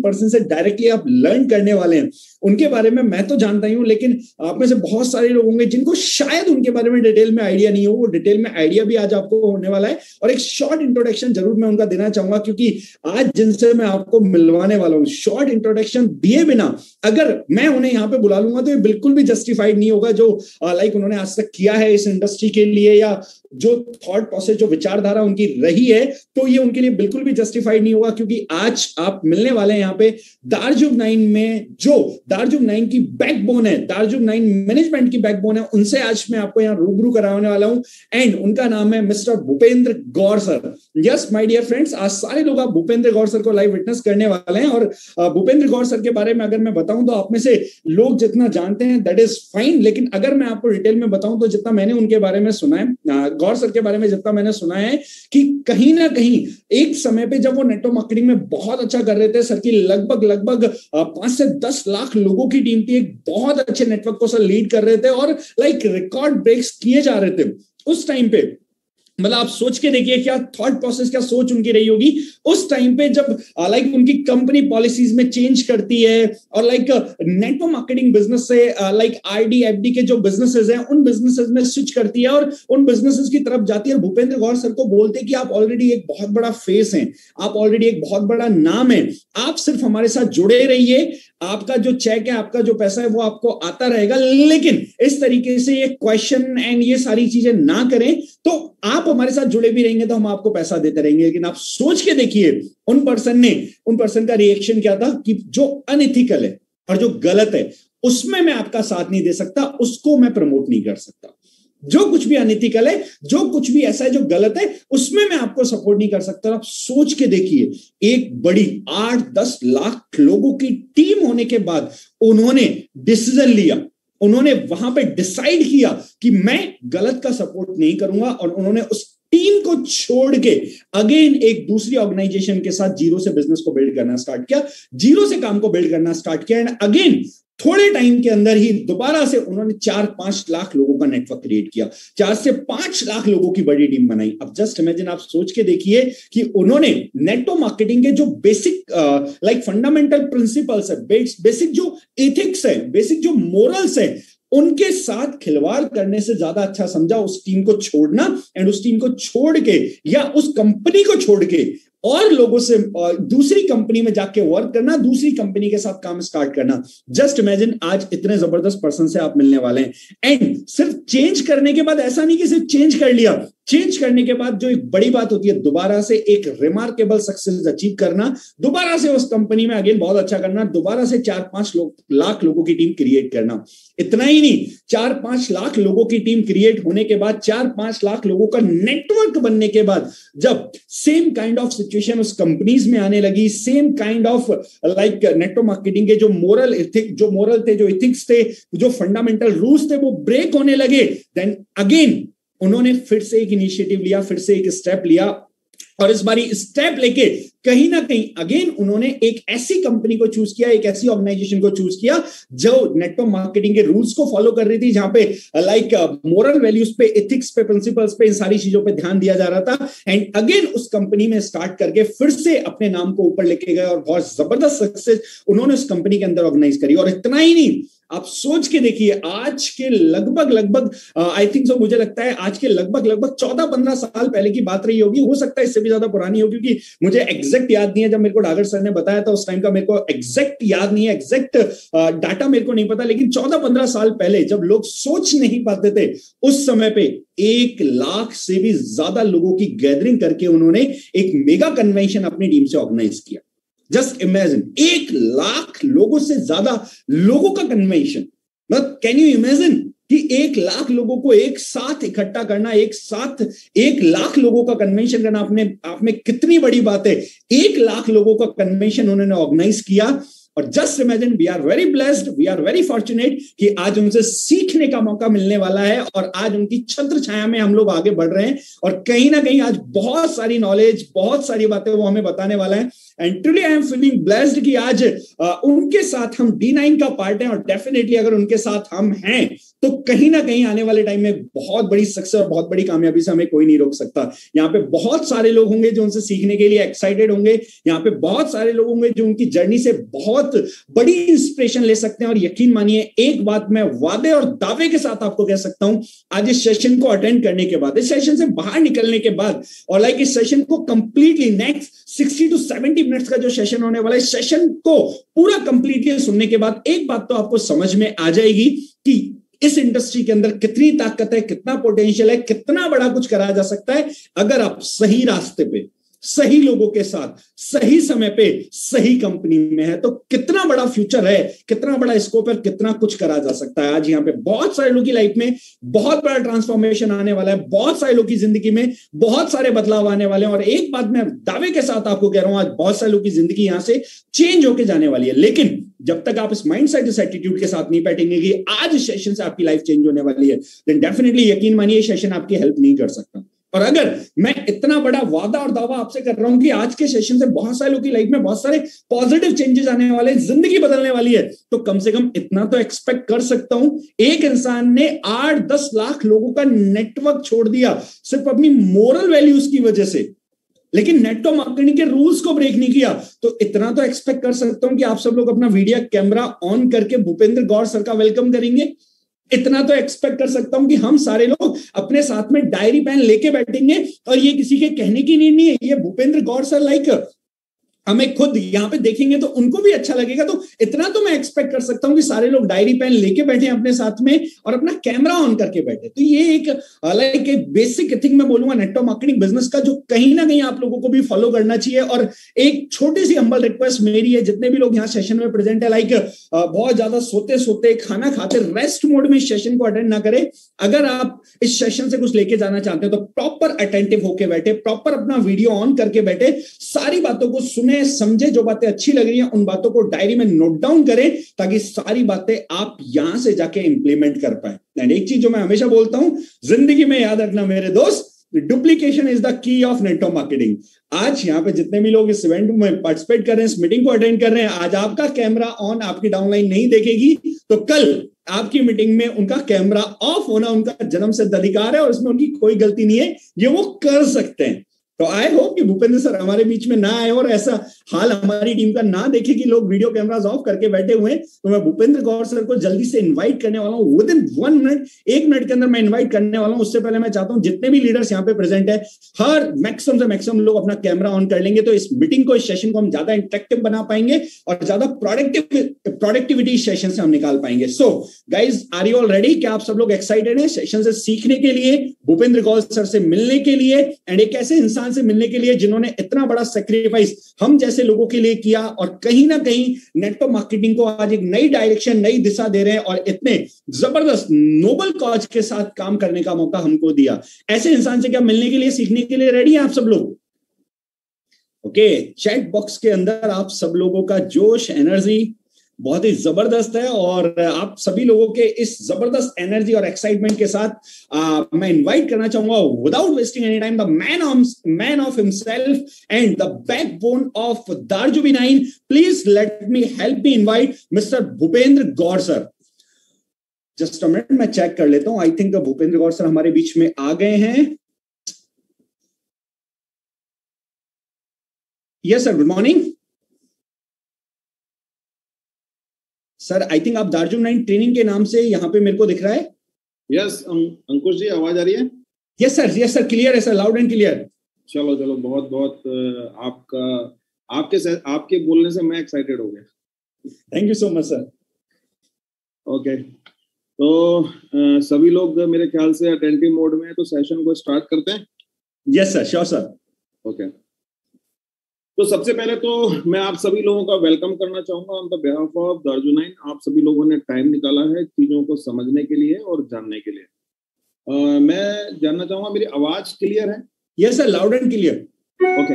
Person से directly आप learn करने वाले हैं, उनके बारे में मैं तो जानता ही हूं, लेकिन आप में से बहुत सारे लोग होंगे जिनको शायद उनके बारे में डिटेल में आइडिया नहीं हो। वो डिटेल में आइडिया भी आज आपको होने वाला है, और एक शॉर्ट इंट्रोडक्शन जरूर मैं उनका देना चाहूंगा, क्योंकि आज जिनसे मैं आपको मिलवाने वाला हूं, शॉर्ट इंट्रोडक्शन दिए बिना अगर मैं उन्हें यहाँ पे बुला लूंगा तो ये बिल्कुल भी जस्टिफाइड नहीं होगा जो उन्होंने आज तक किया है इस इंडस्ट्री के लिए, या जो थॉट प्रोसेस, जो विचारधारा उनकी रही है, तो ये उनके लिए बिल्कुल भी जस्टिफाइड नहीं होगा। क्योंकि आज आप मिलने वाले हैं यहाँ पे दार्जुग 9 में, जो दार्जुग 9 की बैकबोन है, दार्जुग 9 मैनेजमेंट की बैकबोन है, उनसे आज मैं आपको यहाँ रूबरू कराने वाला हूं। एंड उनका नाम है mister Bhupendra Gaur sir. Yes my dear friends, आज सारे लोग आप भूपेंद्र गौर सर को लाइव विटनेस करने वाले हैं। और भूपेंद्र गौर सर के बारे में अगर मैं बताऊं तो आप में से लोग जितना जानते हैं दैट इज फाइन, लेकिन अगर मैं आपको डिटेल में बताऊं तो जितना मैंने उनके बारे में सुना है, गौर सर के बारे में जितना मैंने सुना है, कि कहीं ना कहीं एक समय पे जब वो नेटवर्क मार्केटिंग में बहुत अच्छा कर रहे थे, सर की लगभग 5 से 10 लाख लोगों की टीम थी, एक बहुत अच्छे नेटवर्क को सर लीड कर रहे थे और रिकॉर्ड ब्रेक्स किए जा रहे थे उस टाइम पे। मतलब आप सोच के देखिए क्या थॉट प्रोसेस, क्या सोच उनकी रही होगी उस टाइम पे जब उनकी कंपनी पॉलिसीज में चेंज करती है और नेटवर्क मार्केटिंग बिजनेस से आरडी एफडी के जो बिजनेसेस हैं उन बिजनेसेस में स्विच करती है और उन बिजनेसेस की तरफ जाती है। भूपेंद्र गौर सर को बोलते हैं कि आप ऑलरेडी एक बहुत बड़ा फेस हैं, आप ऑलरेडी एक बहुत बड़ा नाम है, आप सिर्फ हमारे साथ जुड़े रहिए, आपका जो चेक है, आपका जो पैसा है वो आपको आता रहेगा, लेकिन इस तरीके से ये क्वेश्चन एंड ये सारी चीजें ना करें, तो आप हमारे साथ जुड़े भी रहेंगे तो हम आपको पैसा देते रहेंगे। लेकिन आप सोच के देखिए उन पर्सन का रिएक्शन क्या था कि जो अनएथिकल है और जो गलत है उसमें मैं आपका साथ नहीं दे सकता, उसको मैं प्रमोट नहीं कर सकता। जो कुछ भी अनएथिकल है, जो कुछ भी ऐसा है जो गलत है, उसमें मैं आपको सपोर्ट नहीं कर सकता। आप सोच के देखिए, एक बड़ी 8-10 लाख लोगों की टीम होने के बाद उन्होंने डिसीजन लिया, उन्होंने वहां पे डिसाइड किया कि मैं गलत का सपोर्ट नहीं करूंगा, और उन्होंने उस टीम को छोड़ के अगेन एक दूसरी ऑर्गेनाइजेशन के साथ जीरो से बिजनेस को बिल्ड करना स्टार्ट किया, जीरो से काम को बिल्ड करना स्टार्ट किया, एंड अगेन थोड़े टाइम के अंदर ही दोबारा से उन्होंने 4-5 लाख लोगों का नेटवर्क क्रिएट किया, 4 से 5 लाख लोगों की बड़ी टीम बनाई। अब जस्ट इमेजिन, आप सोच के देखिए कि उन्होंने नेटवर्क मार्केटिंग के जो बेसिक फंडामेंटल प्रिंसिपल्स है, बेसिक जो एथिक्स है, बेसिक जो मोरल्स है, उनके साथ खिलवाड़ करने से ज्यादा अच्छा समझा उस टीम को छोड़ना, एंड उस टीम को छोड़ के या उस कंपनी को छोड़ के और लोगों से दूसरी कंपनी में जाके वर्क करना, दूसरी कंपनी के साथ काम स्टार्ट करना। जस्ट इमेजिन, आज इतने जबरदस्त पर्सन से आप मिलने वाले हैं, एंड सिर्फ चेंज करने के बाद ऐसा नहीं कि सिर्फ चेंज कर लिया, चेंज करने के बाद जो एक बड़ी बात होती है, दोबारा से एक रिमार्केबल सक्सेस अचीव करना, दोबारा से उस कंपनी में अगेन बहुत अच्छा करना, दोबारा से 4-5 लाख लोगों की टीम क्रिएट करना। इतना ही नहीं, 4-5 लाख लोगों की टीम क्रिएट होने के बाद, 4-5 लाख लोगों का नेटवर्क बनने के बाद, जब सेम काइंड ऑफ सिचुएशन उस कंपनीज में आने लगी, same kind of network marketing के जो मोरल थे, जो इथिक्स थे, जो फंडामेंटल रूल्स थे, वो ब्रेक होने लगे, देन अगेन उन्होंने फिर से एक इनिशिएटिव लिया, फिर से एक स्टेप लिया, और इस बारी स्टेप लेके कहीं ना कहीं अगेन उन्होंने एक ऐसी कंपनी को चूज किया, एक ऐसी ऑर्गेनाइजेशन को चूज किया जो नेटवर्क मार्केटिंग के रूल्स को फॉलो कर रही थी, जहां पे मोरल वैल्यूज पे, एथिक्स पे, प्रिंसिपल्स पे, इन सारी चीजों पे ध्यान दिया जा रहा था। एंड अगेन उस कंपनी में स्टार्ट करके फिर से अपने नाम को ऊपर लेके गए और बहुत जबरदस्त सक्सेस उन्होंने उस कंपनी के अंदर ऑर्गेनाइज करी। और इतना ही नहीं, आप सोच के देखिए, आज के लगभग आई थिंक सो, मुझे लगता है आज के लगभग 14-15 साल पहले की बात रही होगी, हो सकता है इससे भी ज्यादा पुरानी हो, क्योंकि मुझे एग्जैक्ट याद नहीं है। जब मेरे को डागर सर ने बताया था उस टाइम का मेरे को एग्जैक्ट याद नहीं है, एग्जैक्ट डाटा मेरे को नहीं पता, लेकिन 14-15 साल पहले जब लोग सोच नहीं पाते थे, उस समय पे 1 लाख से भी ज्यादा लोगों की गैदरिंग करके उन्होंने एक मेगा कन्वेंशन अपनी टीम से ऑर्गेनाइज किया। जस्ट इमेजिन, 1 लाख लोगों से ज्यादा लोगों का कन्वेंशन। मतलब कैन यू इमेजिन कि 1 लाख लोगों को एक साथ इकट्ठा करना, एक साथ 1 लाख लोगों का कन्वेंशन करना, आप में कितनी बड़ी बात है। 1 लाख लोगों का कन्वेंशन उन्होंने ऑर्गेनाइज किया, और just imagine, we are very blessed, we are very fortunate कि आज उनसे सीखने का मौका मिलने वाला है और आज उनकी छत्र छाया में हम लोग आगे बढ़ रहे हैं और कहीं ना कहीं आज बहुत सारी नॉलेज, बहुत सारी बातें वो हमें बताने वाला है। And today I am feeling blessed कि आज उनके साथ हम D9 का पार्ट है और डेफिनेटली अगर उनके साथ हम हैं तो कहीं ना कहीं आने वाले टाइम में बहुत बड़ी सक्सेस और बहुत बड़ी कामयाबी से हमें कोई नहीं रोक सकता। यहाँ पे बहुत सारे लोग होंगे जो उनसे सीखने के लिए एक्साइटेड होंगे, यहाँ पे बहुत सारे लोग होंगे जो उनकी जर्नी से बहुत बड़ी इंस्पिरेशन ले सकते हैं। और यकीन मानिए, एक बात मैं वादे और दावे के साथ आपको कह सकता हूं, आज इस सेशन को अटेंड करने के बाद, इस सेशन से बाहर निकलने के बाद और इस सेशन को कंप्लीटली नेक्स्ट 60 to 70 मिनट्स का जो सेशन होने वाला है, सेशन को पूरा कंप्लीटली सुनने के बाद एक बात तो आपको समझ में आ जाएगी कि इस इंडस्ट्री के अंदर कितनी ताकत है, कितना पोटेंशियल है, कितना बड़ा कुछ करा जा सकता है अगर आप सही रास्ते पे, सही लोगों के साथ, सही समय पे, सही कंपनी में है तो कितना बड़ा फ्यूचर है, कितना बड़ा स्कोप है, कितना कुछ करा जा सकता है। आज यहाँ पे बहुत सारे लोगों की लाइफ में बहुत बड़ा ट्रांसफॉर्मेशन आने वाला है, बहुत सारे लोगों की जिंदगी में बहुत सारे बदलाव आने वाले हैं और एक बात मैं दावे के साथ आपको कह रहा हूं, आज बहुत सारे लोगों की जिंदगी यहां से चेंज होके जाने वाली है। लेकिन जब तक आप इस माइंडसेट, इस एटीट्यूड के साथ नहीं बैठेंगे कि आज इस सेशन से आपकी लाइफ चेंज होने वाली है, देन डेफिनेटली यकीन मानिए सेशन आपकी हेल्प नहीं कर सकता। और अगर मैं इतना बड़ा वादा और दावा आपसे कर रहा हूं कि आज के सेशन से बहुत सारे लोगों की लाइफ में बहुत सारे पॉजिटिव चेंजेस आने वाले, जिंदगी बदलने वाली है, तो कम से कम इतना तो एक्सपेक्ट कर सकता हूं। एक इंसान ने 8-10 लाख लोगों का नेटवर्क छोड़ दिया सिर्फ अपनी मोरल वैल्यूज की वजह से, लेकिन नेटवर्क मार्केटिंग के रूल्स को ब्रेक नहीं किया। तो इतना तो एक्सपेक्ट कर सकता हूं कि आप सब लोग अपना वीडियो कैमरा ऑन करके भूपेंद्र गौर सर का वेलकम करेंगे। इतना तो एक्सपेक्ट कर सकता हूं कि हम सारे लोग अपने साथ में डायरी पेन लेके बैठेंगे और ये किसी के कहने की नीड नहीं है, ये भूपेंद्र गौर सर हमें खुद यहाँ पे देखेंगे तो उनको भी अच्छा लगेगा। तो इतना तो मैं एक्सपेक्ट कर सकता हूँ कि सारे लोग डायरी पेन लेके बैठे अपने साथ में और अपना कैमरा ऑन करके बैठे। तो ये एक बेसिक थिंग मैं बोलूंगा नेटवर्क मार्केटिंग बिजनेस का, जो कहीं ना कहीं आप लोगों को भी फॉलो करना चाहिए। और एक छोटी सी हम्बल रिक्वेस्ट मेरी है, जितने भी लोग यहाँ सेशन में प्रेजेंट है, बहुत ज्यादा सोते सोते, खाना खाते, रेस्ट मोड में इस सेशन को अटेंड ना करें। अगर आप इस सेशन से कुछ लेके जाना चाहते हैं तो प्रॉपर अटेंटिव होके बैठे, प्रॉपर अपना वीडियो ऑन करके बैठे, सारी बातों को सुने, समझे, जो बातें अच्छी लग रही हैं उन बातों को डायरी में नोट डाउन करें ताकि सारी बातें आप यहां से जाके इंप्लीमेंट कर पाए। एंड एक चीज जो मैं हमेशा बोलता हूं, जिंदगी में याद रखना मेरे दोस्त, डुप्लीकेशन इज द की ऑफ नेटवर्क मार्केटिंग। आज यहाँ पे जितने भी लोग इस इवेंट में पार्टिसिपेट कर रहे हैं, इस मीटिंग को अटेंड कर रहे हैं, आज आपका कैमरा ऑन आपकी डाउनलाइन नहीं देखेगी तो कल आपकी मीटिंग में उनका कैमरा ऑफ होना उनका जन्म सिद्ध अधिकार है और उसमें उनकी कोई गलती नहीं है, ये वो कर सकते हैं। तो आई होप कि भूपेंद्र सर हमारे बीच में ना आए और ऐसा हाल हमारी टीम का ना देखे कि लोग वीडियो कैमरास ऑफ करके बैठे हुए हैं। तो मैं भूपेंद्र गौर सर को जल्दी से इनवाइट करने वाला हूं, विद इन 1 मिनट, 1 मिनट के अंदर मैं इनवाइट करने वाला हूं। उससे पहले मैं चाहता हूं जितने भी लीडर्स यहाँ पे प्रेजेंट है, हर मैक्सिमम से मैक्सिमम लोग अपना कैमरा ऑन कर लेंगे तो इस मीटिंग को, इस सेशन को हम ज्यादा इंटरेक्टिव बना पाएंगे और ज्यादा प्रोडक्टिविटी सेशन से हम निकाल पाएंगे। So guys, are you all ready? क्या आप सब लोग एक्साइटेड हैं सेशन से सीखने के लिए, भूपेंद्र गौर सर से मिलने के लिए एंड एक ऐसे इंसान से मिलने के लिए जिन्होंने इतना बड़ा सैक्रिफाइस हम जैसे लोगों के लिए किया और कहीं ना कहीं नेटवर्क मार्केटिंग को आज एक नई डायरेक्शन, नई दिशा दे रहे हैं और इतने जबरदस्त नोबल कॉज के साथ काम करने का मौका हमको दिया। ऐसे इंसान से क्या मिलने के लिए, सीखने के लिए रेडी हैं आप सब लोग? ओके, चैट बॉक्स के अंदर आप सब लोगों का जोश, एनर्जी बहुत ही जबरदस्त है और आप सभी लोगों के इस जबरदस्त एनर्जी और एक्साइटमेंट के साथ मैं इनवाइट करना चाहूंगा, without wasting any time, the man of himself and the backbone of दार्जुबी9। Please let me invite mister Bhupendra Gaur sir. Just a minute, मैं चेक कर लेता हूं। I think Bhupendra Gaur sir हमारे बीच में आ गए हैं। Yes sir, good morning sir. I think आप दार्जुबी9 ट्रेनिंग के नाम से यहाँ पे मेरे को दिख रहा है। यस अंकुश जी, आवाज आ रही है? यस सर, क्लियर है सर, लाउड एंड क्लियर। चलो बहुत आपके बोलने से मैं एक्साइटेड हो गया। Thank you so much sir. Okay, तो सभी लोग मेरे ख्याल से अटेंटिव मोड में है, तो सेशन को स्टार्ट करते हैं। Yes sir, sure sir. Okay, तो सबसे पहले तो मैं आप सभी लोगों का वेलकम करना चाहूंगा ऑन द बिहाफ ऑफ दार्जुबी9। आप सभी लोगों ने टाइम निकाला है चीजों को समझने के लिए और जानने के लिए। मैं जानना चाहूंगा, मेरी आवाज क्लियर है? Yes sir, loud and clear. Okay,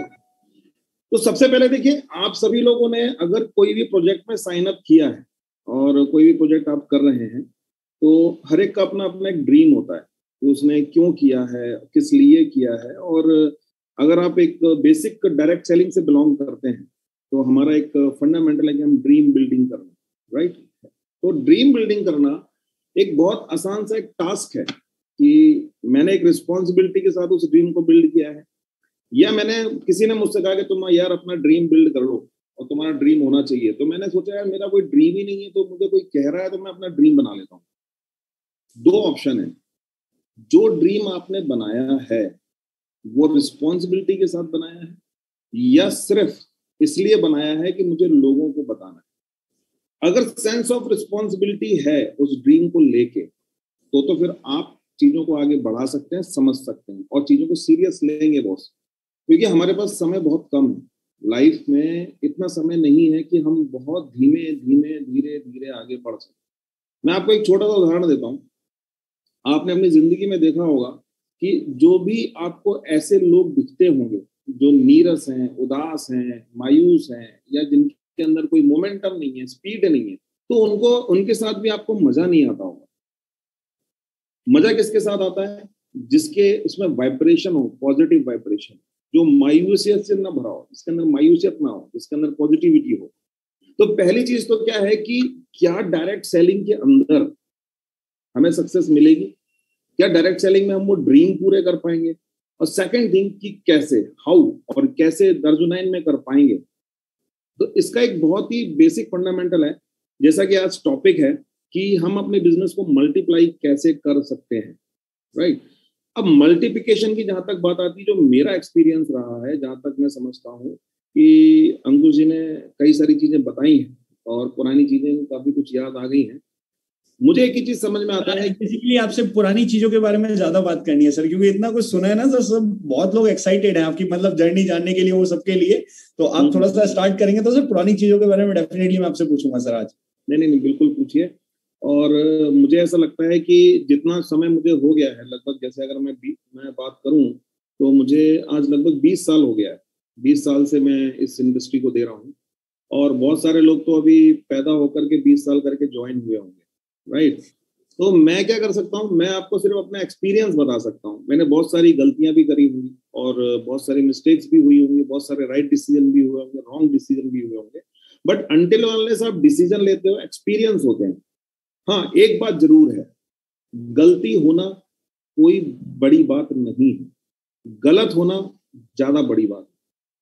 तो सबसे पहले देखिए, आप सभी लोगों ने अगर कोई भी प्रोजेक्ट में साइन अप किया है और कोई भी प्रोजेक्ट आप कर रहे हैं, तो हर एक का अपना अपना एक ड्रीम होता है, तो उसने क्यों किया है, किस लिए किया है। और अगर आप एक बेसिक डायरेक्ट सेलिंग से बिलोंग करते हैं, तो हमारा एक फंडामेंटल है कि हम ड्रीम बिल्डिंग करना, राइट। तो ड्रीम बिल्डिंग करना एक बहुत आसान सा एक टास्क है कि मैंने एक रिस्पॉन्सिबिलिटी के साथ उस ड्रीम को बिल्ड किया है, या मैंने किसी ने मुझसे कहा कि तुम यार अपना ड्रीम बिल्ड कर लो और तुम्हारा ड्रीम होना चाहिए, तो मैंने सोचा यार मेरा कोई ड्रीम ही नहीं है, तो मुझे कोई कह रहा है तो मैं अपना ड्रीम बना लेता हूँ। दो ऑप्शन है, जो ड्रीम आपने बनाया है वो रिस्पॉन्सिबिलिटी के साथ बनाया है, या सिर्फ इसलिए बनाया है कि मुझे लोगों को बताना है। अगर सेंस ऑफ रिस्पॉन्सिबिलिटी है उस ड्रीम को लेके, तो फिर आप चीजों को आगे बढ़ा सकते हैं, समझ सकते हैं और चीजों को सीरियस लेंगे बॉस, क्योंकि हमारे पास समय बहुत कम है। लाइफ में इतना समय नहीं है कि हम बहुत धीमे धीमे धीरे धीरे आगे बढ़ सकें। मैं आपको एक छोटा सा उदाहरण देता हूँ। आपने अपनी जिंदगी में देखा होगा कि जो भी आपको ऐसे लोग दिखते होंगे जो नीरस हैं, उदास हैं, मायूस हैं, या जिनके अंदर कोई मोमेंटम नहीं है, स्पीड नहीं है, तो उनके साथ भी आपको मजा नहीं आता होगा। मजा किसके साथ आता है? जिसके उसमें वाइब्रेशन हो, पॉजिटिव वाइब्रेशन, जो मायूसियत से ना भरा हो, जिसके अंदर मायूसियत ना हो, जिसके अंदर पॉजिटिविटी हो। तो पहली चीज तो क्या है कि क्या डायरेक्ट सेलिंग के अंदर हमें सक्सेस मिलेगी? क्या डायरेक्ट सेलिंग में हम वो ड्रीम पूरे कर पाएंगे? और सेकंड थिंग कि कैसे, हाउ और कैसे दर्जुनाइन में कर पाएंगे। तो इसका एक बहुत ही बेसिक फंडामेंटल है, जैसा कि आज टॉपिक है कि हम अपने बिजनेस को मल्टीप्लाई कैसे कर सकते हैं, राइट। अब मल्टीप्लिकेशन की जहां तक बात आती है, जो मेरा एक्सपीरियंस रहा है, जहां तक मैं समझता हूँ कि अंकुश जी ने कई सारी चीजें बताई हैं और पुरानी चीजें काफी कुछ याद आ गई हैं। मुझे एक ही चीज समझ में आता है, बेसिकली आपसे पुरानी चीजों के बारे में ज्यादा बात करनी है सर, क्योंकि इतना कुछ सुना है ना सर, सब बहुत लोग एक्साइटेड हैं आपकी मतलब जर्नी जानने के लिए, वो सबके लिए। तो आप थोड़ा सा स्टार्ट करेंगे तो सर पुरानी चीजों के बारे में डेफिनेटली मैं आपसे पूछूंगा सर आज। नहीं, बिल्कुल पूछिए। और मुझे ऐसा लगता है कि जितना समय मुझे हो गया है, लगभग जैसे अगर मैं बात करूं तो मुझे आज लगभग 20 साल हो गया है। 20 साल से मैं इस इंडस्ट्री को दे रहा हूं, और बहुत सारे लोग तो अभी पैदा होकर के 20 साल करके ज्वाइन हुए होंगे, राइट। तो मैं क्या कर सकता हूँ, मैं आपको सिर्फ अपना एक्सपीरियंस बता सकता हूँ। मैंने बहुत सारी गलतियां भी करी होंगी और बहुत सारी मिस्टेक्स भी हुई होंगी, बहुत सारे राइट डिसीजन भी हुए होंगे, रॉन्ग डिसीजन भी हुए होंगे, बट अनटिल अनलेस आप डिसीजन लेते हो, एक्सपीरियंस होते हैं। हाँ, एक बात जरूर है, गलती होना कोई बड़ी बात नहीं है, गलत होना ज्यादा बड़ी बात है।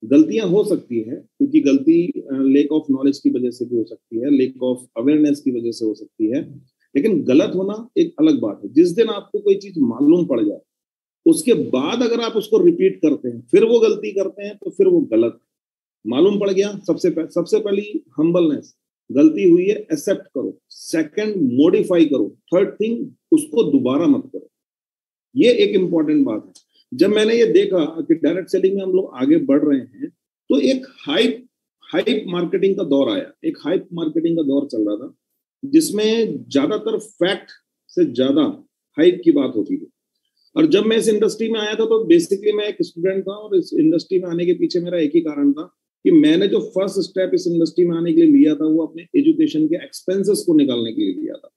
गलतियां हो सकती है, क्योंकि गलती लेक ऑफ नॉलेज की वजह से भी हो सकती है, लेक ऑफ अवेयरनेस की वजह से हो सकती है, लेकिन गलत होना एक अलग बात है। जिस दिन आपको कोई चीज मालूम पड़ जाए, उसके बाद अगर आप उसको रिपीट करते हैं, फिर वो गलती करते हैं, तो फिर वो गलत। मालूम पड़ गया, सबसे पहली हम्बलनेस, गलती हुई है एक्सेप्ट करो, सेकंड मॉडिफाई करो, थर्ड थिंग उसको दोबारा मत करो। ये एक इंपॉर्टेंट बात है। जब मैंने ये देखा कि डायरेक्ट सेलिंग में हम लोग आगे बढ़ रहे हैं, तो एक हाइप मार्केटिंग का दौर आया, एक हाइप मार्केटिंग का दौर चल रहा था, जिसमें ज्यादातर फैक्ट से ज्यादा हाइप की बात होती थी। और जब मैं इस इंडस्ट्री में आया था, तो बेसिकली मैं एक स्टूडेंट था, और इस इंडस्ट्री में आने के पीछे मेरा एक ही कारण था कि मैंने जो फर्स्ट स्टेप इस इंडस्ट्री में आने के लिए लिया था, वो अपने एजुकेशन के एक्सपेंसेस को निकालने के लिए लिया था,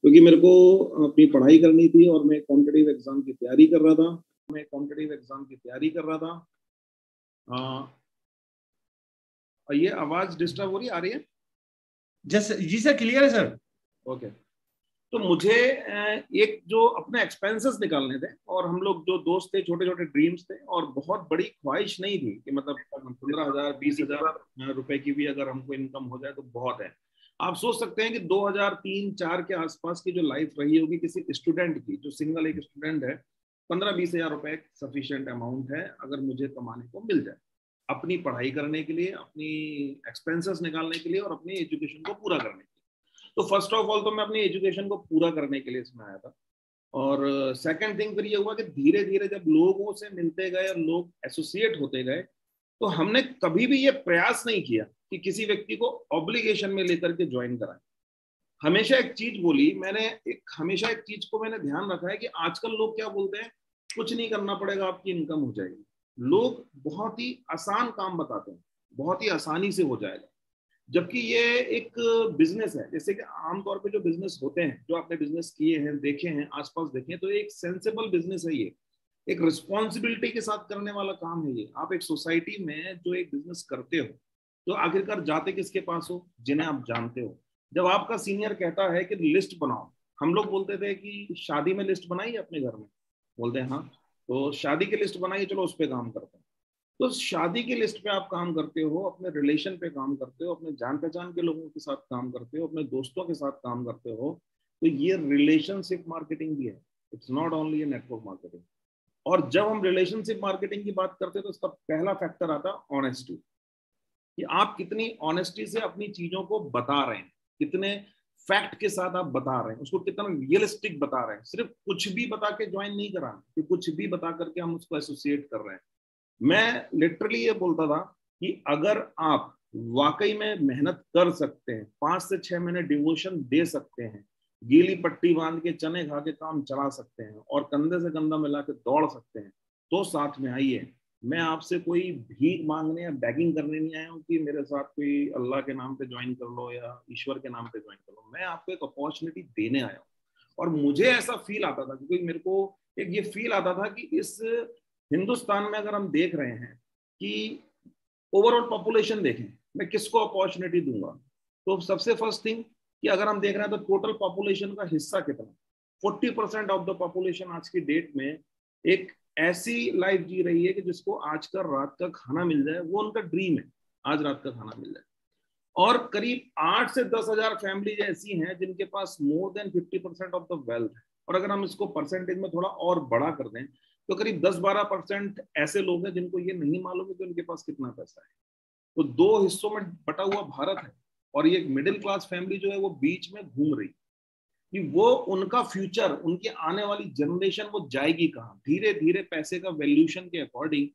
क्योंकि मेरे को अपनी पढ़ाई करनी थी और मैं कॉम्पिटिटिव एग्जाम की तैयारी कर रहा था। ये आवाज डिस्टर्ब हो रही आ रही है? जी सर, क्लियर है सर। ओके। तो मुझे एक जो अपने एक्सपेंसेस निकालने थे, और हम लोग जो दोस्त थे, छोटे छोटे ड्रीम्स थे, और बहुत बड़ी ख्वाहिश नहीं थी कि मतलब 15,000 20,000 रुपए की भी अगर हमको इनकम हो जाए तो बहुत है। आप सोच सकते हैं कि 2003-4 के आसपास की जो लाइफ रही होगी किसी स्टूडेंट की, जो सिंगल एक स्टूडेंट है, 15-20,000 रुपए सफिशिएंट अमाउंट है अगर मुझे कमाने को मिल जाए, अपनी पढ़ाई करने के लिए, अपनी एक्सपेंसेस निकालने के लिए और अपनी एजुकेशन को पूरा करने के लिए। तो फर्स्ट ऑफ ऑल तो मैं अपनी एजुकेशन को पूरा करने के लिए इसमें आया था। और सेकंड थिंग फिर ये हुआ कि धीरे धीरे जब लोगों से मिलते गए और लोग एसोसिएट होते गए, तो हमने कभी भी ये प्रयास नहीं किया कि किसी व्यक्ति को ऑब्लिगेशन में लेकर के ज्वाइन कराएं। हमेशा एक चीज बोली मैंने, हमेशा एक चीज को मैंने ध्यान रखा है कि आजकल लोग क्या बोलते हैं, कुछ नहीं करना पड़ेगा, आपकी इनकम हो जाएगी। लोग बहुत ही आसान काम बताते हैं, बहुत ही आसानी से हो जाएगा। जबकि ये एक बिजनेस है, जैसे कि आमतौर पे जो बिजनेस होते हैं, जो आपने बिजनेस किए हैं, देखे हैं, आसपास देखे हैं, तो एक सेंसेबल बिजनेस है ये, एक रिस्पॉन्सिबिलिटी के साथ करने वाला काम है ये। आप एक सोसाइटी में जो एक बिजनेस करते हो तो आखिरकार जाते किसके पास हो? जिन्हें आप जानते हो। जब आपका सीनियर कहता है कि लिस्ट बनाओ, हम लोग बोलते थे कि शादी में लिस्ट बनाइए अपने घर में, बोलते हैं हाँ, तो शादी की लिस्ट बनाइए, चलो उस पर काम करते हैं। तो शादी की लिस्ट पे आप काम करते हो, अपने रिलेशन पे काम करते हो, अपने जान पहचान के लोगों के साथ काम करते हो, अपने दोस्तों के साथ काम करते हो, तो ये रिलेशनशिप मार्केटिंग भी है। It's not only a network marketing. और जब हम रिलेशनशिप मार्केटिंग की बात करते हैं तो उसका पहला फैक्टर आता है ऑनेस्टी, कि आप कितनी ऑनेस्टी से अपनी चीजों को बता रहे हैं, कितने फैक्ट के साथ आप बता रहे हैं, उसको कितना रियलिस्टिक बता रहे हैं। सिर्फ कुछ भी बता के ज्वाइन नहीं करा, कि कुछ भी बता करके हम उसको एसोसिएट कर रहे हैं। मैं लिटरली ये बोलता था कि अगर आप वाकई में मेहनत कर सकते हैं, 5 से 6 महीने डिवोशन दे सकते हैं, गीली पट्टी बांध के चने खा के काम चला सकते हैं और कंधे से कंधा मिला के दौड़ सकते हैं, तो साथ में आइए। मैं आपसे कोई भीख मांगने या बैगिंग करने नहीं आया हूँ कि मेरे साथ कोई अल्लाह के नाम पे ज्वाइन कर लो या ईश्वर के नाम पे ज्वाइन कर लो। मैं आपको एक अपॉर्चुनिटी देने आया हूँ। और मुझे ऐसा फील आता था, क्योंकि मेरे को एक ये फील आता था कि इस हिंदुस्तान में अगर हम देख रहे हैं कि ओवरऑल पॉपुलेशन देखें, मैं किसको अपॉर्चुनिटी दूंगा, तो सबसे फर्स्ट थिंग कि अगर हम देख रहे हैं तो टोटल पॉपुलेशन का हिस्सा कितना, 40% ऑफ द पॉपुलेशन आज की डेट में एक ऐसी लाइफ जी रही है कि जिसको आज का रात का खाना मिल जाए, वो उनका ड्रीम है, आज रात का खाना मिल जाए। और करीब 8 से 10,000 फैमिली ऐसी हैं जिनके पास more than 50% of the wealth है। और अगर हम इसको परसेंटेज में थोड़ा और बड़ा कर दें तो करीब 10-12% ऐसे लोग हैं जिनको ये नहीं मालूम है कि उनके पास कितना पैसा है। तो दो हिस्सों में बटा हुआ भारत है, और ये एक मिडिल क्लास फैमिली जो है वो बीच में घूम रही कि वो उनका फ्यूचर, उनके आने वाली जनरेशन वो जाएगी कहाँ। धीरे धीरे पैसे का वैल्यूएशन के अकॉर्डिंग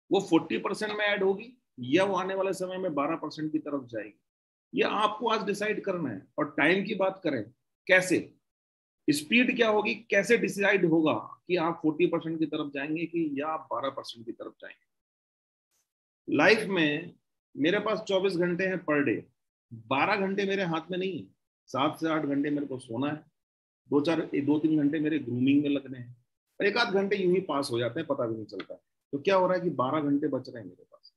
वो 40% में ऐड होगी या वो आने वाले समय में 12% की तरफ जाएगी। ये आपको आज डिसाइड करना है। और टाइम की बात करें, कैसे, स्पीड क्या होगी, कैसे डिसाइड होगा कि आप 40% की तरफ जाएंगे कि या आप 12% की तरफ जाएंगे। लाइफ में मेरे पास 24 घंटे हैं पर डे, 12 घंटे मेरे हाथ में नहीं है, 7 से 8 घंटे मेरे को सोना है, 2-3 घंटे मेरे ग्रूमिंग में लगने हैं, और 1-8 घंटे यूं ही पास हो जाते हैं, पता भी नहीं चलता। तो क्या हो रहा है कि 12 घंटे बच रहे हैं मेरे पास।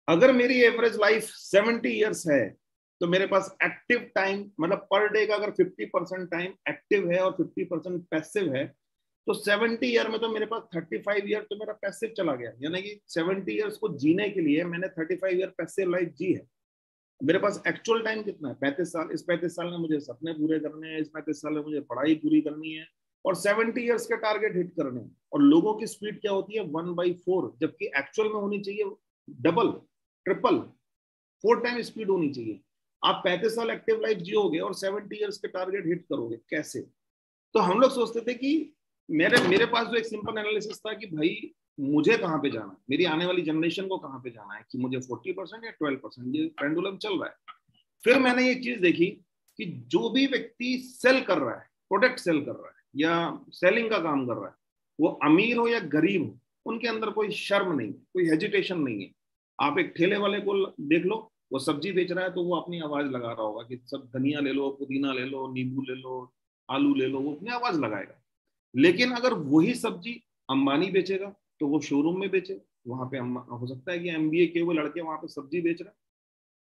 अगर मेरी एवरेज लाइफ 70 ईयर्स है तो मेरे पास एक्टिव टाइम, मतलब पर डे का अगर 50% टाइम एक्टिव है और 50% पैसिव है, तो 70 ईयर में तो मेरे पास 35 ईयर तो मेरा पैसिव चला गया। यानी कि 70 ईयर्स को जीने के लिए मैंने 35 ईयर पैसिव लाइफ जी है। मेरे पास एक्चुअल टाइम कितना है? 35 साल। इस 35 साल में मुझे सपने पूरे करने हैं, इस 35 साल में मुझे पढ़ाई पूरी करनी है और 70 ईयर्स के टारगेट हिट करने हैं। और लोगों की स्पीड क्या होती है? 1/4, जबकि एक्चुअल में होनी चाहिए डबल, ट्रिपल, 4 टाइम स्पीड होनी चाहिए। आप 35 साल एक्टिव लाइफ जियोगे और 70 ईयर्स के टारगेट हिट करोगे, कैसे? तो हम लोग सोचते थे कि मेरे पास जो एक सिंपल एनालिसिस था कि भाई मुझे कहाँ पे जाना है, मेरी आने वाली जनरेशन को कहाँ पे जाना है, कि मुझे 40% या 12%, ये पेंडुलम चल रहा है। फिर मैंने ये चीज देखी कि जो भी व्यक्ति सेल कर रहा है, प्रोडक्ट सेल कर रहा है या सेलिंग का काम कर रहा है, वो अमीर हो या गरीब हो, उनके अंदर कोई शर्म नहीं है, कोई हेजिटेशन नहीं है। आप एक ठेले वाले को देख लो, वो सब्जी बेच रहा है तो वो अपनी आवाज लगा रहा होगा कि सब धनिया ले लो, पुदीना ले लो, नींबू ले लो, आलू ले लो, वो अपनी आवाज लगाएगा। लेकिन अगर वही सब्जी अंबानी बेचेगा तो वो शोरूम में बेचे, वहां पे हो सकता है कि एमबीए के हुए लड़के वहां पे सब्जी बेच रहे हैं,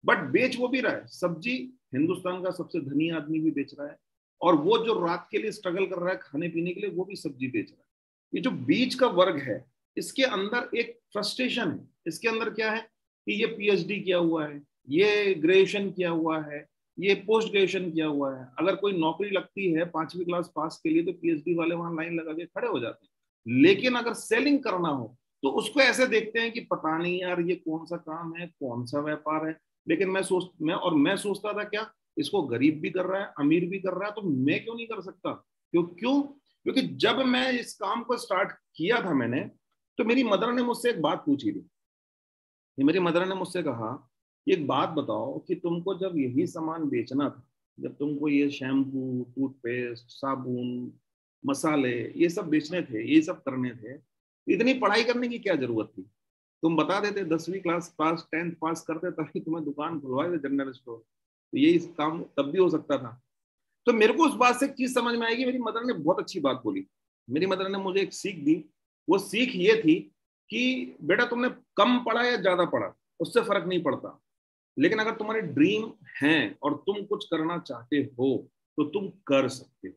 बट बेच वो भी रहा है सब्जी, हिंदुस्तान का सबसे धनी आदमी भी बेच रहा है, और वो जो रात के लिए स्ट्रगल कर रहा है खाने पीने के लिए, वो भी सब्जी बेच रहा है। ये जो बीच का वर्ग है, इसके अंदर एक फ्रस्ट्रेशन है। इसके अंदर क्या है कि ये पीएचडी किया हुआ है, ये ग्रेजुएशन किया हुआ है, ये पोस्ट ग्रेजुएशन किया हुआ है, अगर कोई नौकरी लगती है 5वीं क्लास पास के लिए तो पीएचडी वाले वहां लाइन लगा के खड़े हो जाते हैं। लेकिन अगर सेलिंग करना हो तो उसको ऐसे देखते हैं कि पता नहीं यार ये कौन सा काम है, कौन सा व्यापार है। लेकिन मैं सोचता था क्या, इसको गरीब भी कर रहा है, अमीर भी कर रहा है, तो मैं क्यों नहीं कर सकता? क्योंकि जब मैं इस काम को स्टार्ट किया था मैंने, तो मेरी मदर ने मुझसे एक बात पूछी थी। मेरी मदर ने मुझसे कहा, एक बात बताओ कि तुमको जब यही सामान बेचना था, जब तुमको ये शैम्पू, टूथपेस्ट, साबुन, मसाले, ये सब बेचने थे, ये सब करने थे, इतनी पढ़ाई करने की क्या जरूरत थी? तुम बता देते 10वीं क्लास पास, 10th पास करते तभी तुम्हें दुकान खुलवाए थे जनरल स्टोर, तो यही काम तब भी हो सकता था। तो मेरे को उस बात से एक चीज समझ में आएगी, मेरी मदर ने बहुत अच्छी बात बोली। मेरी मदर ने मुझे एक सीख दी। वो सीख ये थी कि बेटा तुमने कम पढ़ा या ज्यादा पढ़ा उससे फर्क नहीं पड़ता, लेकिन अगर तुम्हारे ड्रीम हैं और तुम कुछ करना चाहते हो तो तुम कर सकते हो।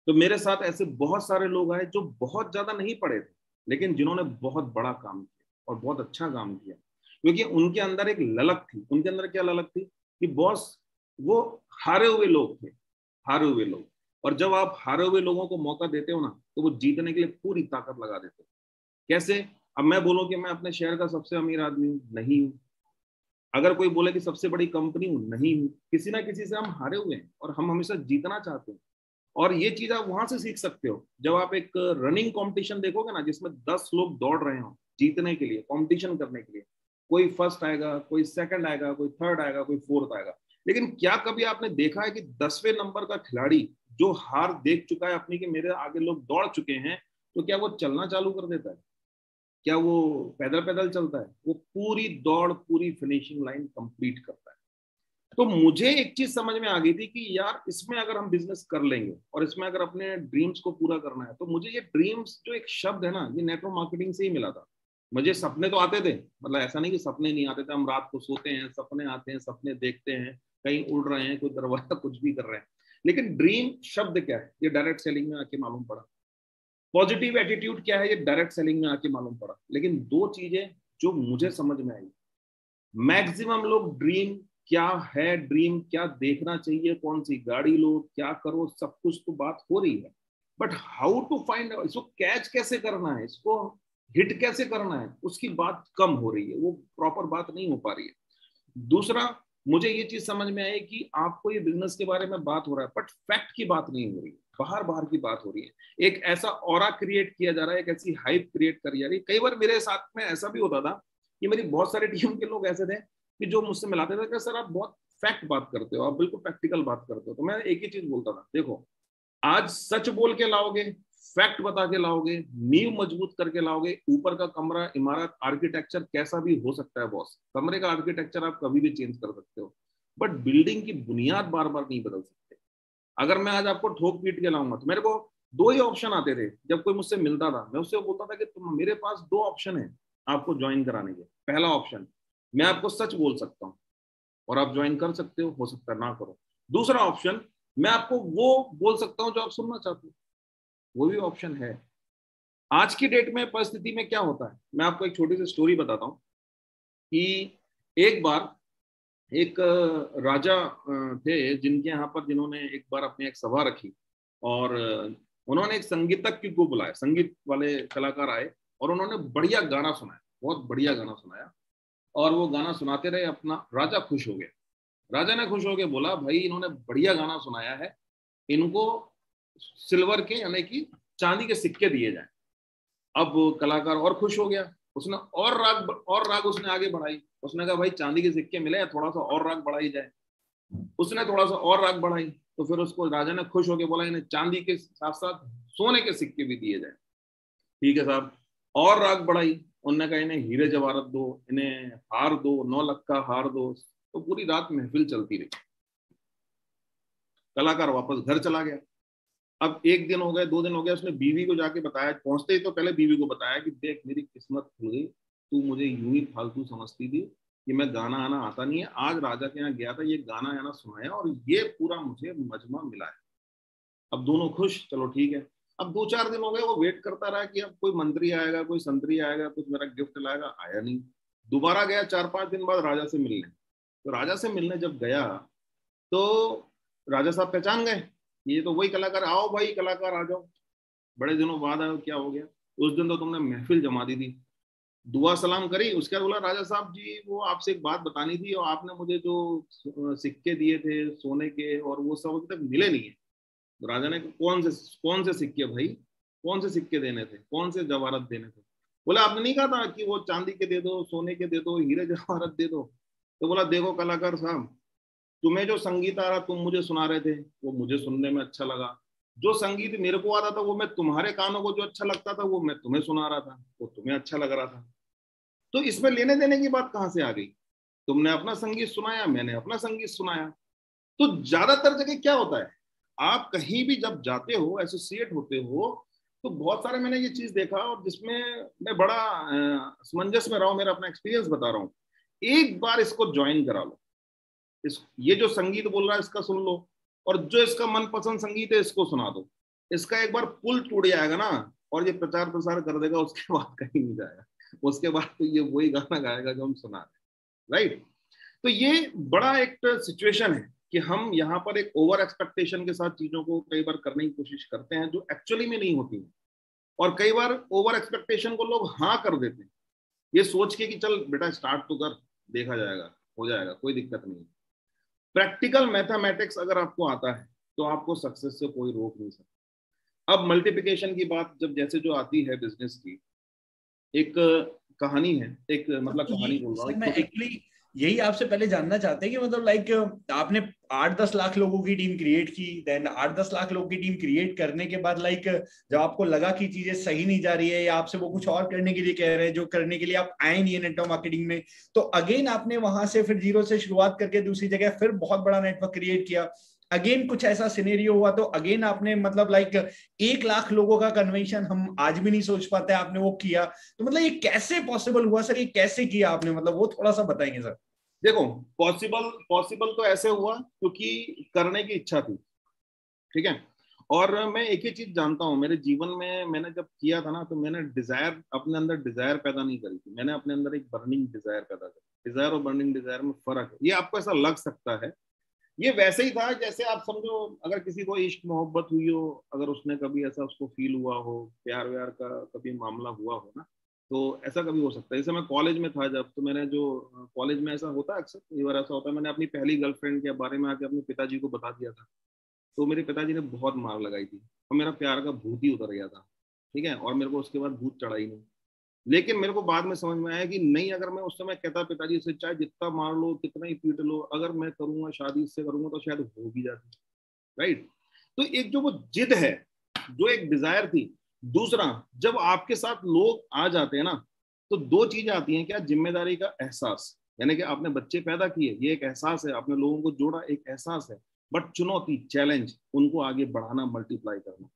तो मेरे साथ ऐसे बहुत सारे लोग आए जो बहुत ज्यादा नहीं पढ़े थे, लेकिन जिन्होंने बहुत बड़ा काम किया और बहुत अच्छा काम किया, क्योंकि उनके अंदर एक ललक थी। उनके अंदर क्या ललक थी कि बॉस, वो हारे हुए लोग थे, हारे हुए लोग। और जब आप हारे हुए लोगों को मौका देते हो ना, तो वो जीतने के लिए पूरी ताकत लगा देते हो। कैसे? अब मैं बोलूं कि मैं अपने शहर का सबसे अमीर आदमी हूं, नहीं हूं। अगर कोई बोले कि सबसे बड़ी कंपनी हूं, नहीं हूं। किसी ना किसी से हम हारे हुए हैं और हम हमेशा जीतना चाहते हैं। और ये चीज आप वहां से सीख सकते हो। जब आप एक रनिंग कंपटीशन देखोगे ना, जिसमें 10 लोग दौड़ रहे हो जीतने के लिए, कंपटीशन करने के लिए, कोई फर्स्ट आएगा, कोई सेकंड आएगा, कोई थर्ड आएगा, कोई फोर्थ आएगा, लेकिन क्या कभी आपने देखा है कि 10वें नंबर का खिलाड़ी जो हार देख चुका है अपनी कि मेरे आगे लोग दौड़ चुके हैं, तो क्या वो चलना चालू कर देता है? क्या वो पैदल पैदल चलता है? वो पूरी दौड़, पूरी फिनिशिंग लाइन कंप्लीट करता है। तो मुझे एक चीज समझ में आ गई थी कि यार इसमें अगर हम बिजनेस कर लेंगे और इसमें अगर अपने ड्रीम्स को पूरा करना है, तो मुझे ये ड्रीम्स जो एक शब्द है ना, ये नेटवर्क मार्केटिंग से ही मिला था। मुझे सपने तो आते थे, मतलब ऐसा नहीं कि सपने नहीं आते थे, हम रात को सोते हैं, सपने आते हैं, सपने देखते हैं, कहीं उड़ रहे हैं, कोई दरवाजा कुछ भी कर रहे हैं। लेकिन ड्रीम शब्द क्या है, ये डायरेक्ट सेलिंग में आके मालूम पड़ा। पॉजिटिव एटीट्यूड क्या है, ये डायरेक्ट सेलिंग में आके मालूम पड़ा। लेकिन दो चीजें जो मुझे समझ में आई, मैक्सिमम लोग ड्रीम क्या है, ड्रीम क्या देखना चाहिए, कौन सी गाड़ी लो, क्या करो, सब कुछ तो बात हो रही है, बट हाउ टू फाइंड, इसको कैच कैसे करना है, इसको हिट कैसे करना है, उसकी बात कम हो रही है, वो प्रॉपर बात नहीं हो पा रही है। दूसरा, मुझे ये चीज समझ में आई कि आपको ये बिजनेस के बारे में बात हो रहा है, बट फैक्ट की बात नहीं हो रही है, बाहर बाहर की बात हो रही है। एक ऐसा ऑरा क्रिएट किया जा रहा है, एक ऐसी हाइप क्रिएट करी जा रही है। कई बार मेरे साथ में ऐसा भी होता था कि मेरी बहुत सारे टीम के लोग ऐसे थे कि जो मुझसे मिलाते थे कि सर आप बहुत फैक्ट बात करते हो, आप बिल्कुल प्रैक्टिकल बात करते हो। तो मैं एक ही चीज बोलता था, देखो आज सच बोल के लाओगे, फैक्ट बता के लाओगे, नींव मजबूत करके लाओगे, ऊपर का कमरा, इमारत, आर्किटेक्चर कैसा भी हो सकता है बॉस, कमरे का आर्किटेक्चर आप कभी भी चेंज कर सकते हो, बट बिल्डिंग की बुनियाद बार बार नहीं बदल सकते। अगर मैं आज आपको ठोक पीट के लाऊंगा, तो मेरे को दो ही ऑप्शन आते थे। जब कोई मुझसे मिलता था, मैं उससे बोलता था कि तुम, मेरे पास दो ऑप्शन है आपको ज्वाइन कराने के। पहला ऑप्शन, मैं आपको सच बोल सकता हूँ और आप ज्वाइन कर सकते हो सकता है ना करो। दूसरा ऑप्शन, मैं आपको वो बोल सकता हूँ जो आप सुनना चाहते हो, वो भी ऑप्शन है। आज की डेट में परिस्थिति में क्या होता है, मैं आपको एक छोटी सी स्टोरी बताता हूँ कि एक बार एक राजा थे जिनके यहाँ पर, जिन्होंने एक बार अपनी एक सभा रखी और उन्होंने एक संगीतज्ञ को बुलाया, संगीत वाले कलाकार आए और उन्होंने बढ़िया गाना सुनाया, बहुत बढ़िया गाना सुनाया। और वो गाना सुनाते रहे, अपना राजा खुश हो गया। राजा ने खुश होकर बोला, भाई इन्होंने बढ़िया गाना सुनाया है, इनको सिल्वर के यानी कि चांदी के सिक्के दिए जाए। अब कलाकार और खुश हो गया, उसने और राग उसने आगे बढ़ाई। उसने कहा भाई चांदी के सिक्के मिले, थोड़ा सा और राग बढ़ाई जाए। उसने थोड़ा सा और राग बढ़ाई, तो फिर उसको राजा ने खुश होकर बोला, इन्हें चांदी के साथ साथ सोने के सिक्के भी दिए जाए। ठीक है साहब, और राग बढ़ाई, उन्होंने कहा इन्हें हीरे जवाहरत दो, इन्हें हार दो, 9 लाख का हार दो। तो पूरी रात महफिल चलती रही। कलाकार वापस घर चला गया। अब 1 दिन हो गए, 2 दिन हो गए, उसने बीवी को जाके बताया, पहुंचते ही तो पहले बीवी को बताया कि देख मेरी किस्मत खुल गई, तू मुझे यूं ही फालतू समझती थी कि मैं गाना आना आता नहीं है, आज राजा के यहाँ गया था, ये गाना आना सुनाया और ये पूरा मुझे मजमा मिला है। अब दोनों खुश, चलो ठीक है। अब 2-4 दिन हो गए, वो वेट करता रहा कि अब कोई मंत्री आएगा, कोई संतरी आएगा, कुछ मेरा गिफ्ट लाएगा, आया नहीं। दोबारा गया 4-5 दिन बाद राजा से मिलने। तो राजा से मिलने जब गया, तो राजा साहब पहचान गए, ये तो वही कलाकार, आओ भाई कलाकार आ जाओ, बड़े दिनों बाद आए, क्या हो गया, उस दिन तो तुमने महफिल जमा दी थी। दुआ सलाम करी, उसके बाद बोला, राजा साहब जी वो आपसे एक बात बतानी थी, और आपने मुझे जो सिक्के दिए थे सोने के, और वो सब अभी तक मिले नहीं है। तो राजा ने, कौन से सिक्के भाई, कौन से सिक्के देने थे, कौन से जवाहरत देने थे? बोला आपने नहीं कहा था कि वो चांदी के दे दो, सोने के दे दो, हीरे जवाहरत दे दो? तो बोला देखो कलाकार साहब, तुम्हें जो संगीत आ रहा तुम मुझे सुना रहे थे, वो मुझे सुनने में अच्छा लगा। जो संगीत मेरे को आता था, वो मैं तुम्हारे कानों को जो अच्छा लगता था, वो मैं तुम्हें सुना रहा था, वो तुम्हें अच्छा लग रहा था। तो इसमें लेने देने की बात कहां से आ गई? तुमने अपना संगीत सुनाया, मैंने अपना संगीत सुनाया। तो ज्यादातर जगह क्या होता है, आप कहीं भी जब जाते हो, एसोसिएट होते हो, तो बहुत सारे मैंने ये चीज देखा, और जिसमें मैं बड़ा असमंजस में रहा हूं, मेरा अपना एक्सपीरियंस बता रहा हूं। एक बार इसको ज्वाइन करा लो, ये जो संगीत बोल रहा है इसका सुन लो, और जो इसका मनपसंद संगीत है इसको सुना दो। इसका एक बार पुल टूट जाएगा ना, और ये प्रचार प्रसार कर देगा, उसके बाद कहीं नहीं जाएगा। उसके बाद तो ये वही गाना गाएगा जो हम सुना रहे, राइट? तो ये बड़ा एक सिचुएशन है कि हम यहाँ पर एक ओवर एक्सपेक्टेशन के साथ चीजों को कई बार करने की कोशिश करते हैं जो एक्चुअली में नहीं होती है। और कई बार ओवर एक्सपेक्टेशन को लोग हाँ कर देते हैं, ये सोच के कि चल बेटा स्टार्ट तो कर, देखा जाएगा, हो जाएगा, कोई दिक्कत नहीं। प्रैक्टिकल मैथमेटिक्स अगर आपको आता है तो आपको सक्सेस से कोई रोक नहीं सकता। अब मल्टीप्लिकेशन की बात जब जैसे जो आती है बिजनेस की, एक कहानी है, एक मतलब तो कहानी बोल रहा हूँ, मैं एक्चुअली यही आपसे पहले जानना चाहते हैं कि मतलब लाइक आपने 8-10 लाख लोगों की टीम क्रिएट की, देन 8-10 लाख लोगों की टीम क्रिएट करने के बाद लाइक जब आपको लगा कि चीजें सही नहीं जा रही है या आपसे वो कुछ और करने के लिए कह रहे हैं जो करने के लिए आप आए नहीं है नेटवर्क मार्केटिंग में, तो अगेन आपने वहां से फिर जीरो से शुरुआत करके दूसरी जगह फिर बहुत बड़ा नेटवर्क क्रिएट किया। अगेन कुछ ऐसा सिनेरियो हुआ तो अगेन आपने मतलब लाइक 1 लाख लोगों का कन्वेंशन हम आज भी नहीं सोच पाते, आपने वो किया। तो मतलब ये कैसे पॉसिबल हुआ सर, ये कैसे किया आपने, मतलब वो थोड़ा सा बताएंगे सर। देखो, पॉसिबल तो ऐसे हुआ क्योंकि करने की इच्छा थी, ठीक है। और मैं एक ही चीज जानता हूँ, मेरे जीवन में मैंने जब किया था ना, तो मैंने डिजायर, अपने अंदर डिजायर पैदा नहीं करी थी, मैंने अपने अंदर एक बर्निंग डिजायर पैदा करी। डिजायर और बर्निंग डिजायर में फर्क है, ये आपको ऐसा लग सकता है। ये वैसे ही था जैसे आप समझो, अगर किसी को इश्क मोहब्बत हुई हो, अगर उसने कभी ऐसा उसको फील हुआ हो, प्यार व्यार का कभी मामला हुआ हो ना, तो ऐसा कभी हो सकता है। जैसे मैं कॉलेज में था जब, तो मैंने जो कॉलेज में ऐसा होता है अक्सर, कई बार ऐसा होता है, मैंने अपनी पहली गर्लफ्रेंड के बारे में आके अपने पिताजी को बता दिया था। तो मेरे पिताजी ने बहुत मार लगाई थी, और मेरा प्यार का भूत ही उतर गया था, ठीक है। और मेरे को उसके बाद भूत चढ़ा ही नहीं। लेकिन मेरे को बाद में समझ में आया कि नहीं, अगर मैं उस समय कहता पिताजी से, चाहे जितना मार लो, कितना ही पीट लो, अगर मैं करूंगा शादी इससे करूंगा, तो शायद हो भी जाती, राइट। तो एक जो वो जिद है, जो एक डिजायर थी। दूसरा, जब आपके साथ लोग आ जाते हैं ना, तो दो चीजें आती हैं, क्या? जिम्मेदारी का एहसास, यानी कि आपने बच्चे पैदा किए, ये एक एहसास है, आपने लोगों को जोड़ा, एक एहसास है। बट चुनौती, चैलेंज, उनको आगे बढ़ाना, मल्टीप्लाई करना।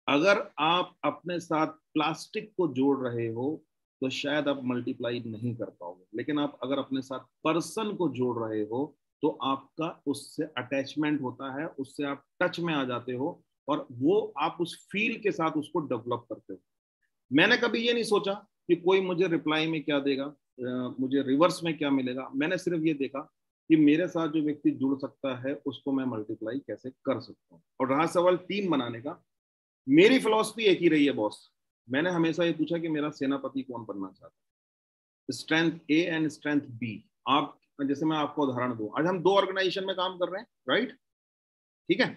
अगर आप अपने साथ प्लास्टिक को जोड़ रहे हो तो शायद आप मल्टीप्लाई नहीं कर पाओगे, लेकिन आप अगर अपने साथ पर्सन को जोड़ रहे हो तो आपका उससे अटैचमेंट होता है, उससे आप टच में आ जाते हो, और वो आप उस फील के साथ उसको डेवलप करते हो। मैंने कभी ये नहीं सोचा कि कोई मुझे रिप्लाई में क्या देगा, मुझे रिवर्स में क्या मिलेगा। मैंने सिर्फ ये देखा कि मेरे साथ जो व्यक्ति जुड़ सकता है उसको मैं मल्टीप्लाई कैसे कर सकता हूँ। और रहा सवाल टीम बनाने का, मेरी फिलॉसफी एक ही रही है बॉस। मैंने हमेशा ये पूछा कि मेरा सेनापति कौन बनना चाहता है, strength A and strength B. आप जैसे मैं आपको उदाहरण दूं, आज हम 2 ऑर्गेनाइजेशन में काम कर रहे हैं, राइट, ठीक है।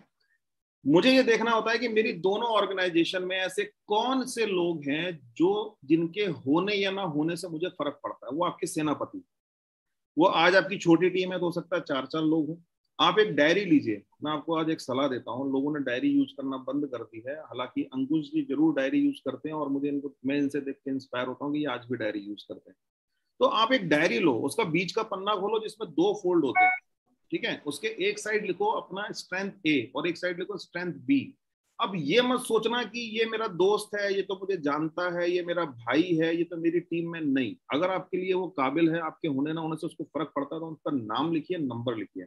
मुझे ये देखना होता है कि मेरी दोनों ऑर्गेनाइजेशन में ऐसे कौन से लोग हैं जो जिनके होने या ना होने से मुझे फर्क पड़ता है, वो आपके सेनापति। वो आज आपकी छोटी टीम है तो हो सकता है 4-4 लोग हों। आप एक डायरी लीजिए, मैं आपको आज एक सलाह देता हूँ, लोगों ने डायरी यूज करना बंद कर दी है, हालांकि अंकुश जी जरूर डायरी यूज करते हैं, और मुझे मैं इनसे देख के इंस्पायर होता हूँ कि ये आज भी डायरी यूज करते हैं। तो आप एक डायरी लो, उसका बीच का पन्ना खोलो जिसमें 2 फोल्ड होते हैं, ठीक है। उसके एक साइड लिखो अपना स्ट्रेंथ ए और एक साइड लिखो स्ट्रेंथ बी। अब ये मत सोचना कि ये मेरा दोस्त है, ये तो मुझे जानता है, ये मेरा भाई है, ये तो मेरी टीम में नहीं। अगर आपके लिए वो काबिल है, आपके होने ना होने से उसको फर्क पड़ता है, तो उसका नाम लिखिए, नंबर लिखिए,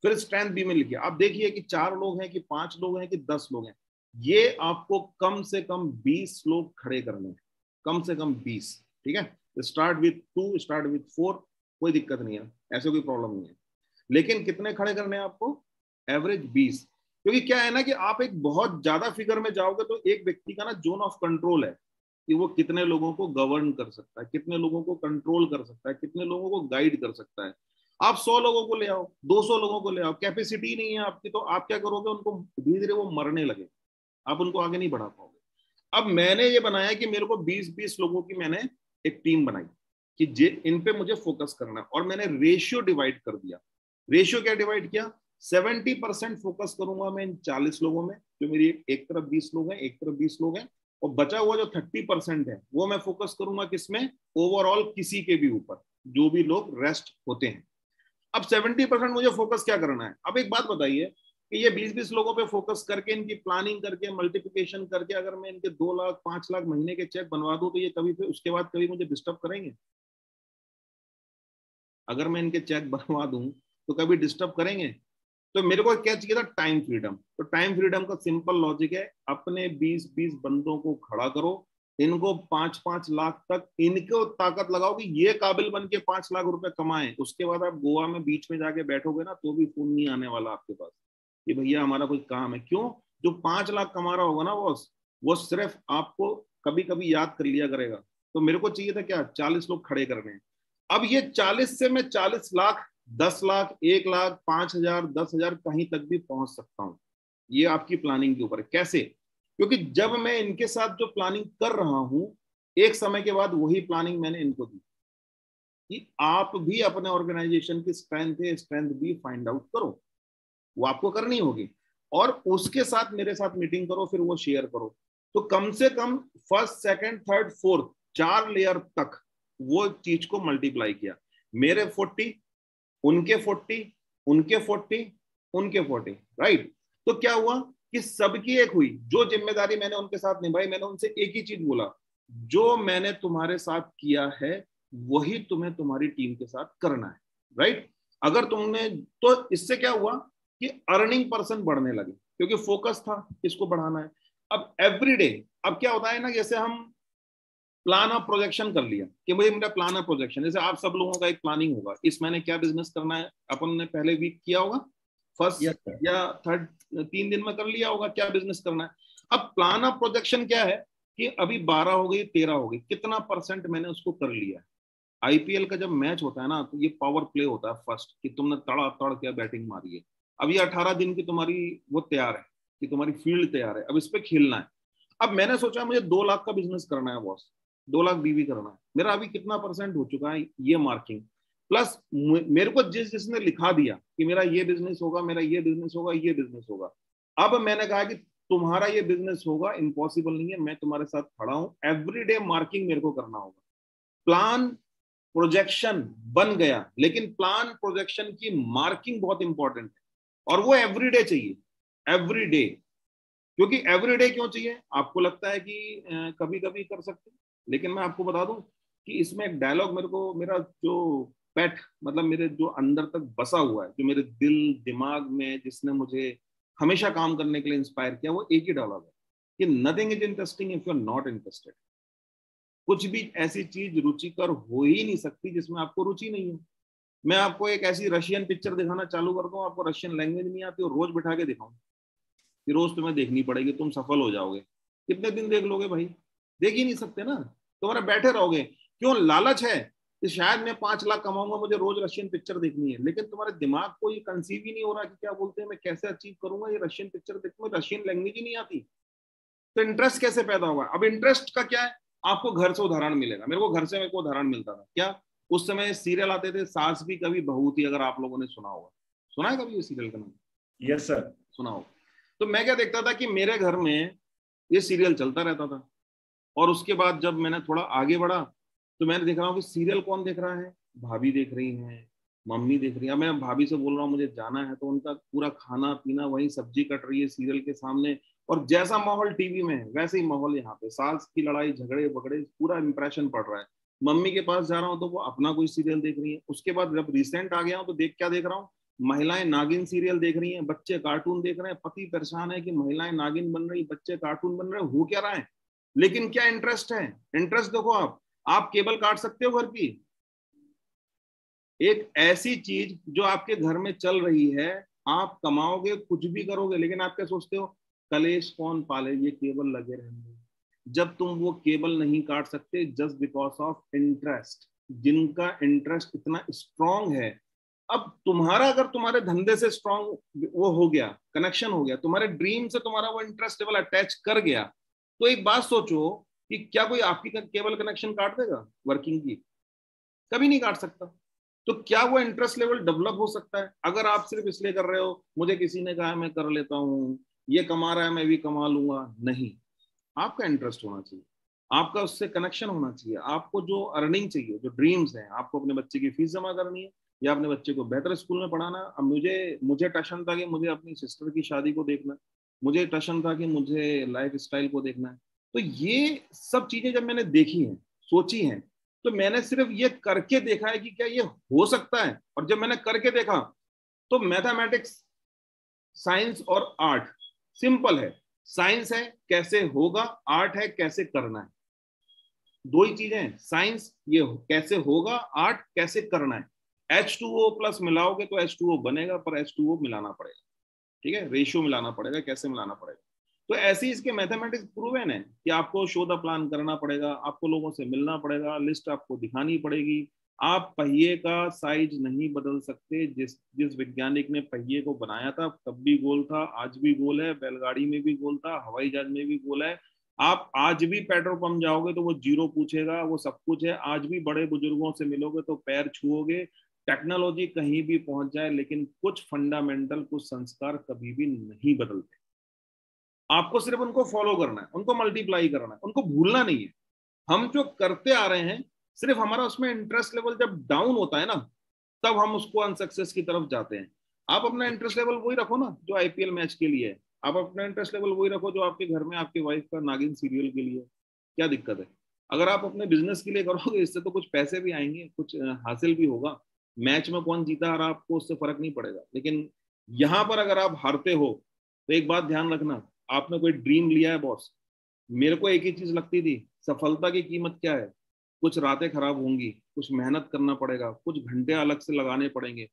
फिर स्ट्रेंथ बी में लिखिए। आप देखिए कि 4 लोग हैं कि 5 लोग हैं कि 10 लोग हैं, ये आपको कम से कम 20 लोग खड़े करने हैं, कम से कम 20, ठीक है। स्टार्ट विथ 2, स्टार्ट विथ 4, कोई दिक्कत नहीं है, ऐसे कोई प्रॉब्लम नहीं है। लेकिन कितने खड़े करने हैं आपको? एवरेज 20। क्योंकि क्या है ना कि आप एक बहुत ज्यादा फिगर में जाओगे तो एक व्यक्ति का ना जोन ऑफ कंट्रोल है कि वो कितने लोगों को गवर्न कर सकता है, कितने लोगों को कंट्रोल कर सकता है, कितने लोगों को गाइड कर सकता है। आप 100 लोगों को ले आओ, 200 लोगों को ले आओ, कैपेसिटी नहीं है आपकी, तो आप क्या करोगे? उनको धीरे धीरे वो मरने लगे, आप उनको आगे नहीं बढ़ा पाओगे। अब मैंने ये बनाया कि मेरे को 20-20 लोगों की मैंने एक टीम बनाई कि इन पे मुझे फोकस करना है, और मैंने रेशियो डिवाइड कर दिया। रेशियो क्या डिवाइड किया? 70% फोकस करूंगा मैं इन 40 लोगों में, जो मेरी एक तरफ 20 लोग हैं, एक तरफ 20 लोग हैं, और बचा हुआ जो 30% है वो मैं फोकस करूंगा किसमें, ओवरऑल किसी के भी ऊपर, जो भी लोग रेस्ट होते हैं। अब 70% मुझे फोकस क्या करना है। अब एक बात बताइए कि ये 20-20 लोगों पे फोकस करके, इनकी प्लानिंग करके, मल्टीप्लिकेशन करके, अगर मैं इनके 2 लाख 5 लाख महीने के चेक बनवा दूं तो ये कभी फिर उसके बाद कभी मुझे डिस्टर्ब करेंगे? अगर मैं इनके चेक बनवा दूं तो कभी डिस्टर्ब करेंगे? तो मेरे को क्या चाहिए था, टाइम फ्रीडम। तो टाइम फ्रीडम का सिंपल लॉजिक है, अपने 20-20 बंदों को खड़ा करो, इनको 5-5 लाख तक इनको ताकत लगाओ कि ये काबिल बन के 5 लाख रुपए कमाएं। उसके बाद आप गोवा में बीच में जाके बैठोगे ना तो भी फोन नहीं आने वाला आपके पास कि भैया हमारा कोई काम है। क्यों? जो 5 लाख कमा रहा होगा ना बॉस, वो सिर्फ आपको कभी कभी याद कर लिया करेगा। तो मेरे को चाहिए था क्या, 40 लोग खड़े करने हैं। अब ये 40 से मैं 40 लाख, 10 लाख, 1 लाख, 5,000, 10,000 कहीं तक भी पहुंच सकता हूं। ये आपकी प्लानिंग के ऊपर है। कैसे? क्योंकि जब मैं इनके साथ जो प्लानिंग कर रहा हूं, एक समय के बाद वही प्लानिंग मैंने इनको दी कि आप भी अपने ऑर्गेनाइजेशन की स्ट्रेंथ भी फाइंड आउट करो, वो आपको करनी होगी, और उसके साथ मेरे साथ मीटिंग करो, फिर वो शेयर करो। तो कम से come first, second, third, fourth, 4 layer तक वो चीज को मल्टीप्लाई किया। मेरे 40, उनके 40, उनके 40, उनके 40, राइट। तो क्या हुआ कि सबकी एक हुई। जो जिम्मेदारी मैंने उनके साथ निभाई, मैंने उनसे एक ही चीज बोला, जो मैंने तुम्हारे साथ किया है वही तुम्हें तुम्हारी टीम के साथ करना है, राइट। अगर तुमने, तो इससे क्या हुआ कि अर्निंग पर्सन बढ़ने लगे, क्योंकि फोकस था इसको बढ़ाना है। अब एवरीडे, अब क्या होता है ना, जैसे हम प्लान ऑफ प्रोजेक्शन कर लिया कि भाई मेरा प्लान ऑफ प्रोजेक्शन, जैसे आप सब लोगों का एक प्लानिंग होगा, इस महीने क्या बिजनेस करना है, अपन ने पहले वीक किया होगा, फर्स्ट या थर्ड 3 दिन में कर लिया होगा क्या बिजनेस करना है। अब प्लान ऑफ प्रोजेक्शन क्या है कि अभी 12 हो गई, 13 हो गई, कितना % मैंने उसको कर लिया है। आईपीएल का जब मैच होता है ना तो ये पावर प्ले होता है फर्स्ट, कि तुमने तड़ा तड़ क्या बैटिंग मारी है। अब ये 18 दिन की तुम्हारी वो तैयार है कि तुम्हारी फील्ड तैयार है, अब इस पे खेलना है। अब मैंने सोचा मुझे 2 लाख का बिजनेस करना है बॉस, 2 लाख बीवी करना है। मेरा अभी कितना % हो चुका है ये मार्किंग, प्लस मेरे को जिसने लिखा दिया कि मेरा ये बिजनेस होगा, मेरा ये बिजनेस होगा, ये बिजनेस होगा। अब मैंने कहा कि तुम्हारा ये बिजनेस होगा, इम्पॉसिबल नहीं है, मैं तुम्हारे साथ खड़ा हूं, एवरीडे मार्किंग मेरे को करना होगा। प्लान प्रोजेक्शन बन गया, लेकिन प्लान प्रोजेक्शन की मार्किंग बहुत इंपॉर्टेंट है, और वो एवरीडे चाहिए, एवरीडे। क्योंकि एवरीडे क्यों चाहिए? आपको लगता है कि कभी कभी कर सकते हैं, लेकिन मैं आपको बता दूं कि इसमें एक डायलॉग मेरे को, मेरा जो पेट, मतलब मेरे जो अंदर तक बसा हुआ है, जो मेरे दिल दिमाग में, जिसने मुझे हमेशा काम करने के लिए इंस्पायर किया, वो एक ही डायलॉग है कि nothing is interesting if you are not interested. कुछ भी ऐसी चीज रुचिकर हो ही नहीं सकती जिसमें आपको रुचि नहीं है। मैं आपको एक ऐसी रशियन पिक्चर दिखाना चालू कर दूं, आपको रशियन लैंग्वेज नहीं आती और रोज बिठा के दिखाऊं कि रोज तुम्हें देखनी पड़ेगी, तुम सफल हो जाओगे, कितने दिन देख लोगे भाई? देख ही नहीं सकते ना, तुम्हारे बैठे रहोगे। क्यों? लालच है कि शायद मैं 5 लाख कमाऊंगा, मुझे रोज रशियन पिक्चर देखनी है, लेकिन तुम्हारे दिमाग को ये कंसीव ही नहीं हो रहा कि क्या बोलते हैं, मैं कैसे अचीव करूंगा ये रशियन पिक्चर देखूंगा, रशियन लैंग्वेज ही नहीं आती, तो इंटरेस्ट कैसे पैदा होगा? अब इंटरेस्ट का क्या है, आपको घर से उदाहरण मिलेगा, मेरे को घर से, मेरे को उदाहरण मिलता था क्या, उस समय सीरियल आते थे, सास भी कभी बहू थी, अगर आप लोगों ने सुना होगा, सुना है कभी ये सीरियल का नाम? यस सर, सुना होगा। तो मैं क्या देखता था कि मेरे घर में ये सीरियल चलता रहता था, और उसके बाद जब मैंने थोड़ा आगे बढ़ा तो मैंने देख रहा हूँ कि सीरियल कौन देख रहा है, भाभी देख रही है, मम्मी देख रही है। मैं भाभी से बोल रहा हूँ मुझे जाना है, तो उनका पूरा खाना पीना, वही सब्जी कट रही है सीरियल के सामने, और जैसा माहौल टीवी में है वैसे ही माहौल यहाँ पे, सास की लड़ाई झगड़े बगड़े, पूरा इंप्रेशन पड़ रहा है। मम्मी के पास जा रहा हूँ तो वो अपना कोई सीरियल देख रही है। उसके बाद जब रिसेंट आ गया हूँ तो क्या देख रहा हूँ, महिलाएं नागिन सीरियल देख रही हैं, बच्चे कार्टून देख रहे हैं, पति परेशान है कि महिलाएं नागिन बन रही, बच्चे कार्टून बन रहे, हो क्या रहा है? लेकिन क्या इंटरेस्ट है? इंटरेस्ट देखो, आप केबल काट सकते हो घर की, एक ऐसी चीज जो आपके घर में चल रही है, आप कमाओगे, कुछ भी करोगे, लेकिन आप क्या सोचते हो, कलेश कौन पाले, ये केबल लगे रहेंगे। जब तुम वो केबल नहीं काट सकते जस्ट बिकॉज ऑफ इंटरेस्ट, जिनका इंटरेस्ट इतना स्ट्रांग है, अब तुम्हारा अगर तुम्हारे धंधे से स्ट्रांग वो हो गया, कनेक्शन हो गया, तुम्हारे ड्रीम से तुम्हारा वो इंटरेस्ट लेवल अटैच कर गया, तो एक बात सोचो कि क्या कोई आपकी केबल कनेक्शन काट देगा वर्किंग की? कभी नहीं काट सकता। तो क्या वो इंटरेस्ट लेवल डेवलप हो सकता है? अगर आप सिर्फ इसलिए कर रहे हो मुझे किसी ने कहा मैं कर लेता हूँ, ये कमा रहा है मैं भी कमा लूंगा, नहीं। आपका इंटरेस्ट होना चाहिए, आपका उससे कनेक्शन होना चाहिए, आपको जो अर्निंग चाहिए, जो ड्रीम्स हैं, आपको अपने बच्चे की फीस जमा करनी है या अपने बच्चे को बेहतर स्कूल में पढ़ाना। अब मुझे टशन था कि मुझे अपनी सिस्टर की शादी को देखना है, मुझे टशन था कि मुझे लाइफ स्टाइल को देखना है। तो ये सब चीजें जब मैंने देखी हैं, सोची हैं, तो मैंने सिर्फ ये करके देखा है कि क्या ये हो सकता है। और जब मैंने करके देखा तो मैथमेटिक्स, साइंस और आर्ट सिंपल है। साइंस है कैसे होगा, आर्ट है कैसे करना है। दो ही चीजें हैं, साइंस ये कैसे होगा, आर्ट कैसे करना है। H2O प्लस मिलाओगे तो H2O बनेगा, पर H2O मिलाना पड़ेगा, ठीक है, रेशियो मिलाना पड़ेगा, कैसे मिलाना पड़ेगा। तो ऐसे ही इसके मैथमेटिक्स प्रूवन है कि आपको शो द प्लान करना पड़ेगा, आपको लोगों से मिलना पड़ेगा, लिस्ट आपको दिखानी पड़ेगी। आप पहिए का साइज नहीं बदल सकते। जिस जिस वैज्ञानिक ने पहिए को बनाया था तब भी गोल था, आज भी गोल है, बैलगाड़ी में भी गोल था, हवाई जहाज में भी गोल है। आप आज भी पेट्रोल पंप जाओगे तो वो जीरो पूछेगा, वो सब कुछ है। आज भी बड़े बुजुर्गों से मिलोगे तो पैर छुओगे। टेक्नोलॉजी कहीं भी पहुंच जाए, लेकिन कुछ फंडामेंटल, कुछ संस्कार कभी भी नहीं बदलते। आपको सिर्फ उनको फॉलो करना है, उनको मल्टीप्लाई करना है, उनको भूलना नहीं है। हम जो करते आ रहे हैं, सिर्फ हमारा उसमें इंटरेस्ट लेवल जब डाउन होता है ना, तब हम उसको अनसक्सेस की तरफ जाते हैं। आप अपना इंटरेस्ट लेवल वही रखो ना जो आईपीएल मैच के लिए है। आप अपना इंटरेस्ट लेवल वही रखो जो आपके घर में आपकी वाइफ का नागिन सीरियल के लिए। क्या दिक्कत है? अगर आप अपने बिजनेस के लिए करोगे, इससे तो कुछ पैसे भी आएंगे, कुछ हासिल भी होगा। मैच में कौन जीता हारा आपको उससे फर्क नहीं पड़ेगा। लेकिन यहाँ पर अगर आप हारते हो तो एक बात ध्यान रखना, आपने कोई ड्रीम लिया है बॉस। मेरे को एक ही चीज लगती थी, सफलता की कीमत क्या है? कुछ रातें खराब होंगी, कुछ मेहनत करना पड़ेगा, कुछ घंटे अलग से लगाने पड़ेंगे,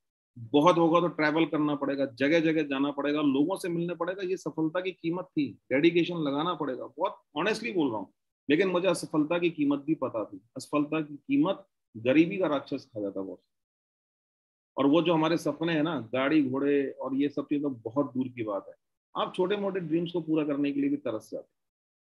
बहुत होगा तो ट्रैवल करना पड़ेगा, जगह जगह जाना पड़ेगा, लोगों से मिलने पड़ेगा। ये सफलता की कीमत थी। डेडिकेशन लगाना पड़ेगा, बहुत ऑनेस्टली बोल रहा हूँ। लेकिन मुझे असफलता की कीमत भी पता थी। असफलता की कीमत गरीबी का राक्षस खा जाता बॉस। और वो जो हमारे सपने हैं ना, गाड़ी घोड़े और ये सब चीजें, तो बहुत दूर की बात है। आप छोटे मोटे ड्रीम्स को पूरा करने के लिए भी तरस जाते हैं।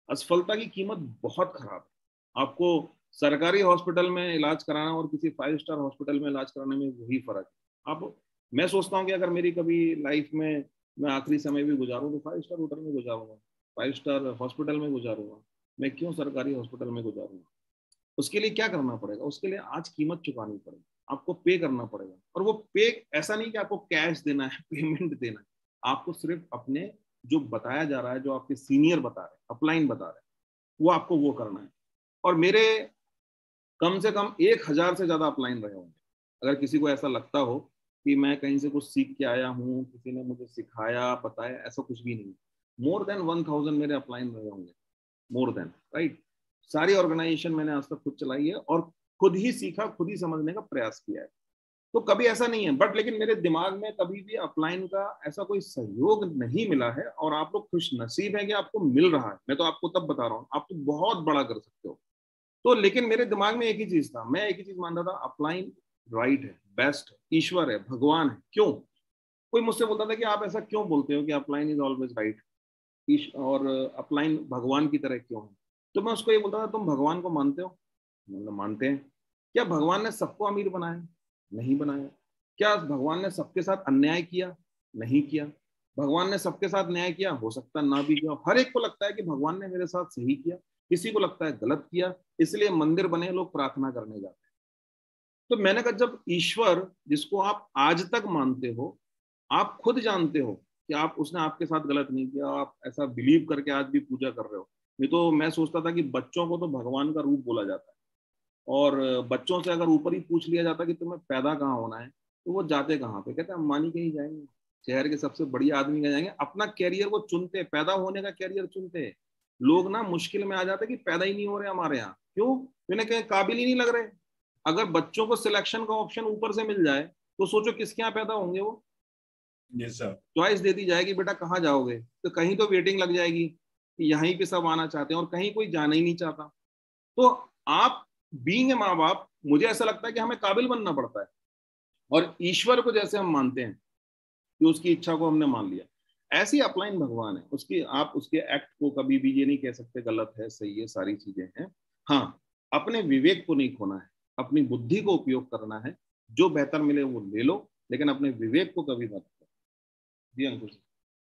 असफलता की कीमत बहुत खराब है। आपको सरकारी हॉस्पिटल में इलाज कराना और किसी 5 स्टार हॉस्पिटल में इलाज कराने में वही फर्क है। आप, मैं सोचता हूँ कि अगर मेरी कभी लाइफ में मैं आखिरी समय भी गुजारूँ तो 5 स्टार होटल में गुजारूंगा, 5 स्टार हॉस्पिटल में गुजारूंगा। मैं क्यों सरकारी हॉस्पिटल में गुजारूंगा? उसके लिए क्या करना पड़ेगा? उसके लिए आज कीमत चुकानी पड़ेगी, आपको पे करना पड़ेगा। और वो पे ऐसा नहीं कि आपको कैश देना है, पेमेंट देना है। आपको सिर्फ अपने जो बताया जा रहा है, जो आपके सीनियर बता रहे हैं, अपलाइन बता रहे हैं, वो आपको वो करना है। और मेरे कम से कम 1,000 से ज्यादा अपलाइन रहे होंगे। अगर किसी को ऐसा लगता हो कि मैं कहीं से कुछ सीख के आया हूँ, किसी ने मुझे सिखाया बताया, ऐसा कुछ भी नहीं। मोर देन 1,000 मेरे अपलाइन रहे होंगे, मोर देन, राइट। सारी ऑर्गेनाइजेशन मैंने आज तक खुद चलाई है और खुद ही सीखा, खुद ही समझने का प्रयास किया है। तो कभी ऐसा नहीं है, बट लेकिन मेरे दिमाग में कभी भी अपलाइन का ऐसा कोई सहयोग नहीं मिला है। और आप लोग खुश नसीब है कि आपको मिल रहा है। मैं तो आपको तब बता रहा हूँ, आप तो बहुत बड़ा कर सकते हो। तो लेकिन मेरे दिमाग में एक ही चीज था, मैं एक ही चीज मानता था, अपलाइन राइट है, बेस्ट है, ईश्वर है, भगवान है। क्यों? कोई मुझसे बोलता था कि आप ऐसा क्यों बोलते हो कि अपलाइन इज ऑलवेज राइट, और अपलाइन भगवान की तरह क्यों है? तो मैं उसको ये बोलता था, तुम भगवान को मानते हो? मतलब मानते हैं। क्या भगवान ने सबको अमीर बनाया? नहीं बनाया। क्या भगवान ने सबके साथ अन्याय किया? नहीं किया। भगवान ने सबके साथ न्याय किया? हो सकता ना भी किया। हर एक को लगता है कि भगवान ने मेरे साथ सही किया, किसी को लगता है गलत किया। इसलिए मंदिर बने, लोग प्रार्थना करने जाते हैं। तो मैंने कहा, जब ईश्वर जिसको आप आज तक मानते हो, आप खुद जानते हो कि आप उसने आपके साथ गलत नहीं किया, आप ऐसा बिलीव करके आज भी पूजा कर रहे हो। नहीं तो मैं सोचता था कि बच्चों को तो भगवान का रूप बोला जाता है, और बच्चों से अगर ऊपर ही पूछ लिया जाता कि तुम्हें पैदा कहाँ होना है, तो वो जाते कहाँ पे? कहते हैं अंबानी कहीं जाएंगे, शहर के सबसे बढ़िया आदमी कहीं जाएंगे। अपना कैरियर वो चुनते, पैदा होने का कैरियर चुनते। लोग ना मुश्किल में आ जाते कि पैदा ही नहीं हो रहे हमारे यहाँ। क्यों? उन्हें कहीं काबिल ही नहीं लग रहे। अगर बच्चों को सिलेक्शन का ऑप्शन ऊपर से मिल जाए तो सोचो किसके यहाँ पैदा होंगे वो। Yes sir. चॉइस दे दी जाएगी, बेटा कहाँ जाओगे, तो कहीं तो वेटिंग लग जाएगी कि यहीं पे सब आना चाहते हैं, और कहीं कोई जाना ही नहीं चाहता। तो आप बीइंग ए माँ बाप, मुझे ऐसा लगता है कि हमें काबिल बनना पड़ता है। और ईश्वर को जैसे हम मानते हैं कि उसकी इच्छा को हमने मान लिया, ऐसे ही अपलाइन भगवान है। उसकी, आप उसके एक्ट को कभी भी ये नहीं कह सकते गलत है, सही है, सारी चीजें हैं। हाँ, अपने विवेक को नहीं खोना है, अपनी बुद्धि को उपयोग करना है। जो बेहतर मिले वो ले लो, लेकिन अपने विवेक को कभी मत। जी अंकुश।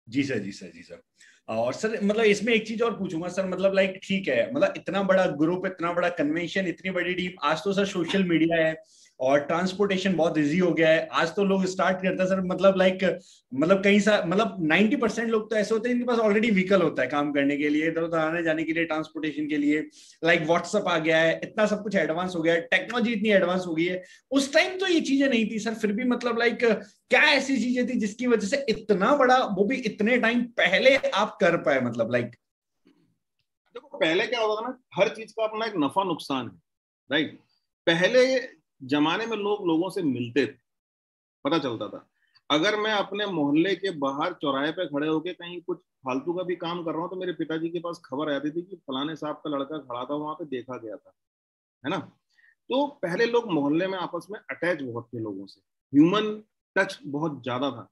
जी सर, जी सर, जी सर। और सर मतलब इसमें एक चीज और पूछूंगा सर, मतलब लाइक ठीक है, मतलब इतना बड़ा ग्रुप, इतना बड़ा कन्वेंशन, इतनी बड़ी टीम, आज तो सर सोशल मीडिया है और ट्रांसपोर्टेशन बहुत इजी हो गया है। आज तो लोग स्टार्ट करते हैं सर, मतलब लाइक मतलब कई सारे मतलब 90% लोग तो ऐसे होते हैं जिनके पास ऑलरेडी व्हीकल होता है काम करने के लिए, इधर उधर आने जाने के लिए, ट्रांसपोर्टेशन के लिए। लाइक व्हाट्सअप आ गया है, इतना सब कुछ एडवांस हो गया है, टेक्नोलॉजी इतनी एडवांस हो गई है। उस टाइम तो ये चीजें नहीं थी सर, फिर भी मतलब लाइक क्या ऐसी चीजें थी जिसकी वजह से इतना बड़ा, वो भी इतने टाइम पहले आप कर पाए, मतलब लाइक? देखो पहले क्या होता था ना, हर चीज का अपना एक नफा नुकसान है, राइट। पहले जमाने में लोग लोगों से मिलते थे, पता चलता था। अगर मैं अपने मोहल्ले के बाहर चौराहे पे खड़े होके कहीं कुछ फालतू का भी काम कर रहा हूँ तो मेरे पिताजी के पास खबर आती थी कि फलाने साहब का लड़का खड़ा था वहां पे, देखा गया था, है ना। तो पहले लोग मोहल्ले में आपस में अटैच बहुत थे लोगों से, ह्यूमन टच बहुत ज्यादा था।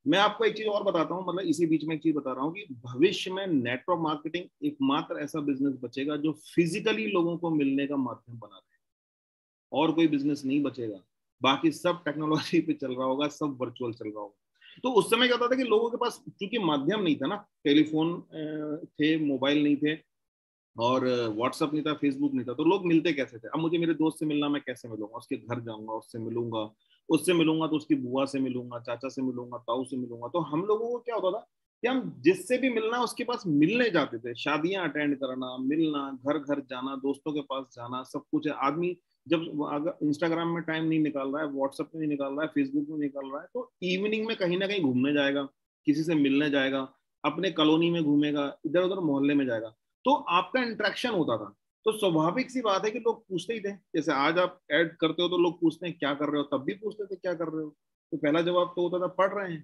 मैं आपको एक चीज और बताता हूँ, मतलब इसी बीच में एक चीज बता रहा हूँ कि भविष्य में नेटवर्क मार्केटिंग एकमात्र ऐसा बिजनेस बचेगा जो फिजिकली लोगों को मिलने का माध्यम बना रहे, और कोई बिजनेस नहीं बचेगा। बाकी सब टेक्नोलॉजी पे चल रहा होगा, सब वर्चुअल चल रहा होगा। तो उस समय क्या होता था कि लोगों के पास क्योंकि माध्यम नहीं था ना, टेलीफोन थे, मोबाइल नहीं थे, और व्हाट्सअप नहीं था, फेसबुक नहीं था, तो लोग मिलते कैसे थे? अब मुझे मेरे दोस्त से मिलना, मैं कैसे मिलूंगा? उसके घर जाऊंगा, उससे मिलूंगा, उससे मिलूंगा तो उसकी बुआ से मिलूंगा, चाचा से मिलूंगा, ताऊ से मिलूंगा। तो हम लोगों को क्या होता था कि हम जिससे भी मिलना उसके पास मिलने जाते थे, शादियां अटेंड करना, मिलना, घर घर जाना, दोस्तों के पास जाना, सब कुछ है। आदमी जब अगर इंस्टाग्राम में टाइम नहीं निकाल रहा है, व्हाट्सएप में नहीं निकाल रहा है, फेसबुक में निकाल रहा है, तो इवनिंग में कहीं ना कहीं घूमने जाएगा, किसी से मिलने जाएगा, अपने कॉलोनी में घूमेगा, इधर उधर मोहल्ले में जाएगा, तो आपका इंटरेक्शन होता था। तो स्वाभाविक सी बात है कि लोग पूछते ही थे। जैसे आज आप ऐड करते हो तो लोग पूछते हैं क्या कर रहे हो, तब भी पूछते थे क्या कर रहे हो। तो पहला जवाब तो होता था पढ़ रहे हैं,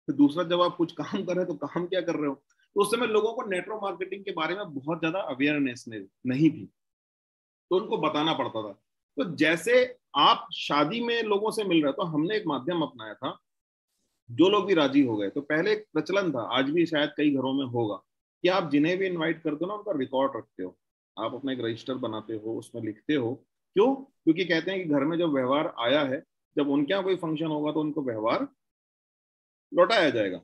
फिर दूसरा जवाब कुछ काम कर रहे हो, तो काम क्या कर रहे हो। तो उस समय लोगों को नेटवर्क मार्केटिंग के बारे में बहुत ज्यादा अवेयरनेस नहीं थी, तो उनको बताना पड़ता था। तो जैसे आप शादी में लोगों से मिल रहे हो, तो हमने एक माध्यम अपनाया था, जो लोग भी राजी हो गए। तो पहले एक प्रचलन था, आज भी शायद कई घरों में होगा, कि आप जिन्हें भी इनवाइट करते हो ना उनका रिकॉर्ड रखते हो, आप अपना एक रजिस्टर बनाते हो, उसमें लिखते हो। क्यों? क्योंकि कहते हैं कि घर में जो व्यवहार आया है, जब उनके यहाँ कोई फंक्शन होगा तो उनको व्यवहार लौटाया जाएगा।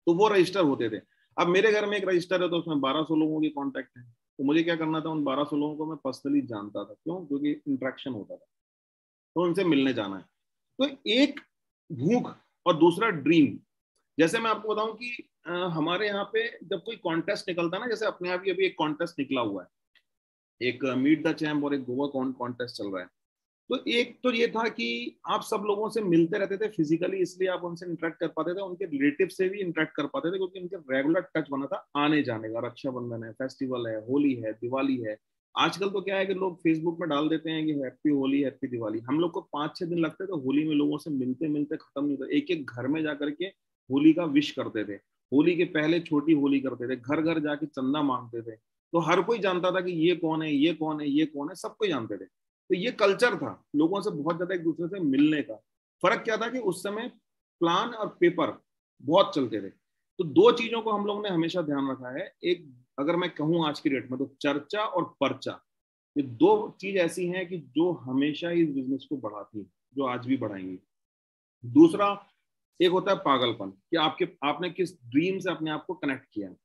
तो वो रजिस्टर होते थे। अब मेरे घर में एक रजिस्टर है, तो उसमें 1200 लोगों की कॉन्टैक्ट है। तो मुझे क्या करना था, उन 1200 लोगों को मैं पर्सनली जानता था। क्यों? क्योंकि इंट्रैक्शन होता था, तो उनसे मिलने जाना है। तो एक भूख और दूसरा ड्रीम। जैसे मैं आपको बताऊं कि हमारे यहाँ पे जब कोई कॉन्टेस्ट निकलता है ना, जैसे अपने यहाँ भी अभी एक कॉन्टेस्ट निकला हुआ है, एक मीट द चैम्प और एक गोवा कॉन्टेस्ट चल रहा है। तो एक तो ये था कि आप सब लोगों से मिलते रहते थे फिजिकली, इसलिए आप उनसे इंटरेक्ट कर पाते थे, उनके रिलेटिव से भी इंटरेक्ट कर पाते थे, क्योंकि उनके रेगुलर टच बना था आने जाने का। रक्षाबंधन है, फेस्टिवल है, होली है, दिवाली है। आजकल तो क्या है कि लोग फेसबुक में डाल देते हैं कि हैप्पी होली, हैप्पी दिवाली। हम लोग को 5-6 दिन लगते थे होली में, लोगों से मिलते मिलते खत्म नहीं होता। एक एक घर में जाकर के होली का विश करते थे, होली के पहले छोटी होली करते थे, घर घर जाके चंदा मांगते थे। तो हर कोई जानता था कि ये कौन है, ये कौन है, ये कौन है, सब कोई जानते थे। तो ये कल्चर था लोगों से बहुत ज्यादा एक दूसरे से मिलने का। फर्क क्या था कि उस समय प्लान और पेपर बहुत चलते थे। तो दो चीजों को हम लोगों ने हमेशा ध्यान रखा है। एक, अगर मैं कहूँ आज की डेट में, तो चर्चा और पर्चा, ये दो चीज ऐसी हैं कि जो हमेशा इस बिजनेस को बढ़ाती है, जो आज भी बढ़ाएंगी। दूसरा, एक होता है पागलपन, कि आपने किस ड्रीम से अपने आप को कनेक्ट किया है।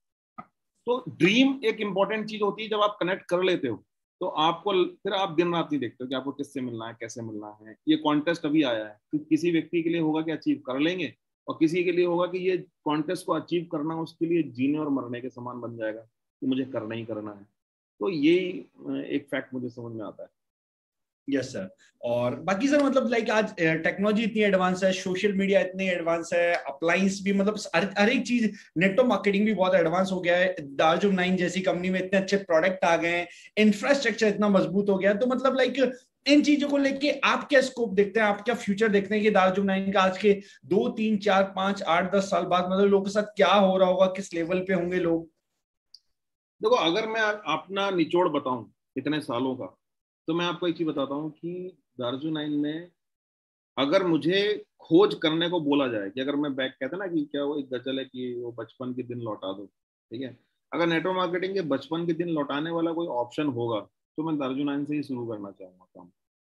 तो ड्रीम एक इंपॉर्टेंट चीज होती है। जब आप कनेक्ट कर लेते हो तो आपको फिर आप दिन रात नहीं देखते हो कि आपको किससे मिलना है, कैसे मिलना है। ये कॉन्टेस्ट अभी आया है, तो किसी व्यक्ति के लिए होगा कि अचीव कर लेंगे, और किसी के लिए होगा कि ये कॉन्टेस्ट को अचीव करना उसके लिए जीने और मरने के समान बन जाएगा, कि मुझे करना ही करना है। तो ये एक फैक्ट मुझे समझ में आता है। Yes sir. और बाकी सर मतलब लाइक आज टेक्नोलॉजी इतनी एडवांस है, सोशल मीडिया इतनी एडवांस है, अप्लायंस भी, मतलब हर एक चीज, नेटवर्क मार्केटिंग भी बहुत एडवांस हो गया है। दार्जुम9 जैसी कंपनी में इतने अच्छे प्रोडक्ट आ गए हैं, इंफ्रास्ट्रक्चर इतना मजबूत हो गया है। तो मतलब लाइक इन चीजों को लेके आप क्या स्कोप देखते हैं, आप क्या फ्यूचर देखते हैं कि दार्जुम9 का आज के 2, 3, 4, 5, 8, 10 साल बाद मतलब लोगों के साथ क्या हो रहा होगा, किस लेवल पे होंगे लोग? देखो, अगर मैं अपना निचोड़ बताऊं इतने सालों का, तो मैं आपको एक चीज बताता हूँ कि दार्जुन9 में अगर मुझे खोज करने को बोला जाए, कि अगर मैं बैक, कहते ना कि क्या वो एक गजल है कि वो बचपन के दिन लौटा दो, ठीक है। अगर नेटवर्क मार्केटिंग के बचपन के दिन लौटाने वाला कोई ऑप्शन होगा, तो मैं दार्जुन9 से ही शुरू करना चाहूंगा काम,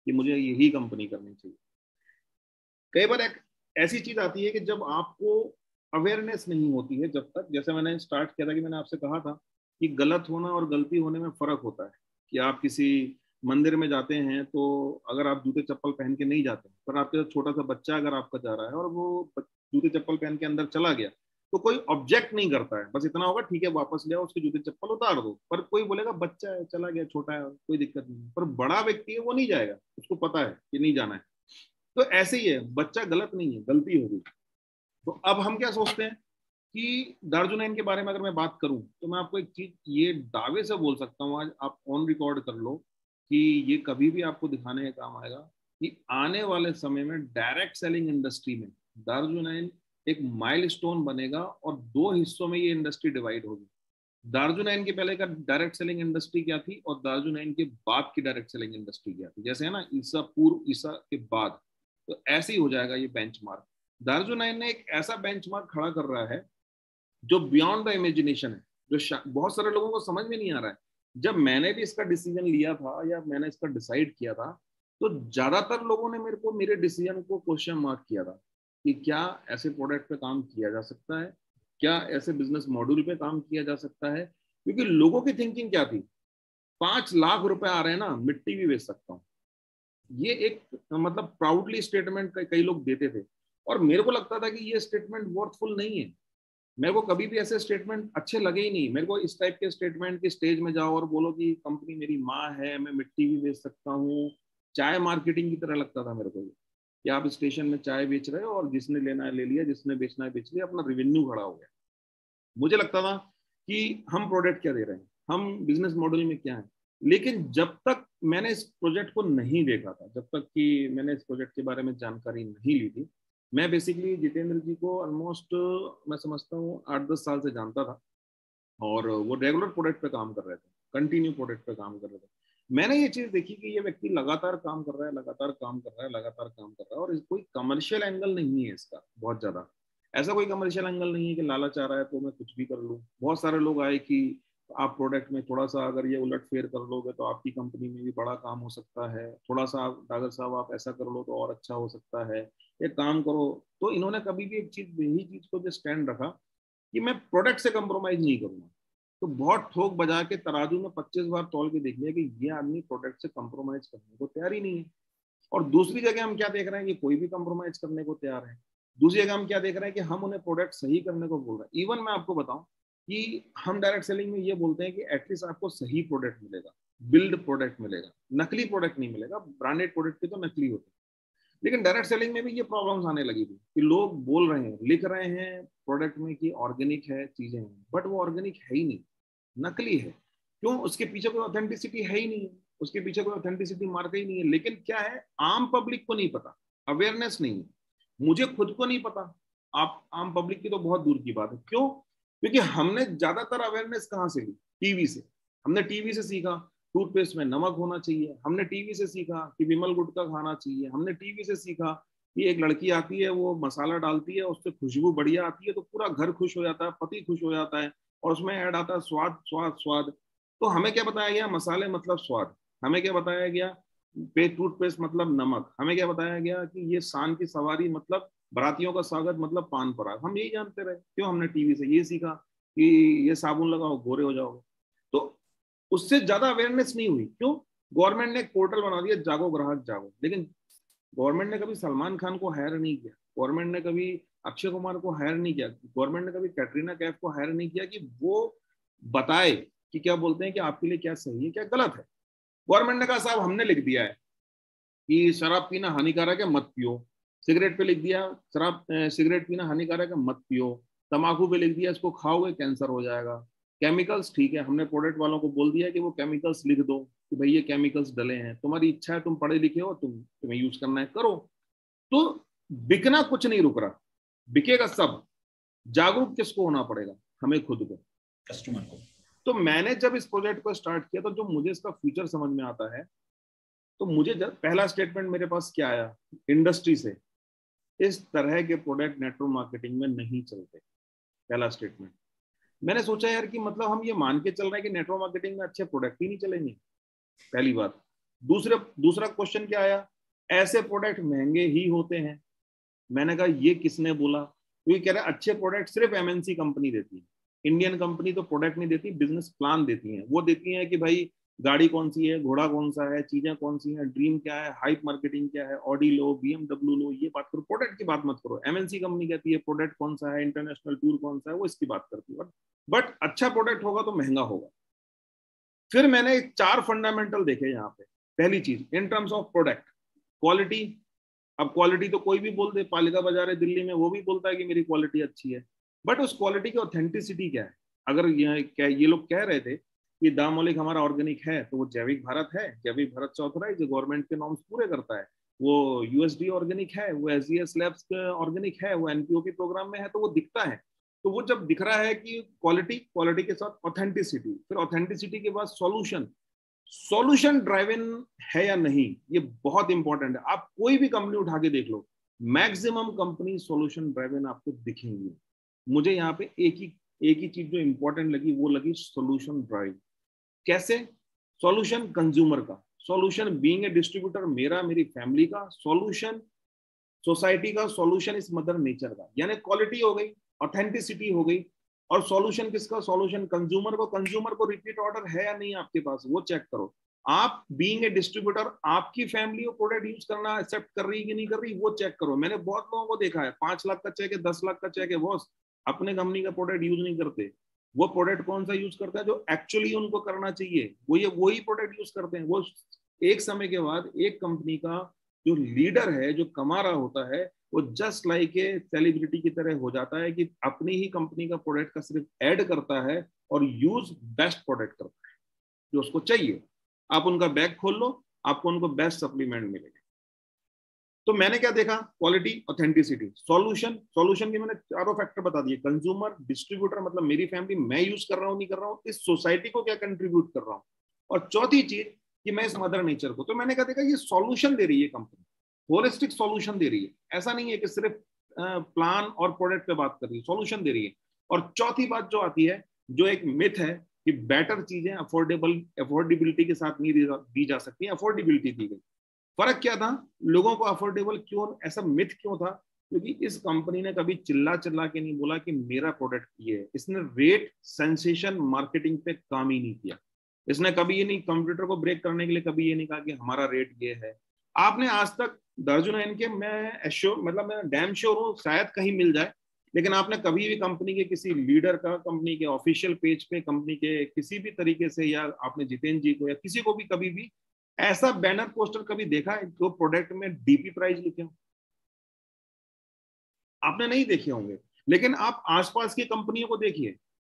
कि मुझे यही कंपनी करनी चाहिए। कई बार एक ऐसी चीज आती है कि जब आपको अवेयरनेस नहीं होती है जब तक, जैसे मैंने स्टार्ट किया था कि मैंने आपसे कहा था कि गलत होना और गलती होने में फर्क होता है। कि आप किसी मंदिर में जाते हैं तो अगर आप जूते चप्पल पहन के नहीं जाते, पर आपके साथ छोटा सा बच्चा अगर आपका जा रहा है और वो जूते चप्पल पहन के अंदर चला गया, तो कोई ऑब्जेक्ट नहीं करता है, बस इतना होगा ठीक है वापस ले आओ, उसके जूते चप्पल उतार दो। पर कोई बोलेगा बच्चा है, चला गया, छोटा है, कोई दिक्कत नहीं है। पर बड़ा व्यक्ति है वो नहीं जाएगा, उसको पता है कि नहीं जाना है। तो ऐसे ही है, बच्चा गलत नहीं है, गलती होगी। तो अब हम क्या सोचते हैं कि दार्जुनैन के बारे में अगर मैं बात करूं तो मैं आपको एक चीज ये दावे से बोल सकता हूं, आज आप ऑन रिकॉर्ड कर लो कि ये कभी भी आपको दिखाने का काम आएगा कि आने वाले समय में डायरेक्ट सेलिंग इंडस्ट्री में दार्जुनैन एक माइलस्टोन बनेगा और दो हिस्सों में ये इंडस्ट्री डिवाइड होगी। दार्जुनैन के पहले का डायरेक्ट सेलिंग इंडस्ट्री क्या थी और दार्जुनैन के बाद की डायरेक्ट सेलिंग इंडस्ट्री क्या थी, जैसे है ना ईसा पूर्व ईसा के बाद, तो ऐसे ही हो जाएगा ये बेंचमार्क। दार्जुनैन ने एक ऐसा बेंचमार्क खड़ा कर रहा है जो बियॉन्ड द इमेजिनेशन है, जो बहुत सारे लोगों को समझ में नहीं आ रहा है। जब मैंने भी इसका डिसीजन लिया था या मैंने इसका डिसाइड किया था, तो ज्यादातर लोगों ने मेरे डिसीजन को क्वेश्चन मार्क किया था कि क्या ऐसे प्रोडक्ट पे काम किया जा सकता है, क्या ऐसे बिजनेस मॉड्यूल पे काम किया जा सकता है। क्योंकि लोगों की थिंकिंग क्या थी, 5 लाख रुपए आ रहे हैं ना, मिट्टी भी बेच सकता हूँ। ये एक मतलब प्राउडली स्टेटमेंट कई लोग देते थे, और मेरे को लगता था कि ये स्टेटमेंट वर्थफुल नहीं है। मेरे को कभी भी ऐसे स्टेटमेंट अच्छे लगे ही नहीं। मेरे को इस टाइप के स्टेटमेंट के स्टेज में जाओ और बोलो कि कंपनी मेरी माँ है, मैं मिट्टी भी बेच सकता हूँ, चाय मार्केटिंग की तरह लगता था मेरे को कि आप स्टेशन में चाय बेच रहे हो और जिसने लेना है ले लिया, जिसने बेचना है बेच लिया, अपना रेवेन्यू खड़ा हो गया। मुझे लगता था कि हम प्रोडक्ट क्या दे रहे हैं, हम बिजनेस मॉडल में क्या है। लेकिन जब तक मैंने इस प्रोजेक्ट को नहीं देखा था, जब तक कि मैंने इस प्रोजेक्ट के बारे में जानकारी नहीं ली थी, मैं बेसिकली जितेंद्र जी को ऑलमोस्ट मैं समझता हूँ 8-10 साल से जानता था, और वो रेगुलर प्रोडक्ट पे काम कर रहे थे, कंटिन्यू प्रोडक्ट पे काम कर रहे थे। मैंने ये चीज देखी कि ये व्यक्ति लगातार काम कर रहा है, लगातार काम कर रहा है, लगातार काम कर रहा है, और कोई कमर्शियल एंगल नहीं है इसका बहुत ज्यादा। ऐसा कोई कमर्शियल एंगल नहीं है कि लालच आ रहा है तो मैं कुछ भी कर लूँ। बहुत सारे लोग आए कि आप प्रोडक्ट में थोड़ा सा अगर ये उलट फेर कर लोगे तो आपकी कंपनी में भी बड़ा काम हो सकता है, थोड़ा सा डागर साहब आप ऐसा कर लो तो और अच्छा हो सकता है, एक काम करो। तो इन्होंने कभी भी एक चीज, यही चीज को जो स्टैंड रखा कि मैं प्रोडक्ट से कंप्रोमाइज नहीं करूंगा। तो बहुत ठोक बजा के तराजू में 25 बार तौल के देख लिया कि ये आदमी प्रोडक्ट से कंप्रोमाइज करने को तैयार ही नहीं है। और दूसरी जगह हम क्या देख रहे हैं कि कोई भी कंप्रोमाइज करने को तैयार है। दूसरी जगह हम क्या देख रहे हैं कि हम उन्हें प्रोडक्ट सही करने को बोल रहे हैं। इवन मैं आपको बताऊं कि हम डायरेक्ट सेलिंग में ये बोलते हैं कि एटलीस्ट आपको सही प्रोडक्ट मिलेगा, बिल्ड प्रोडक्ट मिलेगा, नकली प्रोडक्ट नहीं मिलेगा। ब्रांडेड प्रोडक्ट के तो नकली होते हैं। लेकिन डायरेक्ट सेलिंग में भी ये प्रॉब्लम्स आने लगी थी कि लोग बोल रहे हैं, लिख रहे हैं प्रोडक्ट में कि ऑर्गेनिक है, चीजें हैं, बट वो ऑर्गेनिक है ही नहीं, नकली है। क्यों? उसके पीछे कोई ऑथेंटिसिटी है ही नहीं है, उसके पीछे कोई ऑथेंटिसिटी मार्क ही नहीं है। लेकिन क्या है, आम पब्लिक को नहीं पता, अवेयरनेस नहीं है। मुझे खुद को नहीं पता, आप आम पब्लिक की तो बहुत दूर की बात है। क्यों? क्योंकि हमने ज्यादातर अवेयरनेस कहाँ से ली? टीवी से। हमने टीवी से सीखा टूथपेस्ट में नमक होना चाहिए, हमने टीवी से सीखा कि विमल गुटखा खाना चाहिए, हमने टीवी से सीखा कि एक लड़की आती है वो मसाला डालती है उससे खुशबू बढ़िया आती है तो पूरा घर खुश हो जाता है, पति खुश हो जाता है, और उसमें ऐड आता है स्वाद स्वाद स्वाद। तो हमें क्या बताया गया? मसाले मतलब स्वाद। हमें क्या बताया गया? टूथपेस्ट मतलब नमक। हमें क्या बताया गया कि ये शान की सवारी मतलब बरातियों का स्वागत मतलब पान पराग। हम यही जानते रहे। क्यों? हमने टीवी से ये सीखा कि ये साबुन लगाओ गोरे हो जाओगे। तो उससे ज्यादा अवेयरनेस नहीं हुई। क्यों? गवर्नमेंट ने एक पोर्टल बना दिया, जागो ग्राहक जागो। लेकिन गवर्नमेंट ने कभी सलमान खान को हायर नहीं किया, गवर्नमेंट ने कभी अक्षय कुमार को हायर नहीं किया, गवर्नमेंट ने कभी कैटरीना कैफ को हायर नहीं किया कि वो बताए कि क्या बोलते हैं कि आपके लिए क्या सही है क्या गलत है। गवर्नमेंट ने कहा साहब हमने लिख दिया है कि शराब पीना हानिकारक है, मत पियो। सिगरेट पे लिख दिया सिगरेट पीना हानिकारक है, मत पियो। तंबाकू पे लिख दिया इसको खाओगे कैंसर हो जाएगा। केमिकल्स ठीक है, हमने प्रोडक्ट वालों को बोल दिया कि वो केमिकल्स लिख दो कि भाई ये केमिकल्स डले हैं, तुम्हारी इच्छा है, तुम पढ़े लिखे हो, तुम्हें यूज करना है करो। तो बिकना कुछ नहीं रुक रहा, बिकेगा सब। जागरूक किसको होना पड़ेगा? हमें खुद को, कस्टमर को। तो मैंने जब इस प्रोजेक्ट को स्टार्ट किया तो जो मुझे इसका फ्यूचर समझ में आता है, तो मुझे जब पहला स्टेटमेंट मेरे पास क्या आया इंडस्ट्री से, इस तरह के प्रोडक्ट नेटवर्क मार्केटिंग में नहीं चलते। पहला स्टेटमेंट मैंने सोचा यार कि मतलब हम ये मान के चल रहे हैं कि नेटवर्क मार्केटिंग में अच्छे प्रोडक्ट ही नहीं चलेंगे, पहली बात। दूसरा क्वेश्चन क्या आया? ऐसे प्रोडक्ट महंगे ही होते हैं। मैंने कहा ये किसने बोला? क्योंकि कह रहे हैं अच्छे प्रोडक्ट सिर्फ एमएनसी कंपनी देती है, इंडियन कंपनी तो प्रोडक्ट नहीं देती, बिजनेस प्लान देती है। वो देती है कि भाई गाड़ी कौन सी है, घोड़ा कौन सा है, चीजें कौन सी हैं, ड्रीम क्या है, हाइप मार्केटिंग क्या है, ऑडी लो, बीएमडब्ल्यू लो, ये बात करो, प्रोडक्ट की बात मत करो। एमएनसी कंपनी कहती है प्रोडक्ट कौन सा है, इंटरनेशनल टूर कौन सा है, वो इसकी बात करती है। बट अच्छा प्रोडक्ट होगा तो महंगा होगा। फिर मैंने 4 फंडामेंटल देखे यहाँ पे। पहली चीज, in terms of product, quality. अब क्वालिटी तो कोई भी बोल दे, पालिका बाजार है दिल्ली में, वो भी बोलता है कि मेरी क्वालिटी अच्छी है, बट उस क्वालिटी की ऑथेंटिसिटी क्या है? अगर ये लोग कह रहे थे कि दामोलिक हमारा ऑर्गेनिक है, तो वो जैविक भारत है, जैविक भारत से ऑथराइज, गवर्नमेंट के नॉर्म्स पूरे करता है। वो यूएसडी ऑर्गेनिक है, वो एसजीएस लैब्स ऑर्गेनिक है, वो एनपीओपी प्रोग्राम में है, तो वो दिखता है। तो वो जब दिख रहा है कि क्वालिटी, क्वालिटी के साथ ऑथेंटिसिटी, फिर ऑथेंटिसिटी के बाद सॉल्यूशन, सॉल्यूशन ड्राइवन है या नहीं, ये बहुत इंपॉर्टेंट है। आप कोई भी कंपनी उठा के देख लो, मैक्सिमम कंपनी सॉल्यूशन ड्राइवन आपको दिखेंगी। मुझे यहाँ पे एक ही चीज जो इंपॉर्टेंट लगी, वो लगी सॉल्यूशन ड्राइव। कैसे? सॉल्यूशन कंज्यूमर का, सॉल्यूशन बीइंग ए डिस्ट्रीब्यूटर मेरा, मेरी फैमिली का, सॉल्यूशन सोसाइटी का, सॉल्यूशन इस मदर नेचर का। यानी क्वालिटी हो गई, ऑथेंटिसिटी हो गई, और सॉल्यूशन किसका? सॉल्यूशन कंज्यूमर को। कंज्यूमर को रिपीट ऑर्डर है या नहीं आपके पास, वो चेक करो। आप बीइंग ए डिस्ट्रीब्यूटर, आपकी फैमिली वो प्रोडक्ट यूज करना एक्सेप्ट कर रही है कि नहीं कर रही, वो चेक करो। मैंने बहुत लोगों को देखा है, 5 लाख का चेक है, 10 लाख का चेक है, बॉस अपने कंपनी का प्रोडक्ट यूज नहीं करते। वो प्रोडक्ट कौन सा यूज करता है? जो एक्चुअली उनको करना चाहिए, वो ये वही प्रोडक्ट यूज करते हैं। वो एक समय के बाद एक कंपनी का जो लीडर है, जो कमा रहा होता है, वो जस्ट लाइक ए सेलिब्रिटी की तरह हो जाता है कि अपनी ही कंपनी का प्रोडक्ट का सिर्फ ऐड करता है और यूज बेस्ट प्रोडक्ट करता है जो उसको चाहिए। आप उनका बैग खोल लो, आपको उनको बेस्ट सप्लीमेंट मिलेगा। तो मैंने क्या देखा? Quality, authenticity, solution. सॉल्यूशन के मैंने चारों फैक्टर बता दिए। कंज्यूमर, डिस्ट्रीब्यूटर मतलब मेरी फैमिली, मैं यूज कर रहा हूँ नहीं कर रहा हूँ, इस सोसाइटी को क्या कंट्रीब्यूट कर रहा हूँ, और चौथी चीज कि मैं इस मदर नेचर को। तो मैंने क्या देखा? ये सॉल्यूशन दे रही है कंपनी, होलिस्टिक सॉल्यूशन दे रही है। ऐसा नहीं है कि सिर्फ प्लान और प्रोडक्ट पे बात कर रही है, सॉल्यूशन दे रही है। और चौथी बात जो आती है, जो एक मिथ है कि बेटर चीजें अफोर्डेबिलिटी के साथ नहीं दी जा सकती, अफोर्डेबिलिटी दी गई। फर्क क्या था? लोगों को अफोर्डेबल क्यों, ऐसा मिथ क्यों था? क्योंकि इस कंपनी ने कभी चिल्ला चिल्ला के नहीं बोला कि मेरा प्रोडक्ट ये है। इसने रेट सेंसेशन मार्केटिंग पे काम ही नहीं किया। इसने कभी ये नहीं, कंप्यूटर को ब्रेक करने के लिए कभी ये नहीं कहा कि हमारा रेट ये है। आपने आज तक दर्जनों इनके, मैं एश्योर, मतलब मैं डैम श्योर हूँ शायद कहीं मिल जाए, लेकिन आपने कभी भी कंपनी के किसी लीडर का, कंपनी के ऑफिशियल पेज पे, कंपनी के किसी भी तरीके से, या आपने जितेंद्र जी को या किसी को भी कभी भी ऐसा बैनर पोस्टर कभी देखा है जो प्रोडक्ट में डीपी प्राइस लिखे हो? आपने नहीं देखे होंगे। लेकिन आप आसपास की कंपनियों को देखिए,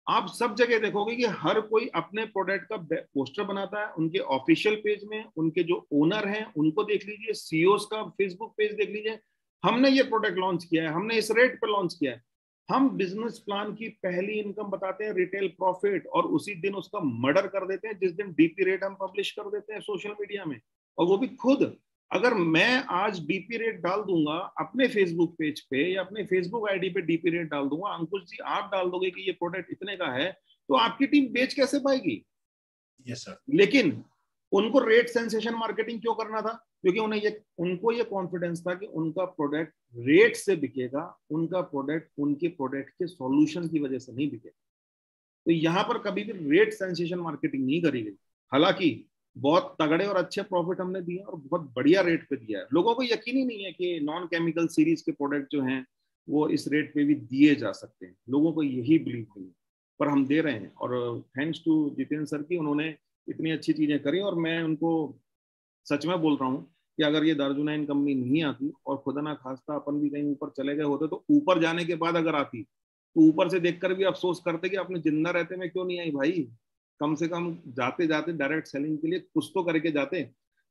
आप सब जगह देखोगे कि हर कोई अपने प्रोडक्ट का पोस्टर बनाता है। उनके ऑफिशियल पेज में उनके जो ओनर हैं उनको देख लीजिए, सीईओज का फेसबुक पेज देख लीजिए, हमने ये प्रोडक्ट लॉन्च किया है, हमने इस रेट पर लॉन्च किया है। हम बिजनेस प्लान की पहली इनकम बताते हैं, रिटेल प्रॉफिट, और उसी दिन उसका मर्डर कर देते हैं जिस दिन डीपी रेट हम पब्लिश कर देते हैं सोशल मीडिया में, और वो भी खुद। अगर मैं आज डीपी रेट डाल दूंगा अपने फेसबुक पेज पे या अपने फेसबुक आईडी पे, डीपी रेट डाल दूंगा, अंकुश जी आप डाल दोगे कि ये प्रोडक्ट इतने का है, तो आपकी टीम बेच कैसे पाएगी? Yes sir. लेकिन उनको रेट सेंसेशन मार्केटिंग क्यों करना था? क्योंकि उनको ये कॉन्फिडेंस था कि उनका प्रोडक्ट रेट से बिकेगा, उनका प्रोडक्ट उनके प्रोडक्ट के सॉल्यूशन की वजह से नहीं बिकेगा। तो यहां पर कभी भी रेट सेंसेशन मार्केटिंग नहीं करी गई। हालांकि बहुत तगड़े और अच्छे प्रॉफिट हमने दिए और बहुत बढ़िया रेट पे दिया है। लोगों को यकीन ही नहीं है कि नॉन केमिकल सीरीज के प्रोडक्ट जो हैं वो इस रेट पे भी दिए जा सकते हैं। लोगों को यही बिलीव नहीं है, पर हम दे रहे हैं। और थैंक्स टू जितेंद्र सर की, उन्होंने इतनी अच्छी चीजें करी, और मैं उनको सच में बोल रहा हूँ कि अगर ये दार्जुनाइन कंपनी नहीं आती और खुदा ना खास्ता अपन भी कहीं ऊपर चले गए होते, तो ऊपर जाने के बाद अगर आती तो ऊपर से देखकर भी अफसोस करते कि आपने जिंदा रहते में क्यों नहीं आई भाई। कम से कम जाते जाते डायरेक्ट सेलिंग के लिए कुछ तो करके जाते।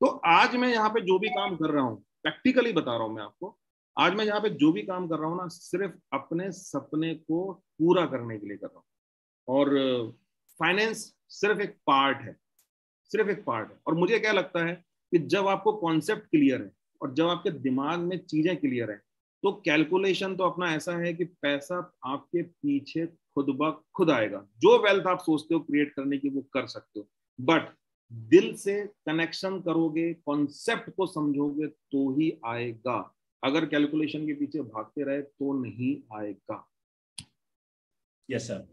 तो आज मैं यहाँ पे जो भी काम कर रहा हूँ, प्रैक्टिकली बता रहा हूँ मैं आपको, आज मैं यहाँ पे जो भी काम कर रहा हूँ ना, सिर्फ अपने सपने को पूरा करने के लिए कर रहा हूँ। और फाइनेंस सिर्फ एक पार्ट है, सिर्फ एक पार्ट है। और मुझे क्या लगता है कि जब आपको कॉन्सेप्ट क्लियर है और जब आपके दिमाग में चीजें क्लियर है, तो कैलकुलेशन तो अपना ऐसा है कि पैसा आपके पीछे खुद ब खुद आएगा। जो वेल्थ आप सोचते हो क्रिएट करने की, वो कर सकते हो, बट दिल से कनेक्शन करोगे, कॉन्सेप्ट को समझोगे तो ही आएगा। अगर कैलकुलेशन के पीछे भागते रहे तो नहीं आएगा। Yes sir.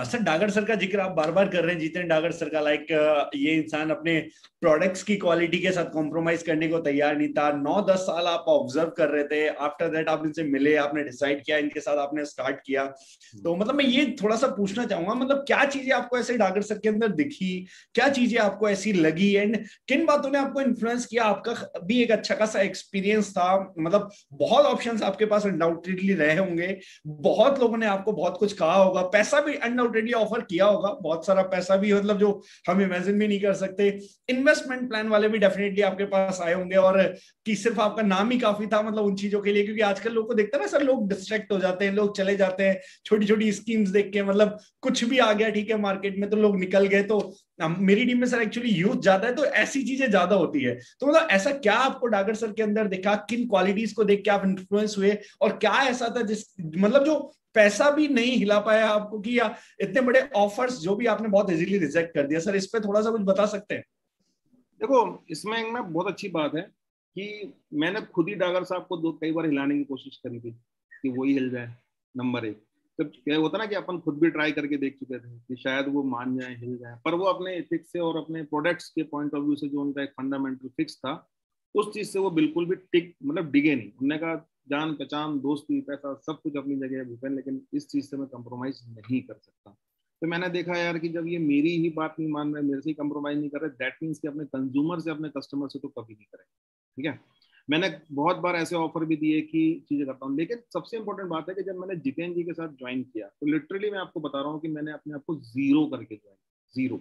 Sir Dagar sir का जिक्र आप बार बार कर रहे हैं, जितेंद्र डागर सर का। लाइक ये इंसान अपने प्रोडक्ट्स की क्वालिटी के साथ कॉम्प्रोमाइज करने को तैयार नहीं था। 9-10 साल आप ऑब्जर्व कर रहे थे, आफ्टर दैट आप इनसे मिले, आपने डिसाइड किया, इनके साथ आपने स्टार्ट किया। तो मतलब मैं ये थोड़ा सा पूछना चाहूंगा, मतलब क्या चीजें आपको ऐसे डागर सर के अंदर दिखी, क्या चीजें आपको ऐसी लगी, एंड किन बातों ने आपको इन्फ्लुएंस किया? आपका भी एक अच्छा खासा एक्सपीरियंस था, मतलब बहुत ऑप्शंस आपके पास अनडाउटेडली रहे होंगे, बहुत लोगों ने आपको बहुत कुछ कहा होगा, पैसा भी अनडाउटेडली ऑफर किया होगा, बहुत सारा पैसा भी, मतलब जो हम इमेजिन भी नहीं कर सकते। इन्वेस्टमेंट प्लान वाले भी डेफिनेटली आपके पास आए होंगे, और कि सिर्फ आपका नाम ही काफी था मतलब उन चीजों के लिए, क्योंकि आजकल लोग को देखते हैं ना सर, लोग डिस्ट्रैक्ट हो जाते हैं, लोग चले जाते हैं छोटी छोटी स्कीम्स देख के, मतलब कुछ भी आ गया ठीक है मार्केट में तो लोग निकल गए। तो मेरी टीम में सर एक्चुअली यूथ ज्यादा है, तो ऐसी चीजें ज्यादा होती है। तो मतलब ऐसा क्या आपको डागर सर के अंदर दिखा, किन क्वालिटीज को देख के आप इन्फ्लुएंस हुए, और क्या ऐसा था जिस मतलब जो पैसा भी नहीं हिला पाया आपको, कि या इतने बड़े ऑफर्स जो भी आपने बहुत इजीली रिजेक्ट कर दिया? सर इस पे थोड़ा सा कुछ बता सकते हैं? देखो, इसमें एक ना बहुत अच्छी बात है कि मैंने खुद ही डागर साहब को कई बार हिलाने की कोशिश करी थी कि वही हिल जाए नंबर 1। तो क्या होता ना कि अपन खुद भी ट्राई करके देख चुके थे कि शायद वो मान जाए, हिल जाए, पर वो अपने एथिक्स से और अपने प्रोडक्ट्स के पॉइंट ऑफ व्यू से जो उनका एक फंडामेंटल फिक्स था, उस चीज से वो बिल्कुल भी मतलब डिगे नहीं। उन्होंने कहा जान पहचान दोस्ती पैसा सब कुछ अपनी जगह है भूपेन, लेकिन इस चीज से मैं कंप्रोमाइज नहीं कर सकता। तो मैंने देखा यार कि जब ये मेरी ही बात नहीं मान रहे, मेरे से ही कंप्रोमाइज नहीं कर रहे, दैट मीन्स कि अपने कंज्यूमर से अपने कस्टमर से तो कभी नहीं करें। ठीक है, मैंने बहुत बार ऐसे ऑफर भी दिए कि चीजें करता हूँ, लेकिन सबसे इंपॉर्टेंट बात है कि जब मैंने जितेंद्र जी के साथ ज्वाइन किया तो लिटरली मैं आपको बता रहा हूँ कि मैंने अपने आप को जीरो करके ज्वाइन, जीरो।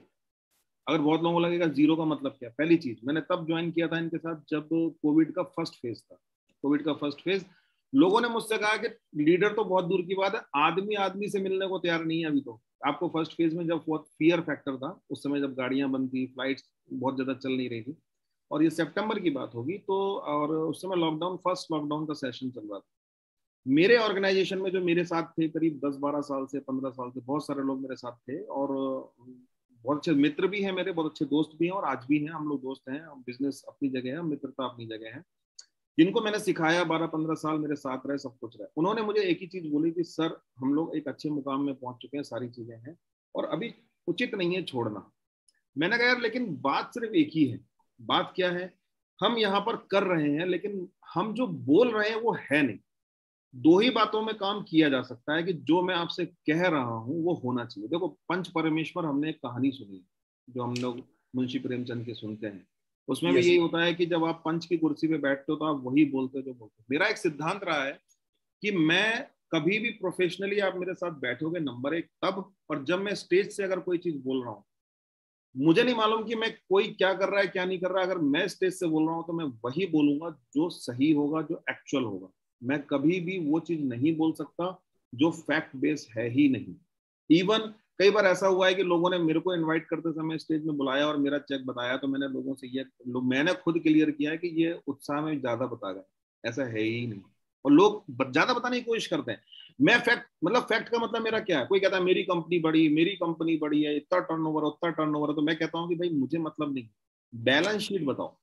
अगर बहुत लोगों को लगेगा जीरो का मतलब क्या, पहली चीज मैंने तब ज्वाइन किया था इनके साथ जब कोविड का फर्स्ट फेज था। कोविड का फर्स्ट फेज, लोगों ने मुझसे कहा कि लीडर तो बहुत दूर की बात है, आदमी आदमी से मिलने को तैयार नहीं है अभी तो। आपको फर्स्ट फेज में जब बहुत फियर फैक्टर था, उस समय जब गाड़ियां बंद थी, फ्लाइट्स बहुत ज्यादा चल नहीं रही थी, और ये सितंबर की बात होगी तो, और उस समय लॉकडाउन, फर्स्ट लॉकडाउन का सेशन चल रहा था। मेरे ऑर्गेनाइजेशन में जो मेरे साथ थे करीब 10-12 साल से, 15 साल से, बहुत सारे लोग मेरे साथ थे, और बहुत अच्छे मित्र भी हैं मेरे, बहुत अच्छे दोस्त भी हैं, और आज भी हैं, हम लोग दोस्त हैं। बिजनेस अपनी जगह है, मित्रता अपनी जगह है। जिनको मैंने सिखाया 12-15 साल मेरे साथ रहे, सब कुछ रहे, उन्होंने मुझे एक ही चीज बोली कि सर हम लोग एक अच्छे मुकाम में पहुंच चुके हैं, सारी चीजें हैं, और अभी उचित नहीं है छोड़ना। मैंने कहा यार लेकिन बात सिर्फ एक ही है। बात क्या है? हम यहाँ पर कर रहे हैं, लेकिन हम जो बोल रहे हैं वो है नहीं। दो ही बातों में काम किया जा सकता है कि जो मैं आपसे कह रहा हूं वो होना चाहिए। देखो, पंच परमेश्वर हमने एक कहानी सुनी है जो हम लोग मुंशी प्रेमचंद के सुनते हैं, उसमें भी यस। यही होता है कि जब आप पंच की कुर्सी पे बैठते हो तो आप वही बोलते हो जो बोलते हो। मेरा एक सिद्धांत रहा है कि मैं कभी भी प्रोफेशनली, आप मेरे साथ बैठोगे नंबर 1 तब, और जब मैं स्टेज से अगर कोई चीज बोल रहा हूँ, मुझे नहीं मालूम कि मैं कोई क्या कर रहा है क्या नहीं कर रहा है, अगर मैं स्टेज से बोल रहा हूँ तो मैं वही बोलूंगा जो सही होगा, जो एक्चुअल होगा। मैं कभी भी वो चीज नहीं बोल सकता जो फैक्ट बेस है ही नहीं। इवन कई बार ऐसा हुआ है कि लोगों ने मेरे को इनवाइट करते समय स्टेज में बुलाया और मेरा चेक बताया, तो मैंने लोगों से ये मैंने खुद क्लियर किया है कि ये उत्साह में ज्यादा बता गए, ऐसा है ही नहीं। और लोग ज्यादा बताने की कोशिश करते हैं। मैं फैक्ट, मतलब फैक्ट का मतलब मेरा क्या है? कोई कहता है मेरी कंपनी बड़ी, मेरी कंपनी बड़ी है, इतना टर्नओवर, उतना टर्नओवर है, तो मैं कहता हूँ कि भाई मुझे मतलब नहीं, बैलेंस शीट बताओ,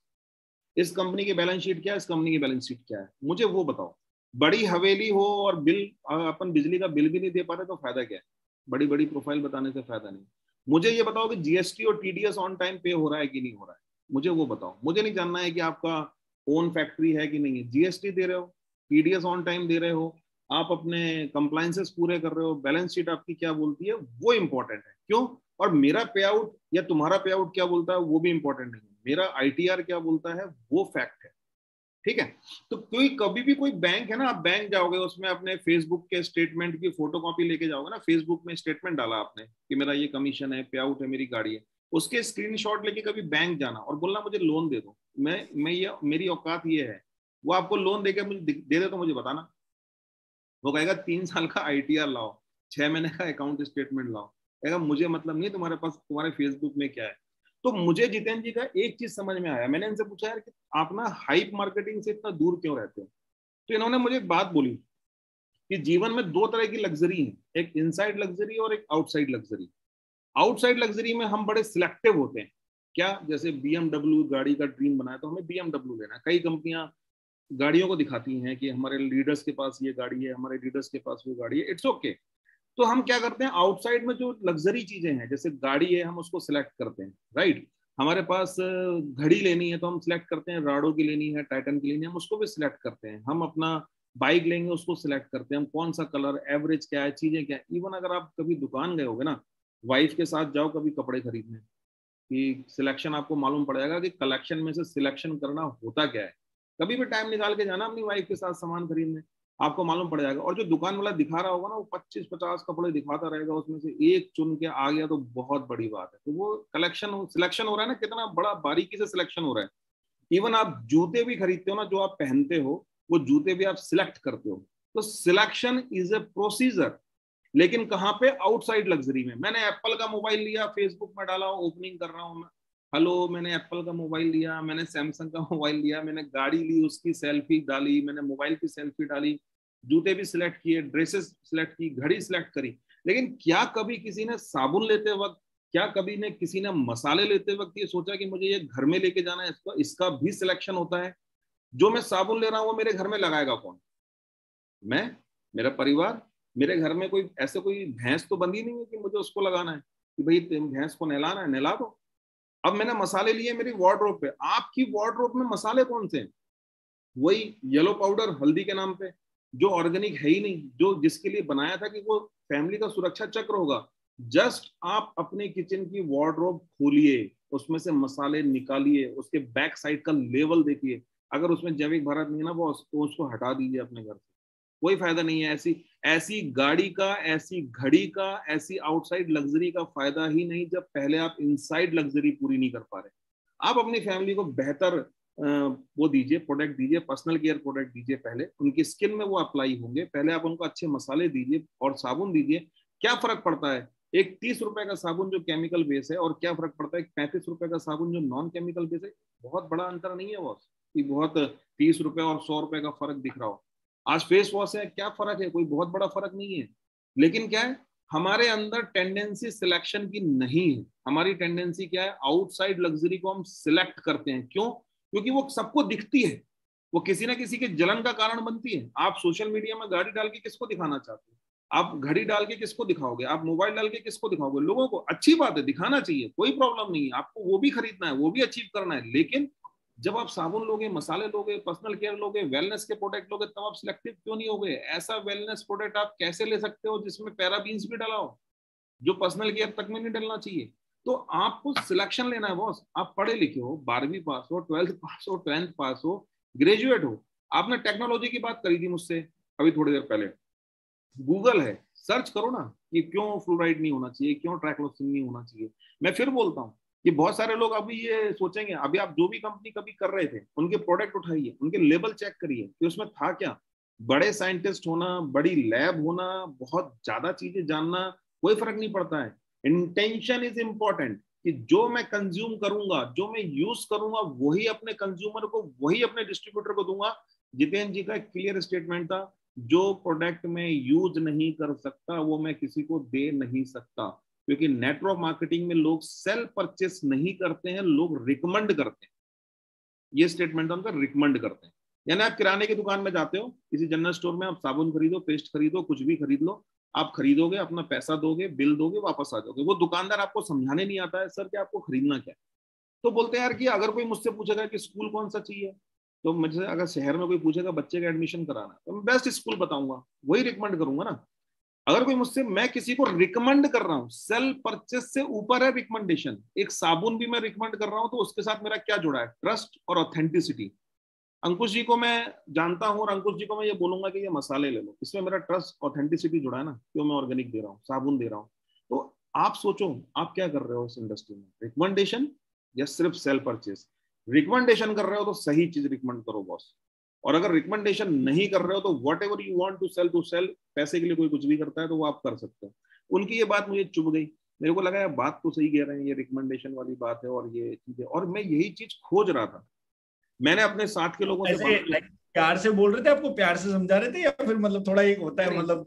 इस कंपनी की बैलेंस शीट क्या है, इस कंपनी की बैलेंस शीट क्या है, मुझे वो बताओ। बड़ी हवेली हो और बिल, अपन बिजली का बिल भी नहीं दे पाते तो फायदा क्या है? बड़ी बड़ी प्रोफाइल बताने से फायदा नहीं। मुझे ये बताओ कि जीएसटी और टीडीएस ऑन टाइम पे हो रहा है कि नहीं हो रहा है, मुझे वो बताओ। मुझे नहीं जानना है कि आपका ओन फैक्ट्री है कि नहीं है, जीएसटी दे रहे हो, टीडीएस ऑन टाइम दे रहे हो, आप अपने कंप्लायंसेस पूरे कर रहे हो, बैलेंस शीट आपकी क्या बोलती है, वो इंपॉर्टेंट है। क्यों? और मेरा पे आउट या तुम्हारा पे आउट क्या बोलता है वो भी इंपॉर्टेंट नहीं है, मेरा आईटीआर क्या बोलता है वो फैक्ट है। ठीक है? तो कोई कभी भी कोई बैंक है ना, आप बैंक जाओगे उसमें अपने फेसबुक के स्टेटमेंट की फोटोकॉपी लेके जाओगे ना, फेसबुक में स्टेटमेंट डाला आपने कि मेरा ये कमीशन है, पे आउट है, मेरी गाड़ी है, उसके स्क्रीनशॉट लेके कभी बैंक जाना और बोलना मुझे लोन दे दो, मैं ये मेरी औकात ये है, वो आपको लोन देके मुझे दे दे तो मुझे बताना। वो कहेगा 3 साल का आईटीआर लाओ, 6 महीने का अकाउंट स्टेटमेंट लाओ, कहेगा मुझे मतलब नहीं तुम्हारे पास तुम्हारे फेसबुक में क्या है। तो मुझे जितेंद्र जी का एक चीज समझ में आया, मैंने इनसे पूछा यार कि आप ना हाइप मार्केटिंग से इतना दूर क्यों रहते हो? तो इन्होंने मुझे एक बात बोली कि जीवन में दो तरह की लग्जरी है, एक इनसाइड लग्जरी और एक आउटसाइड लग्जरी। आउटसाइड लग्जरी में हम बड़े सिलेक्टिव होते हैं। क्या? जैसे बीएमडब्ल्यू गाड़ी का ड्रीम बनाया तो हमें बीएमडब्ल्यू लेना है, कई कंपनियां गाड़ियों को दिखाती हैं कि हमारे लीडर्स के पास ये गाड़ी है, हमारे लीडर्स के पास वो गाड़ी है, इट्स ओके। तो हम क्या करते हैं, आउटसाइड में जो लग्जरी चीजें हैं, जैसे गाड़ी है, हम उसको सिलेक्ट करते हैं, राइट। हमारे पास घड़ी लेनी है तो हम सिलेक्ट करते हैं, राडो की लेनी है, टाइटन की लेनी है, हम उसको भी सिलेक्ट करते हैं। हम अपना बाइक लेंगे, उसको सिलेक्ट करते हैं, हम कौन सा कलर, एवरेज क्या है, चीजें क्या है। इवन अगर आप कभी दुकान गए होगे ना, वाइफ के साथ जाओ कभी कपड़े खरीदने, कि सिलेक्शन आपको मालूम पड़ जाएगा कि कलेक्शन में से सिलेक्शन करना होता क्या है। कभी भी टाइम निकाल के जाना अपनी वाइफ के साथ सामान खरीदने, आपको मालूम पड़ जाएगा। और जो दुकान वाला दिखा रहा होगा ना, वो 25-50 कपड़े दिखाता रहेगा, उसमें से एक चुन के आ गया तो बहुत बड़ी बात है। तो वो कलेक्शन सिलेक्शन हो रहा है ना, कितना बड़ा बारीकी से सिलेक्शन हो रहा है। इवन आप जूते भी खरीदते हो ना, जो आप पहनते हो, वो जूते भी आप सिलेक्ट करते हो। तो सिलेक्शन इज ए प्रोसीजर। लेकिन कहाँ पे, आउटसाइड लग्जरी में। मैंने एप्पल का मोबाइल लिया, फेसबुक में डाला, ओपनिंग कर रहा हूँ मैं, हेलो मैंने एप्पल का मोबाइल लिया, मैंने सैमसंग का मोबाइल लिया, मैंने गाड़ी ली, उसकी सेल्फी डाली, मैंने मोबाइल की सेल्फी डाली, जूते भी सिलेक्ट किए, ड्रेसेस सिलेक्ट की, घड़ी सिलेक्ट करी। लेकिन क्या कभी किसी ने साबुन लेते वक्त, क्या कभी ने किसी ने मसाले लेते वक्त ये सोचा कि मुझे ये घर में लेके जाना है, इसका भी सिलेक्शन होता है। जो मैं साबुन ले रहा हूँ वो मेरे घर में लगाएगा कौन? मैं, मेरा परिवार। मेरे घर में कोई ऐसे कोई भैंस तो बंधी नहीं है कि मुझे उसको लगाना है, कि भाई भैंस को नहलाना है, नहला दो। अब मैंने मसाले लिए मेरी वार्डरोब पे, आपकी वार्डरोब में मसाले कौन से हैं? वही येलो पाउडर हल्दी के नाम पे, जो ऑर्गेनिक है ही नहीं, जो जिसके लिए बनाया था कि वो फैमिली का सुरक्षा चक्र होगा। जस्ट आप अपने किचन की वार्डरोब खोलिए, उसमें से मसाले निकालिए, उसके बैक साइड का लेवल देखिए, अगर उसमें जैविक भारत नहीं है ना वो, तो उसको हटा दीजिए अपने घर से। कोई फायदा नहीं है। ऐसी ऐसी गाड़ी का, ऐसी घड़ी का, ऐसी आउटसाइड लग्जरी का फायदा ही नहीं, जब पहले आप इनसाइड लग्जरी पूरी नहीं कर पा रहे। आप अपनी फैमिली को बेहतर वो दीजिए, प्रोडक्ट दीजिए, पर्सनल केयर प्रोडक्ट दीजिए, पहले उनकी स्किन में वो अप्लाई होंगे, पहले आप उनको अच्छे मसाले दीजिए और साबुन दीजिए। क्या फर्क पड़ता है एक 30 रुपए का साबुन जो केमिकल बेस है, और क्या फर्क पड़ता है एक 35 रुपए का साबुन जो नॉन केमिकल बेस है? बहुत बड़ा अंतर नहीं है बॉस, कि बहुत 30 रुपए और 100 रुपए का फर्क दिख रहा हो। आज फेस वॉश है, क्या फर्क है? कोई बहुत बड़ा फर्क नहीं है। लेकिन क्या है, हमारे अंदर टेंडेंसी सिलेक्शन की नहीं है। हमारी टेंडेंसी क्या है, आउटसाइड लग्जरी को हम सिलेक्ट करते हैं। क्यों? क्योंकि वो सबको दिखती है, वो किसी ना किसी के जलन का कारण बनती है। आप सोशल मीडिया में गाड़ी डाल के किसको दिखाना चाहते हो? आप घड़ी डाल के किसको दिखाओगे? आप मोबाइल डाल के किसको दिखाओगे? लोगों को। अच्छी बात है, दिखाना चाहिए, कोई प्रॉब्लम नहीं है, आपको वो भी खरीदना है, वो भी अचीव करना है। लेकिन जब आप साबुन लोगे, मसाले लोगे, पर्सनल केयर लोगे, वेलनेस के प्रोडक्ट लोगे, तब आप सिलेक्टिव क्यों नहीं होगे? ऐसा वेलनेस प्रोडक्ट आप कैसे ले सकते हो जिसमें पैराबीन्स भी डाला हो, जो पर्सनल केयर तक में नहीं डलना चाहिए? तो आपको सिलेक्शन लेना है बॉस। आप पढ़े लिखे हो, 12वीं पास हो, 12th पास हो, 10th पास हो, ग्रेजुएट हो, आपने टेक्नोलॉजी की बात करी थी मुझसे अभी थोड़ी देर पहले। गूगल है, सर्च करो ना कि क्यों फ्लोराइड नहीं होना चाहिए, क्यों ट्राइक्लोसिन नहीं होना चाहिए। मैं फिर बोलता हूँ कि बहुत सारे लोग अभी ये सोचेंगे, अभी आप जो भी कंपनी कभी कर रहे थे, उनके प्रोडक्ट उठाइए, उनके लेबल चेक करिए कि उसमें था क्या। बड़े साइंटिस्ट होना, बड़ी लैब होना, बहुत ज्यादा चीजें जानना, कोई फर्क नहीं पड़ता है। इंटेंशन इज इंपॉर्टेंट, कि जो मैं कंज्यूम करूंगा, जो मैं यूज करूंगा, वही अपने कंज्यूमर को, वही अपने डिस्ट्रीब्यूटर को दूंगा। जितेंद्र जी का क्लियर स्टेटमेंट था, जो प्रोडक्ट मैं यूज नहीं कर सकता वो मैं किसी को दे नहीं सकता। क्योंकि नेटवर्क मार्केटिंग में लोग सेल परचेस नहीं करते हैं, लोग रिकमेंड करते हैं। ये स्टेटमेंट उनका, रिकमेंड करते हैं। यानी आप किराने की दुकान में जाते हो, किसी जनरल स्टोर में, आप साबुन खरीदो, पेस्ट खरीदो, कुछ भी खरीद लो, आप खरीदोगे, अपना पैसा दोगे, बिल दोगे, वापस आ जाओगे। वो दुकानदार आपको समझाने नहीं आता है सर कि आपको खरीदना क्या है। तो बोलते हैं यार कि अगर कोई मुझसे पूछेगा कि स्कूल कौन सा चाहिए, तो मुझे अगर शहर में कोई पूछेगा बच्चे का एडमिशन कराना है, तो मैं बेस्ट स्कूल बताऊंगा, वही रिकमेंड करूंगा ना। अगर कोई मुझसे, मैं किसी को रिकमेंड कर रहा हूँ, सेल परचेस से ऊपर है रिकमेंडेशन। एक साबुन भी मैं रिकमेंड कर रहा हूँ तो उसके साथ मेरा क्या जुड़ा है? ट्रस्ट और ऑथेंटिसिटी। अंकुश जी को मैं जानता हूँ, और अंकुश जी को मैं ये बोलूंगा कि ये मसाले ले लो, इसमें मेरा ट्रस्ट ऑथेंटिसिटी जुड़ा है ना, क्यों मैं ऑर्गेनिक दे रहा हूँ, साबुन दे रहा हूँ। तो आप सोचो आप क्या कर रहे हो इस इंडस्ट्री में, रिकमेंडेशन या सिर्फ सेल परचेस? रिकमेंडेशन कर रहे हो तो सही चीज रिकमेंड करो बॉस। और अगर रिकमेंडेशन नहीं कर रहे हो तो whatever you want to sell, पैसे के लिए कोई कुछ भी करता है तो वो आप कर सकते हो। उनकी ये बात मुझे चुभ गई। मेरे को लगा यार बात तो सही कह रहे हैं, ये रिकमेंडेशन वाली बात है और ये चीजें, और मैं यही चीज खोज रहा था। मैंने अपने साथ के लोगों से ऐसे like, प्यार से बोल रहे थे, आपको प्यार से समझा रहे थे, या फिर मतलब थोड़ा एक होता है मतलब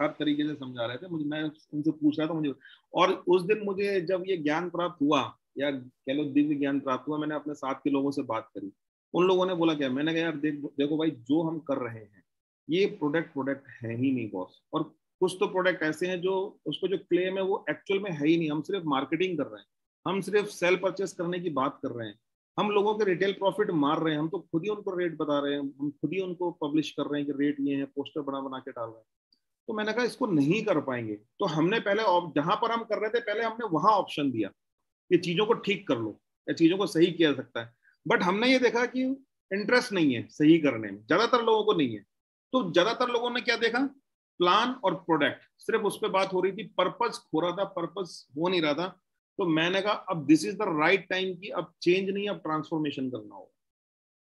हर तरीके से समझा रहे थे मुझे। मैं उनसे पूछ रहा था मुझे, और उस दिन मुझे जब ये ज्ञान प्राप्त हुआ, या कह लो दिव्य ज्ञान प्राप्त हुआ, मैंने अपने साथ के लोगों से बात करी। उन लोगों ने बोला क्या, मैंने कहा यार देखो भाई, जो हम कर रहे हैं ये प्रोडक्ट है ही नहीं बॉस, और कुछ तो प्रोडक्ट ऐसे हैं जो उसको जो क्लेम है वो एक्चुअल में है ही नहीं, हम सिर्फ मार्केटिंग कर रहे हैं, हम सिर्फ सेल परचेस करने की बात कर रहे हैं, हम लोगों के रिटेल प्रॉफिट मार रहे हैं, हम तो खुद ही उनको रेट बता रहे हैं, हम खुद ही उनको पब्लिश कर रहे हैं कि रेट ये है, पोस्टर बना बना के डाल रहे हैं। तो मैंने कहा इसको नहीं कर पाएंगे, तो हमने पहले जहां पर हम कर रहे थे पहले हमने वहां ऑप्शन दिया कि चीजों को ठीक कर लो या चीजों को सही किया जा सकता है, बट हमने ये देखा कि इंटरेस्ट नहीं है सही करने में, ज्यादातर लोगों को नहीं है। तो ज्यादातर लोगों ने क्या देखा, प्लान और प्रोडक्ट, सिर्फ उस पर बात हो रही थी, पर्पस खो रहा था, पर्पस हो नहीं रहा था। तो मैंने कहा अब this is the right time की अब चेंज नहीं, अब ट्रांसफॉर्मेशन करना होगा।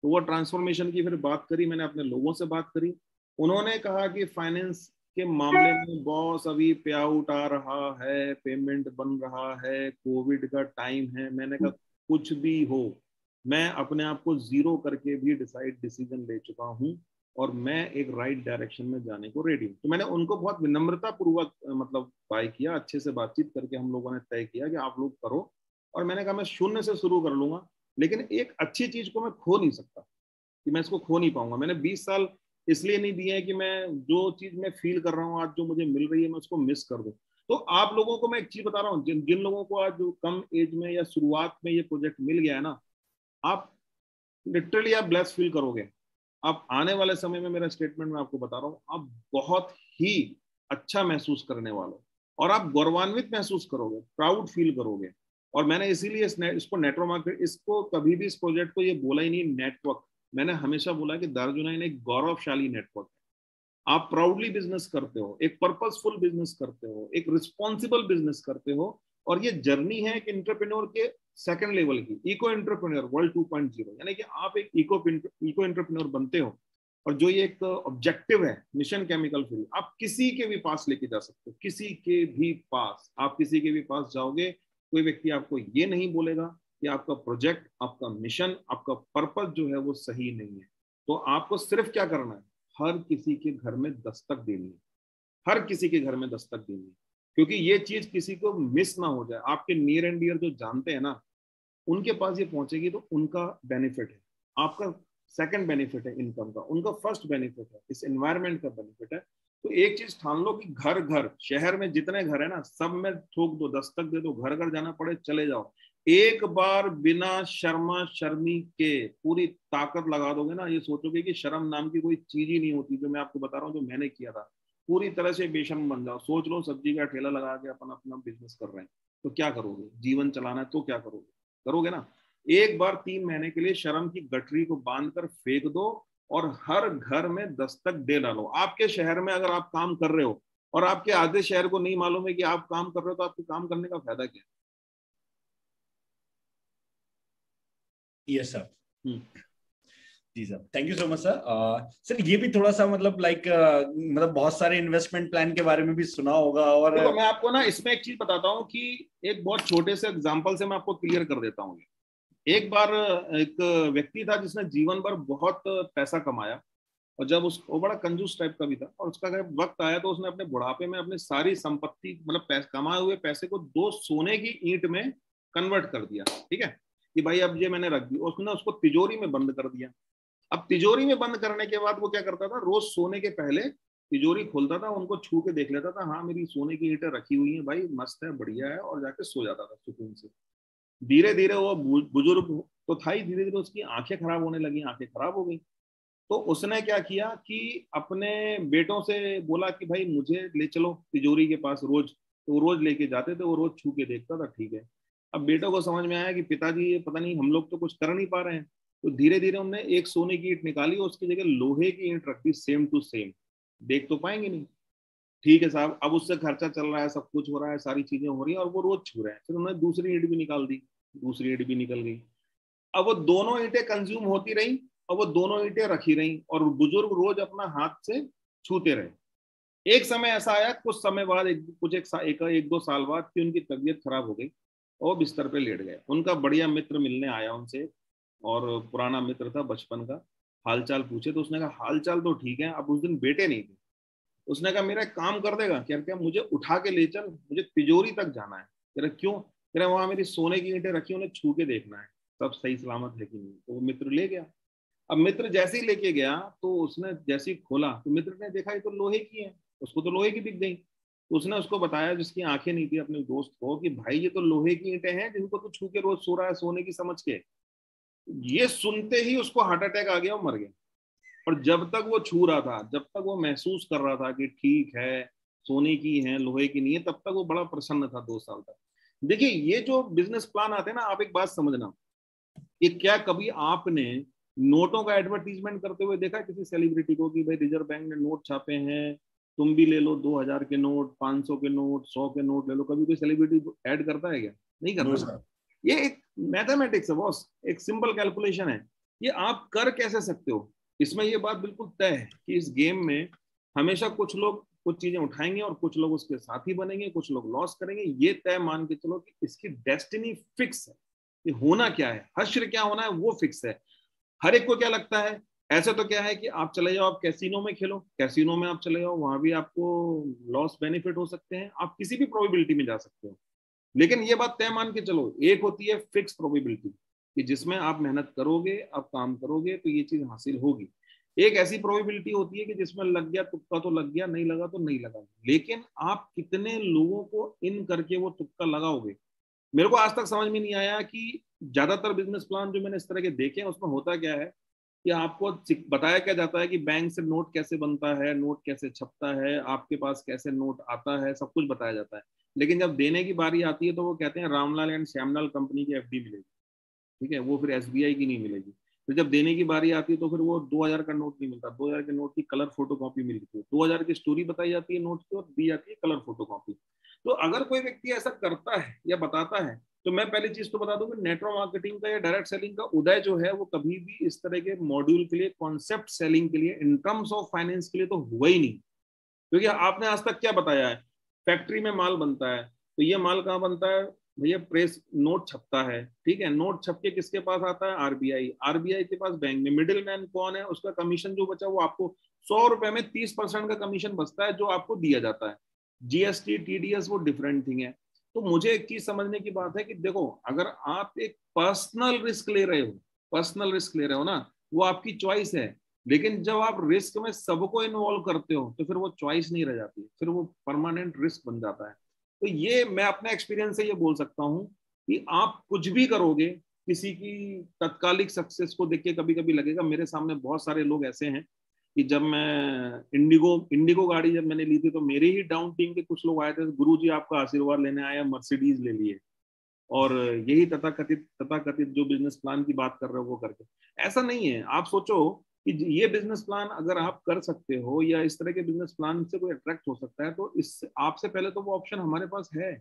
तो वो ट्रांसफॉर्मेशन की फिर बात करी, मैंने अपने लोगों से बात करी, उन्होंने कहा कि फाइनेंस के मामले में बॉस अभी पे आउट आ रहा है, पेमेंट बन रहा है, कोविड का टाइम है। मैंने कहा कुछ भी हो, मैं अपने आप को जीरो करके भी डिसीजन ले चुका हूँ और मैं एक राइट डायरेक्शन में जाने को रेडी हूँ। तो मैंने उनको बहुत विनम्रता पूर्वक मतलब बाय किया, अच्छे से बातचीत करके हम लोगों ने तय किया कि आप लोग करो, और मैंने कहा मैं शून्य से शुरू कर लूंगा, लेकिन एक अच्छी चीज को मैं खो नहीं सकता, कि मैं इसको खो नहीं पाऊंगा। मैंने 20 साल इसलिए नहीं दिए हैं कि मैं जो चीज मैं फील कर रहा हूँ आज जो मुझे मिल रही है मैं उसको मिस कर दूं। तो आप लोगों को मैं एक चीज बता रहा हूँ, जिन जिन लोगों को आज कम एज में या शुरुआत में ये प्रोजेक्ट मिल गया है ना, आप लिटरली आप ब्लेस फील करोगे। आप आने वाले समय में, मेरा स्टेटमेंट मैं आपको बता रहा हूँ, आप बहुत ही अच्छा महसूस करने वाले हो और आप गौरवान्वित महसूस करोगे, प्राउड फील करोगे। और मैंने इसीलिए इसको नेटवर्क मार्केट, इसको कभी भी इस प्रोजेक्ट को ये बोला ही नहीं नेटवर्क, मैंने हमेशा बोला कि दार्जुनाइन एक गौरवशाली नेटवर्क है। आप प्राउडली बिजनेस करते हो, एक पर्पसफुल बिजनेस करते हो, एक रिस्पॉन्सिबल बिजनेस करते हो, और ये जर्नी है एक इंटरप्रेन्योर के सेकंड लेवल की, इको एंटरप्रेन्योर वर्ल्ड 2.0, यानी कि आप एक इको एंटरप्रेन्योर बनते हो। और जो ये एक ऑब्जेक्टिव है मिशन केमिकल फ्री, आप किसी के भी पास लेके जा सकते हो, किसी के भी पास, आप किसी के भी पास जाओगे, कोई व्यक्ति आपको ये नहीं बोलेगा कि आपका प्रोजेक्ट, आपका मिशन, आपका पर्पस जो है वो सही नहीं है। तो आपको सिर्फ क्या करना है, हर किसी के घर में दस्तक देनी है, हर किसी के घर में दस्तक देनी है, क्योंकि ये चीज किसी को मिस ना हो जाए। आपके नियर एंड डियर जो जानते हैं ना, उनके पास ये पहुंचेगी तो उनका बेनिफिट है, आपका सेकंड बेनिफिट है इनकम का, उनका फर्स्ट बेनिफिट है इस एनवायरमेंट का बेनिफिट है। तो एक चीज ठान लो कि घर घर, शहर में जितने घर है ना, सब में ठोक दो, दस्तक दे दो, घर घर जाना पड़े चले जाओ, एक बार बिना शर्मा शर्मी के पूरी ताकत लगा दोगे ना, ये सोचोगे कि शर्म नाम की कोई चीज ही नहीं होती, जो मैं आपको बता रहा हूँ जो मैंने किया था। पूरी तरह से बेशर्म बन जाओ, सोच लो सब्जी का ठेला लगा के अपन अपना बिजनेस कर रहे हैं, तो क्या करोगे, जीवन चलाना है तो क्या करोगे, करोगे ना। एक बार 3 महीने के लिए शर्म की गठरी को बांधकर फेंक दो और हर घर में दस्तक दे डालो। आपके शहर में अगर आप काम कर रहे हो और आपके आधे शहर को नहीं मालूम है कि आप काम कर रहे हो, तो आपको काम करने का फायदा क्या है। Yes sir. है। जी sir, thank you so much sir. Sir ये भी थोड़ा सा मतलब लाइक मतलब बहुत सारे इन्वेस्टमेंट प्लान के बारे में भी सुना होगा, और देखो मैं आपको ना इसमें एक चीज बताता हूँ कि एक बहुत छोटे से एग्जांपल से मैं आपको क्लियर कर देता हूँ। एक बार एक व्यक्ति था जिसने जीवन भर बहुत पैसा कमाया, और जब वो बड़ा कंजूस टाइप का भी था, और उसका जब वक्त आया तो उसने अपने बुढ़ापे में अपनी सारी संपत्ति, मतलब कमाए हुए पैसे को 2 सोने की ईंट में कन्वर्ट कर दिया। ठीक है, कि भाई अब ये मैंने रख दी, उसने उसको तिजोरी में बंद कर दिया। अब तिजोरी में बंद करने के बाद वो क्या करता था, रोज सोने के पहले तिजोरी खोलता था, उनको छू के देख लेता था, हाँ मेरी सोने की ईंटें रखी हुई हैं भाई, मस्त है, बढ़िया है, और जाके सो जाता था सुकून से। धीरे धीरे वो बुजुर्ग तो था ही, धीरे धीरे उसकी आंखें खराब होने लगी, आंखें खराब हो गई। तो उसने क्या किया कि अपने बेटों से बोला कि भाई मुझे ले चलो तिजोरी के पास रोज, तो वो रोज लेके जाते थे, वो रोज छू के देखता था। ठीक है, अब बेटों को समझ में आया कि पिताजी ये पता नहीं, हम लोग तो कुछ कर नहीं पा रहे हैं। तो धीरे धीरे उन्होंने एक सोने की ईंट निकाली और उसकी जगह लोहे की ईंट रख दी, सेम टू सेम। देख तो पाएंगे नहीं, ठीक है साहब, अब उससे खर्चा चल रहा है, सब कुछ हो रहा है, सारी चीजें हो रही है, और वो रोज छू रहे हैं। फिर उन्होंने दूसरी ईंट भी निकाल दी, दूसरी ईंट भी निकल गई। अब वो दोनों ईंटें कंज्यूम होती रही, और वो दोनों ईंटें रखी रही, और बुजुर्ग रोज अपना हाथ से छूते रहे। एक समय ऐसा आया, कुछ समय बाद, एक 2 साल बाद, कि उनकी तबीयत खराब हो गई और बिस्तर पे लेट गए। उनका बढ़िया मित्र मिलने आया उनसे, और पुराना मित्र था बचपन का, हालचाल पूछे। तो उसने कहा हालचाल तो ठीक है, अब उस दिन बेटे नहीं थे। उसने कहा मेरा एक काम कर देगा क्या, क्या मुझे उठा के ले चल, मुझे तिजोरी तक जाना है। कह रहा क्यों, कह रहा वहां मेरी सोने की ईंटें रखी, उन्हें छू के देखना है सब सही सलामत है कि नहीं। तो वो मित्र ले गया। अब मित्र जैसे ही लेके गया तो उसने जैसे ही खोला तो मित्र ने देखा ये तो लोहे की है, उसको तो लोहे की दिख गई। तो उसने उसको बताया, जिसकी आंखें नहीं थी, अपने दोस्त को, कि भाई ये तो लोहे की ईंटें हैं जिनको तो छू के रोज सो रहा है सोने की समझ के। ये सुनते ही उसको हार्ट अटैक आ गया और मर गया। और जब तक वो छू रहा था, जब तक वो महसूस कर रहा था कि ठीक है सोने की है लोहे की नहीं है, तब तक वो बड़ा प्रसन्न था 2 साल तक। देखिए ये जो बिजनेस प्लान आते हैं ना, आप एक बात समझना, कि क्या कभी आपने नोटों का एडवर्टीजमेंट करते हुए देखा किसी सेलिब्रिटी को कि भाई रिजर्व बैंक ने नोट छापे हैं, तुम भी ले लो 2000 के नोट, 500 के नोट, 100 के नोट ले लो? कभी कोई सेलिब्रिटी ऐड करता है क्या? नहीं नो करता ना। सर। ये एक मैथमेटिक्स है बॉस, एक सिंपल कैलकुलेशन है। ये आप कर कैसे सकते हो? इसमें ये बात बिल्कुल तय है कि इस गेम में हमेशा कुछ लोग कुछ चीजें उठाएंगे और कुछ लोग उसके साथी बनेंगे, कुछ लोग लॉस करेंगे। ये तय मान के चलो कि इसकी डेस्टिनी फिक्स है, कि होना क्या है, हश्र क्या होना है वो फिक्स है। हर एक को क्या लगता है, ऐसा तो क्या है कि आप चले जाओ, आप कैसीनो में खेलो, कैसीनो में आप चले जाओ, वहां भी आपको लॉस बेनिफिट हो सकते हैं, आप किसी भी प्रोबेबिलिटी में जा सकते हो। लेकिन ये बात तय मान के चलो, एक होती है फिक्स प्रोबेबिलिटी कि जिसमें आप मेहनत करोगे, आप काम करोगे तो ये चीज हासिल होगी। एक ऐसी प्रोबेबिलिटी होती है कि जिसमें लग गया तुक्का तो लग गया, नहीं लगा तो नहीं लगा। लेकिन आप कितने लोगों को इन करके वो तुक्का लगाओगे? मेरे को आज तक समझ में नहीं आया कि ज्यादातर बिजनेस प्लान जो मैंने इस तरह के देखे हैं उसमें होता क्या है, कि आपको बताया क्या जाता है कि बैंक से नोट कैसे बनता है, नोट कैसे छपता है, आपके पास कैसे नोट आता है, सब कुछ बताया जाता है। लेकिन जब देने की बारी आती है तो वो कहते हैं रामलाल एंड श्यामलाल कंपनी की एफडी मिलेगी, ठीक है, वो फिर एसबीआई की नहीं मिलेगी। फिर जब देने की बारी आती है तो फिर वो 2000 का नोट नहीं मिलता, 2000 के नोट की कलर फोटो कॉपी मिलती है, 2000 की स्टोरी बताई जाती है नोट की और दी जाती है कलर फोटो कॉपी। तो अगर कोई व्यक्ति ऐसा करता है या बताता है, तो मैं पहली चीज तो बता दूं कि नेटवर्क मार्केटिंग का या डायरेक्ट सेलिंग का उदय जो है वो कभी भी इस तरह के मॉड्यूल के लिए, कॉन्सेप्ट सेलिंग के लिए, इन टर्म्स ऑफ फाइनेंस के लिए तो हुआ ही नहीं। क्योंकि आपने आज तक क्या बताया है, फैक्ट्री में माल बनता है, तो ये माल कहाँ बनता है भैया? प्रेस नोट छपता है, ठीक है, नोट छप के किसके पास आता है? आरबीआई, आरबीआई के पास बैंक में मिडिल मैन कौन है? उसका कमीशन जो बचा वो आपको 100 रुपए में 30% का कमीशन बचता है जो आपको दिया जाता है। जीएसटी टीडीएस वो डिफरेंट थिंग है। तो मुझे एक चीज समझने की बात है कि देखो, अगर आप एक पर्सनल रिस्क ले रहे हो, पर्सनल रिस्क ले रहे हो ना, वो आपकी चॉइस है। लेकिन जब आप रिस्क में सबको इन्वॉल्व करते हो तो फिर वो चॉइस नहीं रह जाती, फिर वो परमानेंट रिस्क बन जाता है। तो ये मैं अपने एक्सपीरियंस से ये बोल सकता हूँ कि आप कुछ भी करोगे, किसी की तत्कालिक सक्सेस को देख के कभी कभी लगेगा, मेरे सामने बहुत सारे लोग ऐसे हैं कि जब मैं इंडिगो इंडिगो गाड़ी जब मैंने ली थी तो मेरे ही डाउन टीम के कुछ लोग आए थे, गुरुजी आपका आशीर्वाद लेने आए, मर्सिडीज ले लिए, और यही तथाकथित जो बिजनेस प्लान की बात कर रहे हो वो करके। ऐसा नहीं है, आप सोचो कि ये बिजनेस प्लान अगर आप कर सकते हो या इस तरह के बिजनेस प्लान से कोई अट्रैक्ट हो सकता है, तो इस आपसे पहले तो वो ऑप्शन हमारे पास है।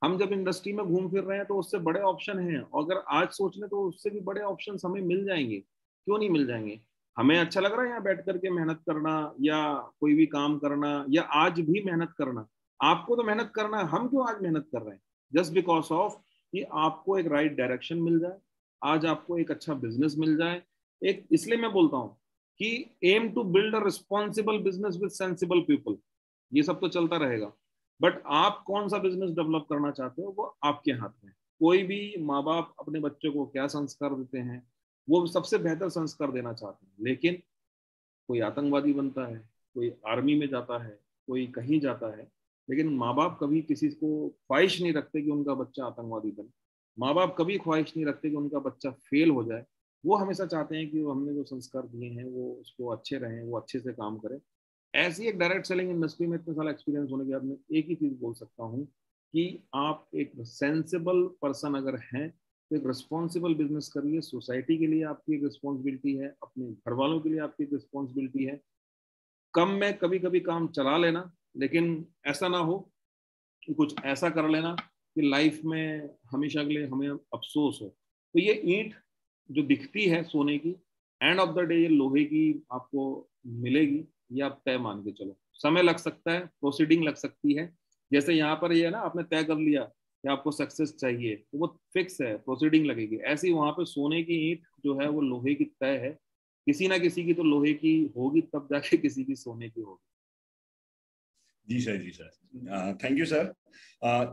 हम जब इंडस्ट्री में घूम फिर रहे हैं तो उससे बड़े ऑप्शन हैं, और अगर आज सोच लें तो उससे भी बड़े ऑप्शन हमें मिल जाएंगे। क्यों नहीं मिल जाएंगे? हमें अच्छा लग रहा है यहाँ बैठ करके मेहनत करना या कोई भी काम करना, या आज भी मेहनत करना। आपको तो मेहनत करना है, हम क्यों आज मेहनत कर रहे हैं? जस्ट बिकॉज ऑफ कि आपको एक राइट डायरेक्शन मिल जाए, आज आपको एक अच्छा बिजनेस मिल जाए। एक इसलिए मैं बोलता हूँ कि aim to build a responsible business with sensible people. ये सब तो चलता रहेगा, बट आप कौन सा बिजनेस डेवलप करना चाहते हो वो आपके हाथ में। कोई भी माँ बाप अपने बच्चों को क्या संस्कार देते हैं, वो सबसे बेहतर संस्कार देना चाहते हैं। लेकिन कोई आतंकवादी बनता है, कोई आर्मी में जाता है, कोई कहीं जाता है, लेकिन माँ बाप कभी किसी को ख्वाहिश नहीं रखते कि उनका बच्चा आतंकवादी बने। माँ बाप कभी ख्वाहिश नहीं रखते कि उनका बच्चा फेल हो जाए। वो हमेशा चाहते हैं कि वो हमने जो संस्कार दिए हैं वो उसको अच्छे रहें, वो अच्छे से काम करें। ऐसी एक डायरेक्ट सेलिंग इंडस्ट्री में इतने साल एक्सपीरियंस होने के बाद मैं एक ही चीज बोल सकता हूँ कि आप एक सेंसिबल पर्सन अगर हैं तो एक रिस्पॉन्सिबल बिजनेस करिए। सोसाइटी के लिए आपकी एक रिस्पॉन्सिबिलिटी है, अपने घर वालों के लिए आपकी एक रिस्पॉन्सिबिलिटी है। कम में कभी कभी काम चला लेना, लेकिन ऐसा ना हो कि कुछ ऐसा कर लेना कि लाइफ में हमेशा के लिए हमें अफसोस हो। तो ये ईंट जो दिखती है सोने की, एंड ऑफ द डे ये लोहे की आपको मिलेगी। ये आप तय मान के चलो। समय लग सकता है, प्रोसीडिंग लग सकती है, जैसे यहाँ पर ये है ना, आपने तय कर लिया कि आपको सक्सेस चाहिए तो वो फिक्स है, प्रोसीडिंग लगेगी। ऐसे ही वहां पे सोने की ईंट जो है वो लोहे की तय है। किसी ना किसी की तो लोहे की होगी, तब जाके किसी की सोने की होगी। जी सर, जी sir, thank you sir.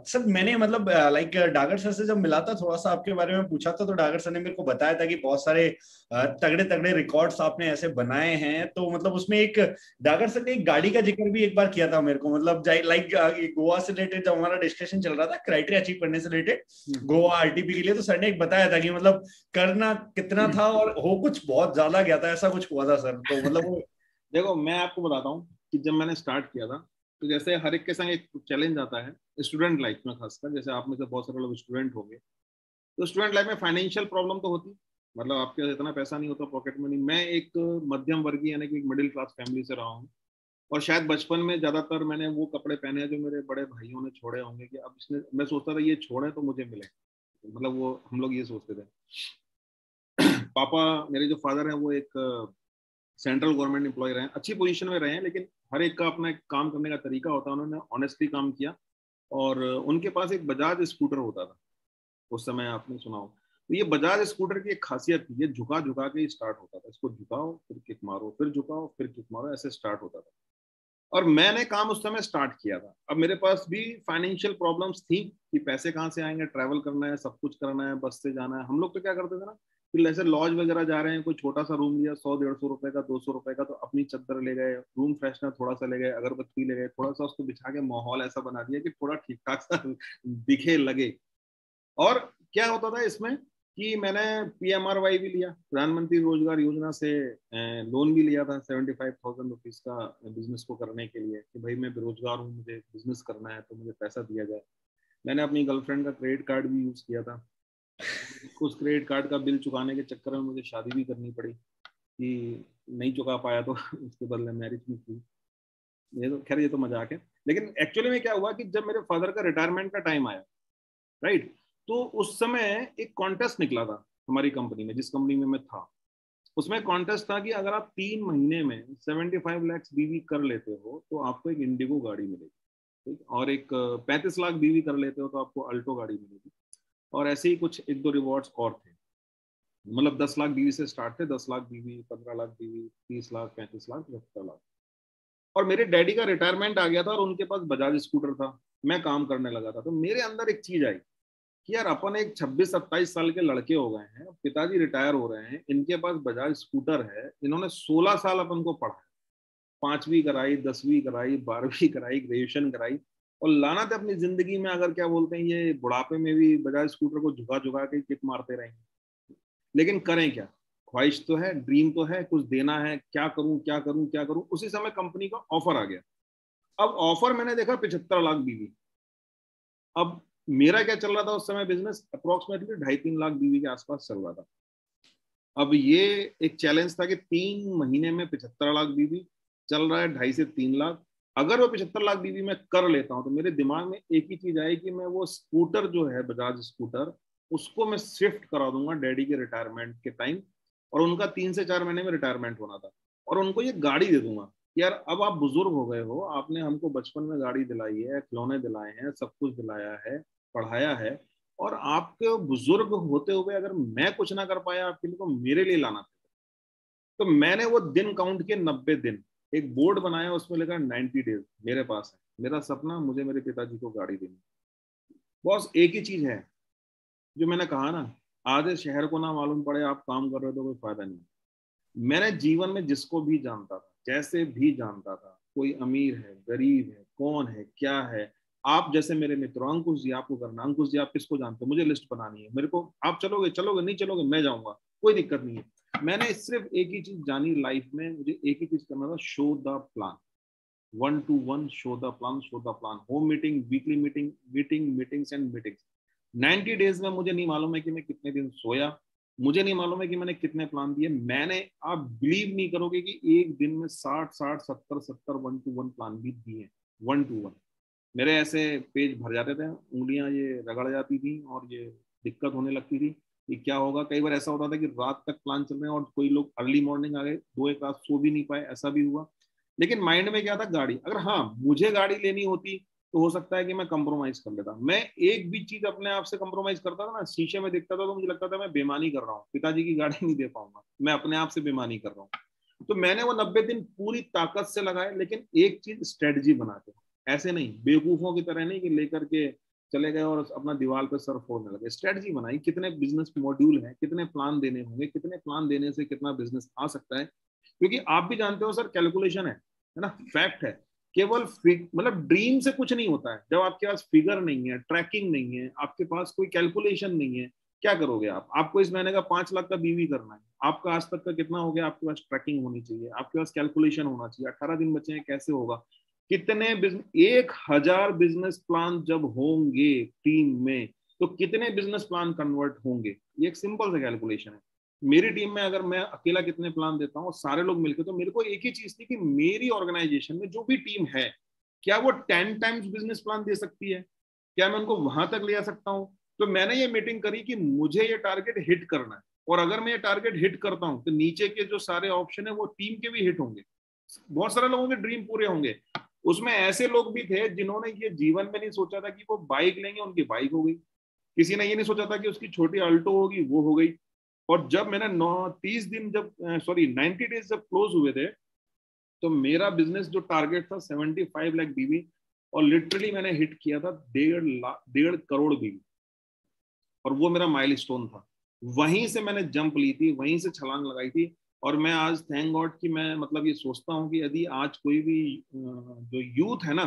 Sir मैंने मतलब लाइक डागर सर से जब मिला था, थोड़ा सा आपके बारे में पूछा था, तो डागर सर ने मेरे को बताया था कि बहुत सारे तगड़े तगड़े रिकॉर्ड्स आपने ऐसे बनाए हैं। तो मतलब उसमें एक डागर सर ने एक गाड़ी का जिक्र भी एक बार किया था मेरे को, मतलब लाइक गोवा से रिलेटेड जब हमारा डिस्कशन चल रहा था क्राइटेरिया अचीव करने से रिलेटेड गोवा आरटीपी के लिए, तो सर ने एक बताया था कि मतलब करना कितना था और हो कुछ बहुत ज्यादा गया था, ऐसा कुछ हुआ था सर। तो मतलब देखो मैं आपको बताता हूँ कि जब मैंने स्टार्ट किया था, तो जैसे हर एक के संग एक चैलेंज आता है स्टूडेंट लाइफ में, खासकर जैसे आप में से बहुत सारे लोग स्टूडेंट होंगे, तो स्टूडेंट लाइफ में फाइनेंशियल प्रॉब्लम तो होती, मतलब आपके पास इतना पैसा नहीं होता पॉकेट मनी। मैं एक मध्यम वर्गीय यानी कि एक मिडिल क्लास फैमिली से रहा हूँ, और शायद बचपन में ज्यादातर मैंने वो कपड़े पहने हैं जो मेरे बड़े भाइयों ने छोड़े होंगे, कि अब इसने, मैं सोचता था ये छोड़े तो मुझे मिले, मतलब वो हम लोग ये सोचते थे। पापा मेरे जो फादर हैं वो एक सेंट्रल गवर्नमेंट एम्प्लॉय रहे हैं, अच्छी पोजीशन में रहे हैं, लेकिन हर एक का अपना एक काम करने का तरीका होता है, उन्होंने ऑनेस्टली काम किया। और उनके पास एक बजाज स्कूटर होता था उस समय, आपने सुना हो। तो ये बजाज स्कूटर की एक खासियत थी, ये झुका झुका के स्टार्ट होता था, इसको झुकाओ फिर किक मारो, फिर झुकाओ फिर किक मारो, ऐसे स्टार्ट होता था। और मैंने काम उस समय स्टार्ट किया था। अब मेरे पास भी फाइनेंशियल प्रॉब्लम्स थी कि पैसे कहाँ से आएंगे, ट्रैवल करना है, सब कुछ करना है, बस से जाना है। हम लोग तो क्या करते थे ना, फिर ऐसे लॉज वगैरह जा रहे हैं, कोई छोटा सा रूम लिया 100-150 रुपए का, 200 रुपए का, तो अपनी चादर ले गए, रूम फ्रेशनर थोड़ा सा ले गए, अगरबत्ती ले गए, थोड़ा सा उसको बिछा के माहौल ऐसा बना दिया कि थोड़ा ठीक ठाक सा दिखे लगे। और क्या होता था इसमें कि मैंने PMRY भी लिया, प्रधानमंत्री रोजगार योजना से लोन भी लिया था 75,000 रुपीज का, बिजनेस को करने के लिए, कि भाई मैं बेरोजगार हूँ, मुझे बिजनेस करना है तो मुझे पैसा दिया जाए। मैंने अपनी गर्लफ्रेंड का क्रेडिट कार्ड भी यूज किया था, उस क्रेडिट कार्ड का बिल चुकाने के चक्कर में मुझे शादी भी करनी पड़ी, कि नहीं चुका पाया तो उसके बदले मैरिज भी की। ये तो खैर, ये तो मजाक है, लेकिन एक्चुअली में क्या हुआ कि जब मेरे फादर का रिटायरमेंट का टाइम आया, राइट, तो उस समय एक कॉन्टेस्ट निकला था हमारी कंपनी में, जिस कंपनी में मैं था, उसमें कॉन्टेस्ट था कि अगर आप 3 महीने में 75 लाख बीवी कर लेते हो तो आपको एक इंडिगो गाड़ी मिलेगी, ठीक, और एक 35 लाख बीवी कर लेते हो तो आपको अल्टो गाड़ी मिलेगी। और ऐसे ही कुछ 1-2 रिवॉर्ड्स और थे, मतलब 10 लाख बीवी से स्टार्ट थे, 10 लाख बीवी, 15 लाख बीवी, 30 लाख, 35 लाख, 75 लाख। और मेरे डैडी का रिटायरमेंट आ गया था और उनके पास बजाज स्कूटर था, मैं काम करने लगा था, तो मेरे अंदर एक चीज आई कि यार अपन एक 26-27 साल के लड़के हो गए हैं, पिताजी रिटायर हो रहे हैं, इनके पास बजाज स्कूटर है, इन्होंने 16 साल अपन को पढ़ा, 5वीं कराई, 10वीं कराई, 12वीं कराई, ग्रेजुएशन कराई, और लाना था अपनी जिंदगी में, अगर क्या बोलते हैं, ये बुढ़ापे में भी बजाज स्कूटर को झुका झुका के किक मारते रहेंगे। लेकिन करें क्या, ख्वाहिश तो है, ड्रीम तो है, कुछ देना है, क्या करूं क्या करूं क्या करूं। उसी समय कंपनी का ऑफर आ गया। अब ऑफर मैंने देखा 75 लाख बीवी। अब मेरा क्या चल रहा था उस समय, बिजनेस अप्रोक्सीमेटली 2.5-3 लाख बीवी के आसपास चल रहा था। अब ये एक चैलेंज था कि 3 महीने में 75 लाख बीवी, चल रहा है 2.5 से 3 लाख। अगर वो 75 लाख बीवी में कर लेता हूँ तो मेरे दिमाग में एक ही चीज आई कि मैं वो स्कूटर जो है बजाज स्कूटर, उसको मैं शिफ्ट करा दूंगा डैडी के रिटायरमेंट के टाइम, और उनका 3 से 4 महीने में रिटायरमेंट होना था, और उनको ये गाड़ी दे दूंगा। यार अब आप बुजुर्ग हो गए हो, आपने हमको बचपन में गाड़ी दिलाई है, खिलौने दिलाए हैं, सब कुछ दिलाया है, पढ़ाया है, और आपके बुजुर्ग होते हुए अगर मैं कुछ ना कर पाया आपके लिए, तो मेरे लिए लाना था। तो मैंने वो दिन काउंट किए, 90 दिन, एक बोर्ड बनाया, उसमें लिखा 90 डेज मेरे पास है, मेरा सपना, मुझे मेरे पिताजी को गाड़ी देनी। बॉस एक ही चीज है जो मैंने कहा ना, आधे शहर को ना मालूम पड़े आप काम कर रहे हो तो कोई फायदा नहीं। मैंने जीवन में जिसको भी जानता था, जैसे भी जानता था, कोई अमीर है, गरीब है, कौन है, क्या है, आप जैसे मेरे मित्र, अंकुश जी आपको करना, अंकुश जी आप किसको जानते हो, मुझे लिस्ट बनानी है, मेरे को आप चलोगे चलोगे, नहीं चलोगे मैं जाऊंगा, कोई दिक्कत नहीं है। मैंने सिर्फ एक ही चीज जानी लाइफ में, मुझे एक ही चीज करना था, show the plan, 1 to 1 show the plan, show the plan, home meeting, weekly meeting, meetings and meetings. 90 days में मुझे नहीं मालूम है कि मैं कितने दिन सोया, मुझे नहीं मालूम है कि मैंने कितने प्लान दिए। मैंने, आप बिलीव नहीं करोगे कि एक दिन में 60-60, 70-70 1 to 1 प्लान भी दिए, 1 to 1। मेरे ऐसे पेज भर जाते थे, उंगलियां ये रगड़ जाती थी और ये दिक्कत होने लगती थी कि क्या होगा। कई बार ऐसा होता था कि रात तक प्लान चल रहे हैं और कोई लोग अर्ली मॉर्निंग आ गए, 2-1 रात सो भी नहीं पाए, ऐसा भी हुआ। लेकिन माइंड में क्या था, गाड़ी, अगर हाँ मुझे गाड़ी लेनी होती तो हो सकता है कि मैं कंप्रोमाइज कर लेता। मैं एक भी चीज अपने आप से कंप्रोमाइज करता था ना, शीशे में देखता था तो मुझे लगता था मैं बेईमानी कर रहा हूँ, पिताजी की गाड़ी नहीं दे पाऊंगा, मैं अपने आप से बेईमानी कर रहा हूँ। तो मैंने वो 90 दिन पूरी ताकत से लगाए, लेकिन एक चीज स्ट्रेटजी बनाते, ऐसे नहीं, बेवकूफों की तरह नहीं कि लेकर के चले गए और अपना दीवार पे सर फोड़ने लगे। स्ट्रेटजी बनाई, कितने बिजनेस मॉड्यूल हैं, कितने प्लान देने होंगे, कितने प्लान देने से कितना बिजनेस आ सकता है। क्योंकि आप भी जानते हो सर, कैलकुलेशन है ना, फैक्ट है। केवल मतलब ड्रीम से कुछ नहीं होता है। जब आपके पास फिगर नहीं है, ट्रैकिंग नहीं है, आपके पास कोई कैलकुलेशन नहीं है, क्या करोगे आप? आपको इस महीने का 5 लाख का बीवी करना है, आपका आज तक का कितना हो गया, आपके पास ट्रैकिंग होनी चाहिए, आपके पास कैलकुलेशन होना चाहिए। 18 दिन बचे हैं, कैसे होगा? कितने बिजनेस, 1000 बिजनेस प्लान जब होंगे टीम में, तो कितने बिजनेस प्लान कन्वर्ट होंगे? ये एक सिंपल सा कैलकुलेशन है। मेरी टीम में अगर मैं अकेला कितने प्लान देता हूँ, सारे लोग मिलकर, तो मेरे को एक ही चीज थी कि मेरी ऑर्गेनाइजेशन में जो भी टीम है, क्या वो 10 टाइम्स बिजनेस प्लान दे सकती है? क्या मैं उनको वहां तक ले आ सकता हूँ? तो मैंने ये मीटिंग करी कि मुझे ये टारगेट हिट करना है, और अगर मैं ये टारगेट हिट करता हूँ तो नीचे के जो सारे ऑप्शन है वो टीम के भी हिट होंगे, बहुत सारे लोगों के ड्रीम पूरे होंगे। उसमें ऐसे लोग भी थे जिन्होंने ये जीवन में नहीं सोचा था कि वो बाइक लेंगे, उनकी बाइक हो गई। किसी ने ये नहीं सोचा था कि उसकी छोटी अल्टो होगी, वो हो गई। और जब मैंने 30 दिन जब 90 डेज जब क्लोज हुए थे, तो मेरा बिजनेस जो टारगेट था 75 लाख बीवी, और लिटरली मैंने हिट किया था 1.5 करोड़ बीवी, और वो मेरा माइलस्टोन था। वहीं से मैंने जंप ली थी, वहीं से छलांग लगाई थी। और मैं आज थैंक गॉड कि मैं मतलब ये सोचता हूँ कि यदि आज कोई भी जो यूथ है ना,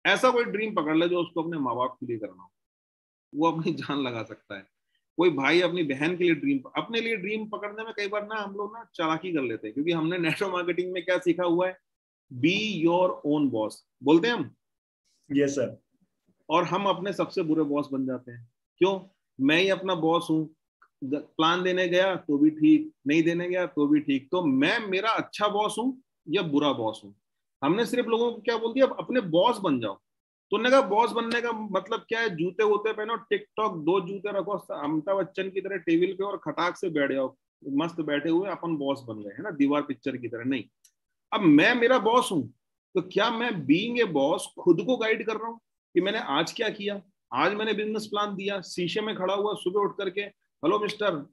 ऐसा कोई ड्रीम पकड़ ले जो उसको अपने माँ बाप के लिए करना हो, वो अपनी जान लगा सकता है। कोई भाई अपनी बहन के लिए ड्रीम, अपने लिए ड्रीम पकड़ने में कई बार ना हम लोग ना चालाकी कर लेते हैं, क्योंकि हमने नेटवर्क मार्केटिंग में क्या सीखा हुआ है, बी योर ओन बॉस बोलते हैं हम। Yes sir. और हम अपने सबसे बुरे बॉस बन जाते हैं। क्यों? मैं ही अपना बॉस हूँ, प्लान देने गया तो भी ठीक, नहीं देने गया तो भी ठीक, तो मैं मेरा अच्छा बॉस हूँ या बुरा बॉस हूँ? हमने सिर्फ लोगों को क्या बोल दिया, अब अपने बॉस बन जाओ। तो उन्होंने कहा बॉस बनने का मतलब क्या है, जूते वूते पहनो, टिकटॉक 2 जूते रखो अमिताभ बच्चन की तरह टेबल पे और खटाक से बैठ जाओ, मस्त बैठे हुए अपन बॉस बन गए, है ना, दीवार पिक्चर की तरह। नहीं, अब मैं मेरा बॉस हूं, तो क्या मैं बीइंग ए बॉस खुद को गाइड कर रहा हूं कि मैंने आज क्या किया? आज मैंने बिजनेस प्लान दिया, शीशे में खड़ा हुआ सुबह उठ करके, हेलो मिस्टर,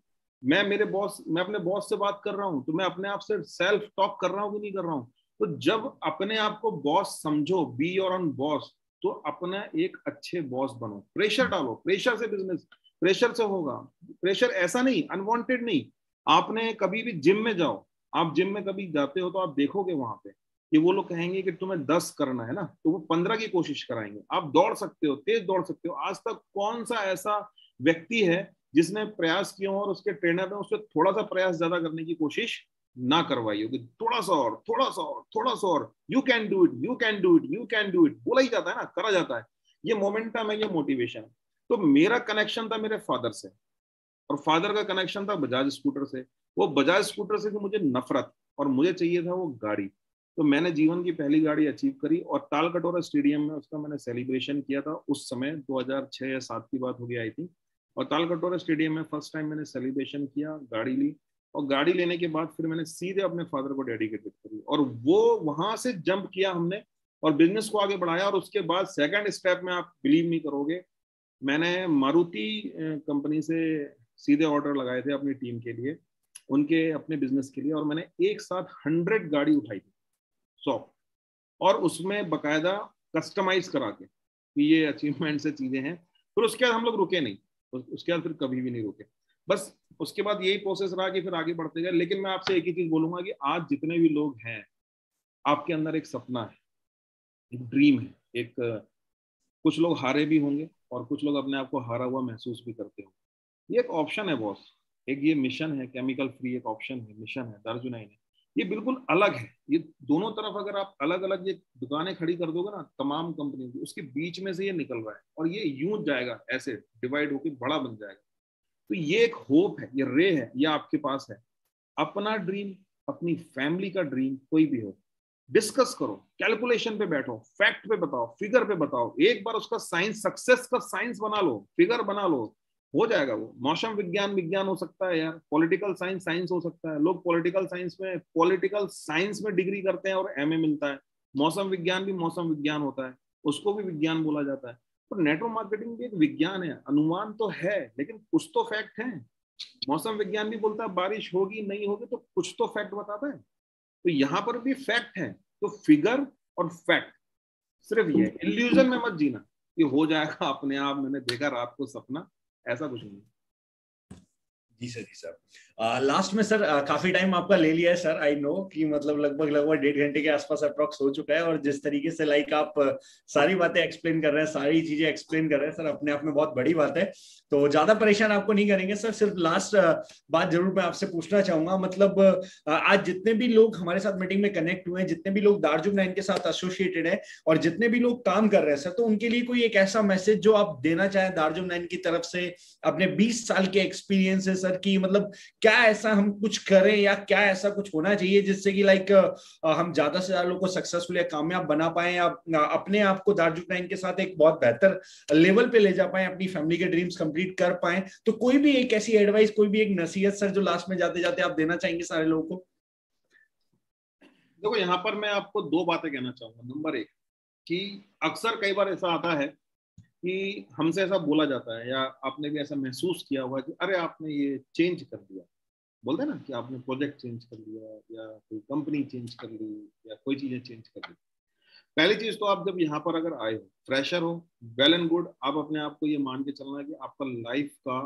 मैं अपने बॉस से बात कर रहा हूं, तो मैं अपने आप से सेल्फ टॉक कर रहा हूं कि नहीं कर रहा हूं? तो जब अपने आप को बॉस समझो, बी योर ओन बॉस, तो अपना एक अच्छे बॉस बनो। प्रेशर डालो, प्रेशर से बिजनेस, प्रेशर से होगा। प्रेशर ऐसा नहीं, अनवांटेड नहीं। आपने कभी भी जिम में जाओ, आप जिम में कभी जाते हो तो आप देखोगे वहां पे कि वो लोग कहेंगे कि तुम्हें 10 करना है ना, तो वो 15 की कोशिश कराएंगे। आप दौड़ सकते हो, तेज दौड़ सकते हो। आज तक कौन सा ऐसा व्यक्ति है जिसने प्रयास किया और उसके ट्रेनर ने उससे थोड़ा सा प्रयास ज्यादा करने की कोशिश ना करवाई होगी? थोड़ा सा और, थोड़ा सा और, थोड़ा सा और, you can do it, you can do it, you can do it, बोला ही जाता है ना, करा जाता है। ये मोमेंटम है, ये मोटिवेशन है। तो मेरा कनेक्शन था मेरे फादर से, और फादर का कनेक्शन था बजाज स्कूटर से। वो बजाज स्कूटर से थी मुझे नफरत, और मुझे चाहिए था वो गाड़ी। तो मैंने जीवन की पहली गाड़ी अचीव करी, और तालकटोरा स्टेडियम में उसका मैंने सेलिब्रेशन किया था। उस समय 2006 या 2007 की बात हो गई आई थी। और तालकटोरा स्टेडियम में फर्स्ट टाइम मैंने सेलिब्रेशन किया, गाड़ी ली। और गाड़ी लेने के बाद फिर मैंने सीधे अपने फादर को डेडिकेटेड करी, और वो वहां से जंप किया हमने, और बिजनेस को आगे बढ़ाया। और उसके बाद सेकंड स्टेप में, आप बिलीव नहीं करोगे, मैंने मारुति कंपनी से सीधे ऑर्डर लगाए थे अपनी टीम के लिए, उनके अपने बिजनेस के लिए। और मैंने एक साथ 100 गाड़ी उठाई थी, 100, और उसमें बकायदा कस्टमाइज करा के कि ये अचीवमेंट से चीजें हैं। फिर उसके बाद हम लोग रुके नहीं, उसके बाद फिर कभी भी नहीं रुके। बस उसके बाद यही प्रोसेस रहा कि फिर आगे बढ़ते गए। लेकिन मैं आपसे एक ही चीज बोलूंगा कि आज जितने भी लोग हैं, आपके अंदर एक सपना है, एक ड्रीम है, एक कुछ लोग हारे भी होंगे और कुछ लोग अपने आप को हारा हुआ महसूस भी करते होंगे। ये एक ऑप्शन है बॉस, एक ये मिशन है, केमिकल फ्री एक ऑप्शन है, मिशन है दार्जुनाइन है। ये बिल्कुल अलग है। ये दोनों तरफ अगर आप अलग अलग ये दुकानें खड़ी कर दोगे ना, तमाम कंपनी की, उसके बीच में से ये निकल रहा है, और ये यूं जाएगा, ऐसे डिवाइड होकर बड़ा बन जाएगा। तो ये एक होप है, ये रे है, ये आपके पास है। अपना ड्रीम, अपनी फैमिली का ड्रीम कोई भी हो, डिस्कस करो, कैलकुलेशन पे बैठो, फैक्ट पे बताओ, फिगर पे बताओ, एक बार उसका साइंस, सक्सेस का साइंस बना लो, फिगर बना लो, हो जाएगा वो। मौसम विज्ञान विज्ञान हो सकता है यार, पॉलिटिकल साइंस साइंस हो सकता है। लोग पॉलिटिकल साइंस में डिग्री करते हैं और एमए मिलता है। मौसम विज्ञान भी मौसम विज्ञान होता है, उसको भी विज्ञान बोला जाता है। तो नेटवर्क मार्केटिंग भी एक विज्ञान है, अनुमान तो है लेकिन कुछ तो फैक्ट है। मौसम विज्ञान भी बोलता है बारिश होगी नहीं होगी, तो कुछ तो फैक्ट बताता है। तो यहाँ पर भी फैक्ट है। तो फिगर और फैक्ट, सिर्फ ये इल्यूजन में मत जीना कि हो जाएगा अपने आप, मैंने देखा रात को सपना, ऐसा कुछ नहीं। जी सर, जी सर। लास्ट में सर, काफी टाइम आपका ले लिया है सर, आई नो कि मतलब लगभग 1.5 घंटे के आसपास अप्रॉक्स हो चुका है, और जिस तरीके से लाइक आप सारी बातें एक्सप्लेन कर रहे हैं, सारी चीजें एक्सप्लेन कर रहे हैं सर, अपने आप में बहुत बड़ी बात है। तो ज्यादा परेशान आपको नहीं करेंगे सर, सिर्फ लास्ट बात जरूर मैं आपसे पूछना चाहूंगा, मतलब आज जितने भी लोग हमारे साथ मीटिंग में कनेक्ट हुए हैं, जितने भी लोग दार्जुन 9 के साथ एसोसिएटेड है, और जितने भी लोग काम कर रहे हैं सर, तो उनके लिए कोई एक ऐसा मैसेज जो आप देना चाहें दार्जुन 9 की तरफ से, अपने 20 साल के एक्सपीरियंस है सर, की मतलब क्या ऐसा हम कुछ करें, या क्या ऐसा कुछ होना चाहिए जिससे कि लाइक हम ज्यादा से ज्यादा लोगों को सक्सेसफुल या कामयाब बना पाए, या अपने आप को दार्जुन 9 के साथ एक बहुत बेहतर लेवल पे ले जा पाए, अपनी फैमिली के ड्रीम्स कंप्लीट कर पाए। तो कोई भी एक ऐसी एडवाइस, कोई भी एक नसीहत सर, जो लास्ट में जाते जाते आप देना चाहेंगे सारे लोगों को? देखो, यहाँ पर मैं आपको दो बातें कहना चाहूंगा। नंबर एक, कि अक्सर कई बार ऐसा आता है कि हमसे ऐसा बोला जाता है, या आपने भी ऐसा महसूस किया होगा कि अरे आपने ये चेंज कर दिया, बोलते हैं ना कि आपने प्रोजेक्ट चेंज कर लिया, या कोई कंपनी चेंज कर ली, या कोई चीजें चेंज कर ली। पहली चीज तो, आप जब यहाँ पर अगर आए हो, फ्रेशर हो, वेल एंड गुड, आप अपने आप को ये मान के चलना है कि आपका लाइफ का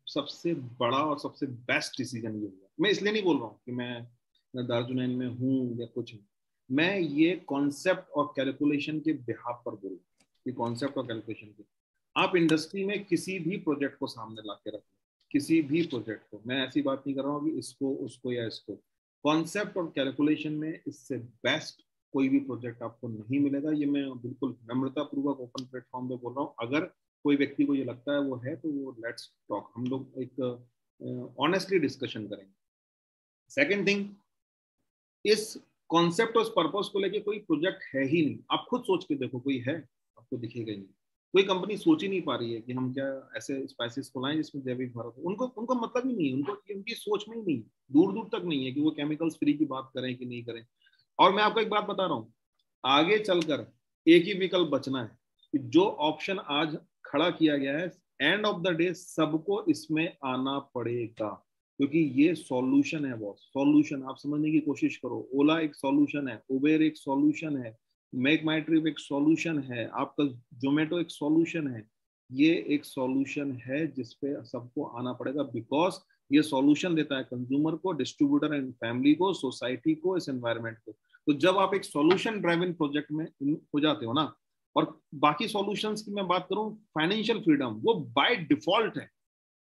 सबसे बड़ा और सबसे बेस्ट डिसीजन ये हुआ। मैं इसलिए नहीं बोल रहा हूँ कि मैं दार्जुन 9 में हूँ या कुछ हूँ, मैं ये कॉन्सेप्ट और कैलकुलेशन के बिहाफ पर बोल रहा हूँ कि कॉन्सेप्ट और कैलकुलेशन के, आप इंडस्ट्री में किसी भी प्रोजेक्ट को सामने ला के रखो, किसी भी प्रोजेक्ट को, मैं ऐसी बात नहीं कर रहा हूँ कि इसको उसको या इसको, कॉन्सेप्ट और कैलकुलेशन में इससे बेस्ट कोई भी प्रोजेक्ट आपको नहीं मिलेगा। ये मैं बिल्कुल नम्रता पूर्वक ओपन प्लेटफॉर्म पे बोल रहा हूँ। अगर कोई व्यक्ति को ये लगता है वो है, तो वो लेट्स टॉक, हम लोग एक ऑनेस्टली डिस्कशन करेंगे। सेकेंड थिंग, इस कॉन्सेप्ट और इस पर्पस को लेके कोई प्रोजेक्ट है ही नहीं। आप खुद सोच के देखो, कोई है? आपको दिखेगा ही नहीं। कोई कंपनी सोच ही नहीं पा रही है कि हम क्या ऐसे स्पाइसेस को लाएं जिसमें जैविक भारत हो। उनको मतलब ही नहीं है, उनकी सोच में ही नहीं, दूर दूर तक नहीं है कि वो केमिकल्स फ्री की बात करें कि नहीं करें। और मैं आपको एक बात बता रहा हूँ, आगे चलकर एक ही विकल्प बचना है कि जो ऑप्शन आज खड़ा किया गया है, एंड ऑफ द डे सबको इसमें आना पड़ेगा, क्योंकि ये सॉल्यूशन है बॉस, सॉल्यूशन। आप समझने की कोशिश करो, ओला एक सॉल्यूशन है, उबेर एक सॉल्यूशन है, मेक माई ट्रिप एक सॉल्यूशन है, आपका जोमेटो एक सॉल्यूशन है। ये एक सॉल्यूशन है जिसपे सबको आना पड़ेगा, बिकॉज ये सॉल्यूशन देता है कंज्यूमर को, डिस्ट्रीब्यूटर एंड फैमिली को, सोसाइटी को, इस एनवायरमेंट को। तो जब आप एक सॉल्यूशन ड्राइवन प्रोजेक्ट में हो जाते हो ना, और बाकी सॉल्यूशंस की मैं बात करूं, फाइनेंशियल फ्रीडम वो बाय डिफॉल्ट है,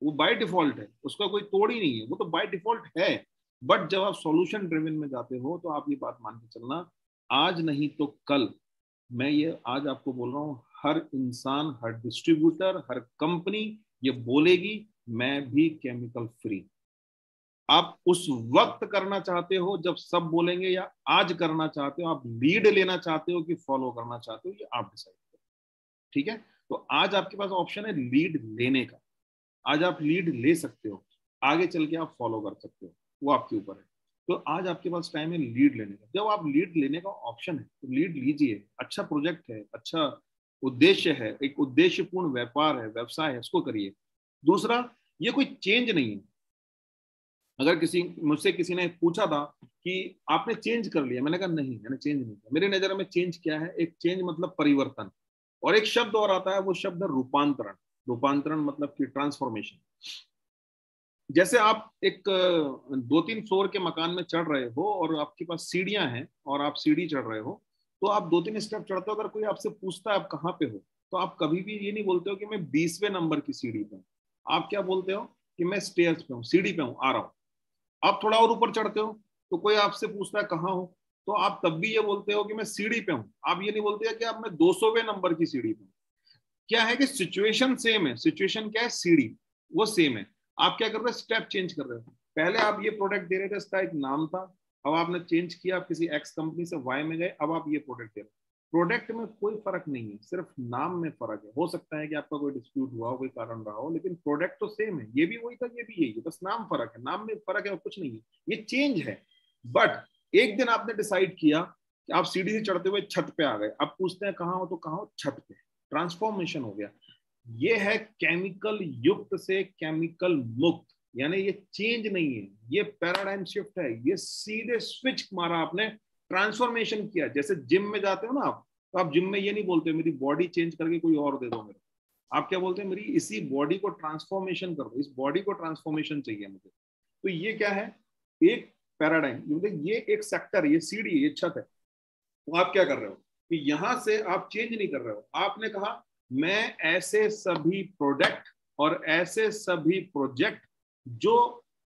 वो बाय डिफॉल्ट है, उसका कोई तोड़ ही नहीं है, वो तो बाय डिफॉल्ट है। बट जब आप सॉल्यूशन ड्रिवन में जाते हो, तो आप ये बात मान के चलना, आज नहीं तो कल, मैं ये आज आपको बोल रहा हूँ, हर इंसान, हर डिस्ट्रीब्यूटर, हर कंपनी ये बोलेगी मैं भी केमिकल फ्री। आप उस वक्त करना चाहते हो जब सब बोलेंगे, या आज करना चाहते हो, आप लीड लेना चाहते हो कि फॉलो करना चाहते हो, ये आप डिसाइड करो। ठीक है? तो आज आपके पास ऑप्शन है लीड लेने का, आज आप लीड ले सकते हो, आगे चल के आप फॉलो कर सकते हो, वो आपके ऊपर है। तो आज आपके पास टाइम है लीड लेने का। जब आप लीड लेने का ऑप्शन है तो लीड लीजिए। अच्छा प्रोजेक्ट है, अच्छा उद्देश्य है, एक उद्देश्यपूर्ण व्यापार है, व्यवसाय है, इसको करिए। दूसरा, ये कोई चेंज नहीं है। अगर मुझसे किसी ने पूछा था कि आपने चेंज कर लिया, मैंने कहा नहीं, मैंने चेंज नहीं किया। मेरे नजर में चेंज क्या है? एक चेंज मतलब परिवर्तन, और एक शब्द और आता है, वो शब्द है रूपांतरण। रूपांतरण मतलब कि ट्रांसफॉर्मेशन। जैसे आप एक 2-3 फ्लोर के मकान में चढ़ रहे हो, और आपके पास सीढ़ियां हैं, और आप सीढ़ी चढ़ रहे हो, तो आप 2-3 स्टेप चढ़ते हो, अगर कोई आपसे पूछता है आप कहाँ पे हो, तो आप कभी भी ये नहीं बोलते हो कि मैं 20वें नंबर की सीढ़ी पे हूँ। आप क्या बोलते हो? कि मैं स्टेयर्स पे हूँ, सीढ़ी पे हूँ, आ रहा हूँ। आप थोड़ा और ऊपर चढ़ते हो, तो कोई आपसे पूछता है कहाँ हो, तो आप तब भी ये बोलते हो कि मैं सीढ़ी पे हूँ। आप ये नहीं बोलते कि आप मैं 200वें नंबर की सीढ़ी पे हूँ। क्या है कि सिचुएशन सेम है। सिचुएशन क्या है? सीढ़ी वो सेम है। आप क्या कर रहे हो? स्टेप चेंज कर रहे हो। पहले आप ये प्रोडक्ट दे रहे थे, इसका एक नाम था, अब आपने चेंज किया, आप किसी एक्स कंपनी से वाई में गए, अब आप ये प्रोडक्ट दे रहे हो। प्रोडक्ट में कोई फर्क नहीं है, सिर्फ नाम में फर्क है। हो सकता है कि आपका कोई डिस्प्यूट हुआ हो, कोई कारण रहा हो, लेकिन प्रोडक्ट तो सेम है। ये भी वही था, ये भी यही है, बस नाम फर्क है। नाम में फर्क है और कुछ नहीं है, ये चेंज है। बट एक दिन आपने डिसाइड किया कि आप सीढ़ी से चढ़ते हुए छत पे आ गए, अब पूछते हैं कहाँ हो, तो कहाँ हो? छत पे। ट्रांसफॉर्मेशन हो गया। ये है केमिकल युक्त से केमिकल मुक्त, यानी ये चेंज नहीं है, ये पैराडाइम शिफ्ट है। ये सीधे स्विच मारा आपने, ट्रांसफॉर्मेशन किया। जैसे जिम में जाते हो ना आप, तो आप जिम में ये नहीं बोलते मेरी बॉडी चेंज करके कोई और दे दो मेरे, आप क्या बोलते हैं मेरी इसी बॉडी को ट्रांसफॉर्मेशन कर दो, इस बॉडी को ट्रांसफॉर्मेशन चाहिए मुझे। तो ये क्या है, एक पैराडाइम, ये एक सेक्टर, ये सीढ़ी, ये छत है। तो आप क्या कर रहे हो कि यहां से आप चेंज नहीं कर रहे हो, आपने कहा मैं ऐसे सभी प्रोडक्ट और ऐसे सभी प्रोजेक्ट जो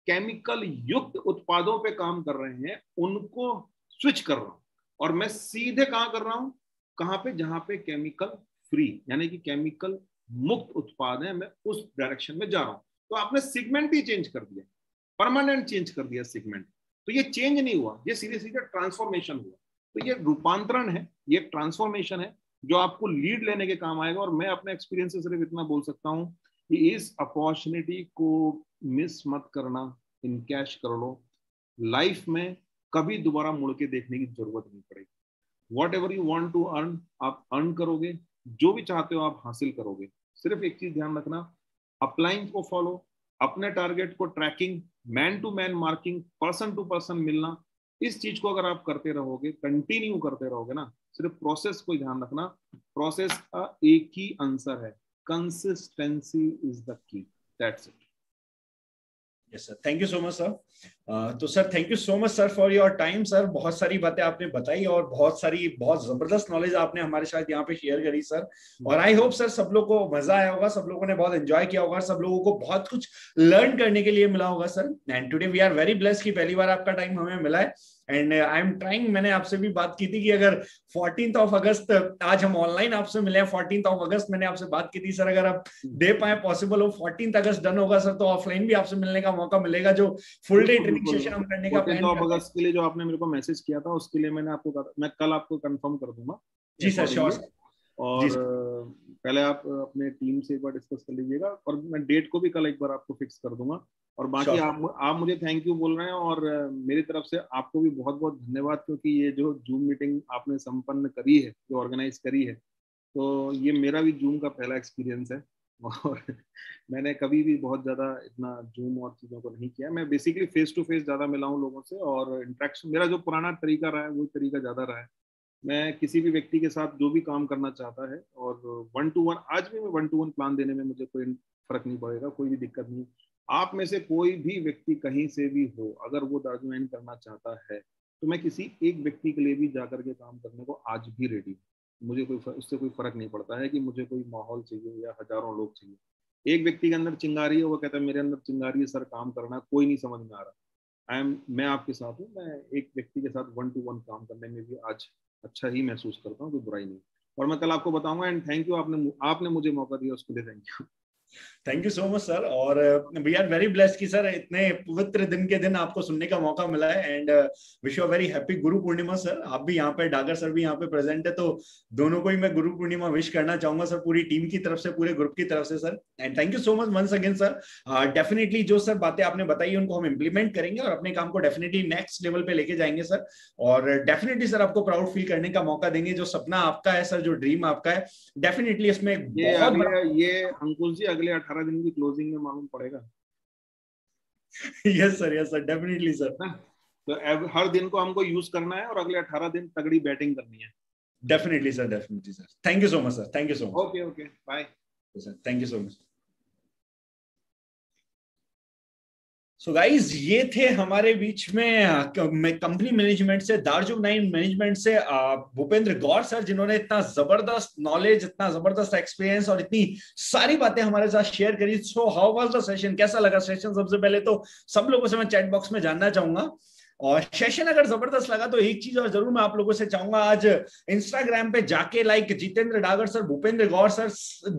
केमिकल युक्त उत्पादों पे काम कर रहे हैं उनको स्विच कर रहा हूं, और मैं सीधे कहां कर रहा हूं, कहां पे, जहां पे केमिकल फ्री यानी कि केमिकल मुक्त उत्पाद है, मैं उस डायरेक्शन में जा रहा हूं। तो आपने सेगमेंट ही चेंज कर दिया, परमानेंट चेंज कर दिया सेगमेंट। तो ये चेंज नहीं हुआ, ये सीधे सीधे ट्रांसफॉर्मेशन हुआ। तो ये रूपांतरण है, ये ट्रांसफॉर्मेशन है जो आपको लीड लेने के काम आएगा। और मैं अपने एक्सपीरियंस से सिर्फ इतना बोल सकता हूं कि इस अपॉर्चुनिटी को मिस मत करना, इनकैश कर लो, लाइफ में कभी दोबारा मुड़ के देखने की जरूरत नहीं पड़ेगी। Whatever you want to earn, आप अर्न करोगे, जो भी चाहते हो आप हासिल करोगे। सिर्फ एक चीज ध्यान रखना, अपलाइन को फॉलो, अपने टारगेट को tracking, man to man marking, person to person मिलना, इस चीज को अगर आप करते रहोगे, कंटिन्यू करते रहोगे ना, सिर्फ प्रोसेस को ध्यान रखना, प्रोसेस का एक ही आंसर है, consistency is the key, that's it. Yes sir, thank you so much sir. तो sir thank you so much sir for your time sir, बहुत सारी बातें आपने बताई और बहुत जबरदस्त नॉलेज आपने हमारे साथ यहाँ पे शेयर करी सर। और आई होप सर सब लोगों को मजा आया होगा, सब लोगों ने बहुत एंजॉय किया होगा, सब लोगों को बहुत कुछ लर्न करने के लिए मिला होगा sir. And today we are very blessed कि पहली बार आपका टाइम हमें मिला है। एंड आई एम ट्राइंग, मैंने आपसे भी बात की थी कि अगर 14 अगस्त, आज हम ऑनलाइन आपसे मिले हैं, 14 अगस्त मैंने आपसे बात की थी सर, अगर आप दे पाए, पॉसिबल हो, 14 अगस्त डन होगा सर, तो ऑफलाइन भी आपसे मिलने का मौका मिलेगा, जो फुल डे ट्रेनिंग सेशन हम करने का प्लान कर रहे हैं। अगस्त के लिए जो आपने मेरे को मैसेज किया था उसके लिए मैंने आपको कहा, मैं कल आपको कंफर्म कर दूंगा। जी सर, श्योर। और पहले आप अपने टीम से एक बार डिस्कस कर लीजिएगा, और मैं डेट को भी कल एक बार आपको फिक्स कर दूंगा। और बाकी आप मुझे थैंक यू बोल रहे हैं, और मेरी तरफ से आपको भी बहुत बहुत धन्यवाद, क्योंकि ये जो जूम मीटिंग आपने संपन्न करी है, जो ऑर्गेनाइज करी है, तो ये मेरा भी जूम का पहला एक्सपीरियंस है। और मैंने कभी भी बहुत ज़्यादा इतना जूम और चीज़ों को नहीं किया, मैं बेसिकली फेस टू फेस ज़्यादा मिला हूँ लोगों से, और इंटरेक्शन मेरा जो पुराना तरीका रहा है वो तरीका ज़्यादा रहा है। मैं किसी भी व्यक्ति के साथ जो भी काम करना चाहता है, और 1 to 1, आज भी मैं 1 to 1 प्लान देने में मुझे कोई फर्क नहीं पड़ेगा, कोई भी दिक्कत नहीं। आप में से कोई भी व्यक्ति कहीं से भी हो, अगर वो दार्जुनाइन करना चाहता है, तो मैं किसी एक व्यक्ति के लिए भी जाकर के काम करने को आज भी रेडी हूँ। मुझे उससे कोई फर्क नहीं पड़ता है कि मुझे कोई माहौल चाहिए या हजारों लोग चाहिए। एक व्यक्ति के अंदर चिंगारी है, वो कहता है मेरे अंदर चिंगारी है सर, काम करना, कोई नहीं समझ में आ रहा, मैं आपके साथ हूँ। मैं एक व्यक्ति के साथ 1 to 1 काम करने में भी आज अच्छा ही महसूस करता हूँ, कोई बुराई नहीं। और मैं कल आपको बताऊंगा। एंड थैंक यू, आपने मुझे मौका दिया, उसके लिए thank you. Thank you so much sir. और वी आर वेरी ब्लेस्ड कि सर इतने पवित्र दिन के दिन आपको सुनने का मौका मिला है। And wish you very happy Guru Purnima sir. आप भी यहाँ पे, डागर सर भी यहाँ पे प्रेजेंट है, तो दोनों को ही मैं गुरु पूर्णिमा विश करना चाहूंगा सर, पूरी टीम की तरफ से, पूरे ग्रुप की तरफ से sir. And thank you so much once again sir. Definitely जो सर बातें आपने बताई उनको हम इम्प्लीमेंट करेंगे और अपने काम को डेफिनेटली नेक्स्ट लेवल पे लेके जाएंगे सर। और डेफिनेटली सर आपको प्राउड फील करने का मौका देंगे, जो सपना आपका है सर, जो ड्रीम आपका है, डेफिनेटली इसमें बहुत बड़ा, ये अंकुल जी अगले 18 दिन की क्लोजिंग में मालूम पड़ेगा। Yes sir, definitely sir. तो हर दिन को हमको यूज करना है और अगले 18 दिन तगड़ी बैटिंग करनी है। Definitely sir. Thank you so much sir, thank you so much. Okay bye sir, thank you so much. So guys, ये थे हमारे बीच में कंपनी मैनेजमेंट से, दार्जुनाइन मैनेजमेंट से भूपेंद्र गौर सर, जिन्होंने इतना जबरदस्त नॉलेज, इतना जबरदस्त एक्सपीरियंस और इतनी सारी बातें हमारे साथ शेयर करी। So how was the session, कैसा लगा सेशन? सबसे पहले तो सब लोगों से मैं चैट बॉक्स में जानना चाहूंगा। और सेशन अगर जबरदस्त लगा तो एक चीज और जरूर मैं आप लोगों से चाहूंगा, आज इंस्टाग्राम पे जाके like Jitendra Dagar sir, Bhupendra Gaur sir,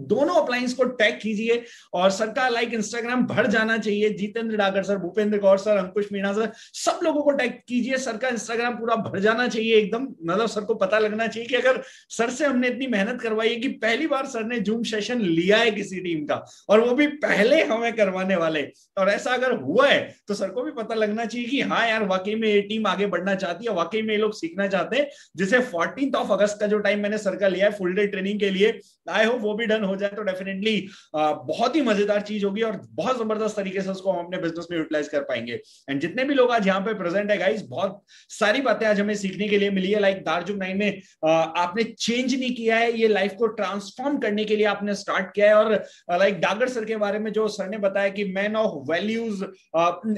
दोनों अपलायंस को टैग कीजिए। और सर का लाइक इंस्टाग्राम भर जाना चाहिए। जितेंद्र डागर सर, भूपेंद्र गौर सर, अंकुश मीणा सर, सब लोगों को टैग कीजिए। सर का इंस्टाग्राम पूरा भर जाना चाहिए एकदम, मतलब सर को पता लगना चाहिए कि अगर सर से हमने इतनी मेहनत करवाई है कि पहली बार सर ने जूम सेशन लिया है किसी टीम का, और वो भी पहले हमें करवाने वाले। और ऐसा अगर हुआ है तो सर को भी पता लगना चाहिए कि हाँ यार, वाकई में ये टीम आगे बढ़ना चाहती है, वाकई में ये लोग सीखना चाहते हैं, जिसे 14 अगस्त का जो टाइम मैंने सर का लिया है फुल डे ट्रेनिंग के लिए, आई होप वो भी डन हो जाए तो डेफिनेटली बहुत ही मजेदार चीज होगी और बहुत जबरदस्त तरीके से उसको हम अपने बिजनेस में यूटिलाइज कर पाएंगे। एंड जितने भी लोग आज यहाँ पे प्रेजेंट है गाइस, बहुत सारी बातें आज हमें सीखने के लिए मिली है। लाइक दार्जुक 9 में आपने चेंज नहीं किया है, ये लाइफ को ट्रांसफॉर्म करने के लिए आपने स्टार्ट किया है। और लाइक डागर सर के बारे में जो सर ने बताया कि मैन ऑफ वैल्यूज,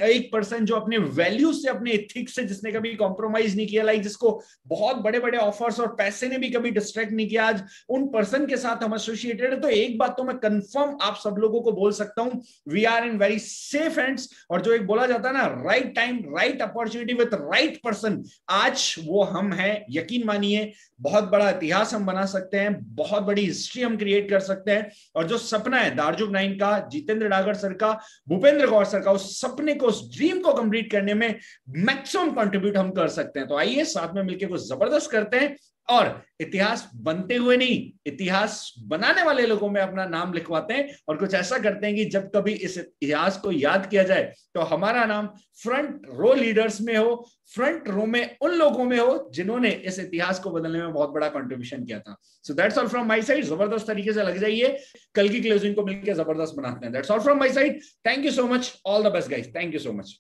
एक पर्सन जो अपने वैल्यूज से, अपने एथिक्स से जिसने कभी कॉम्प्रोमाइज नहीं किया, लाइक जिसको बहुत बड़े बड़े ऑफर्स और पैसे ने भी कभी डिस्ट्रैक्ट नहीं किया, आज उन पर्सन के साथ हम एसोसिएटेड है। तो एक बात तो मैं कंफर्म आप सब लोगों को बोल सकता हूं, we are in very safe hands. और जो एक बोला जाता है ना, right time right opportunity with right person, आज वो हम हैं। यकीन मानिए बहुत बड़ा इतिहास हम बना सकते हैं, बहुत बड़ी हिस्ट्री हम क्रिएट कर सकते हैं। और जो सपना है दार्जुक 9 का, जितेंद्र डागर सर का, भूपेंद्र गौर सर का, उस सपने को, उस ड्रीम को कंप्लीट करने में मैक्सिमम कंट्रीब्यूट हम कर सकते हैं। तो आइए साथ में मिलकर कुछ जबरदस्त करते हैं और इतिहास बनते हुए नहीं, इतिहास बनाने वाले लोगों में अपना नाम लिखवाते हैं और कुछ ऐसा करते हैं कि जब कभी इस इतिहास को याद किया जाए तो हमारा नाम फ्रंट रो लीडर्स में हो, फ्रंट रो में उन लोगों में हो जिन्होंने इस इतिहास को बदलने में बहुत बड़ा कंट्रीब्यूशन किया था। So that's all from my side. जबरदस्त तरीके से लग जाइए, कल की क्लोजिंग को मिलकर जबरदस्त बनाते हैं। That's all from my side. Thank you so much, all the best guys, thank you so much.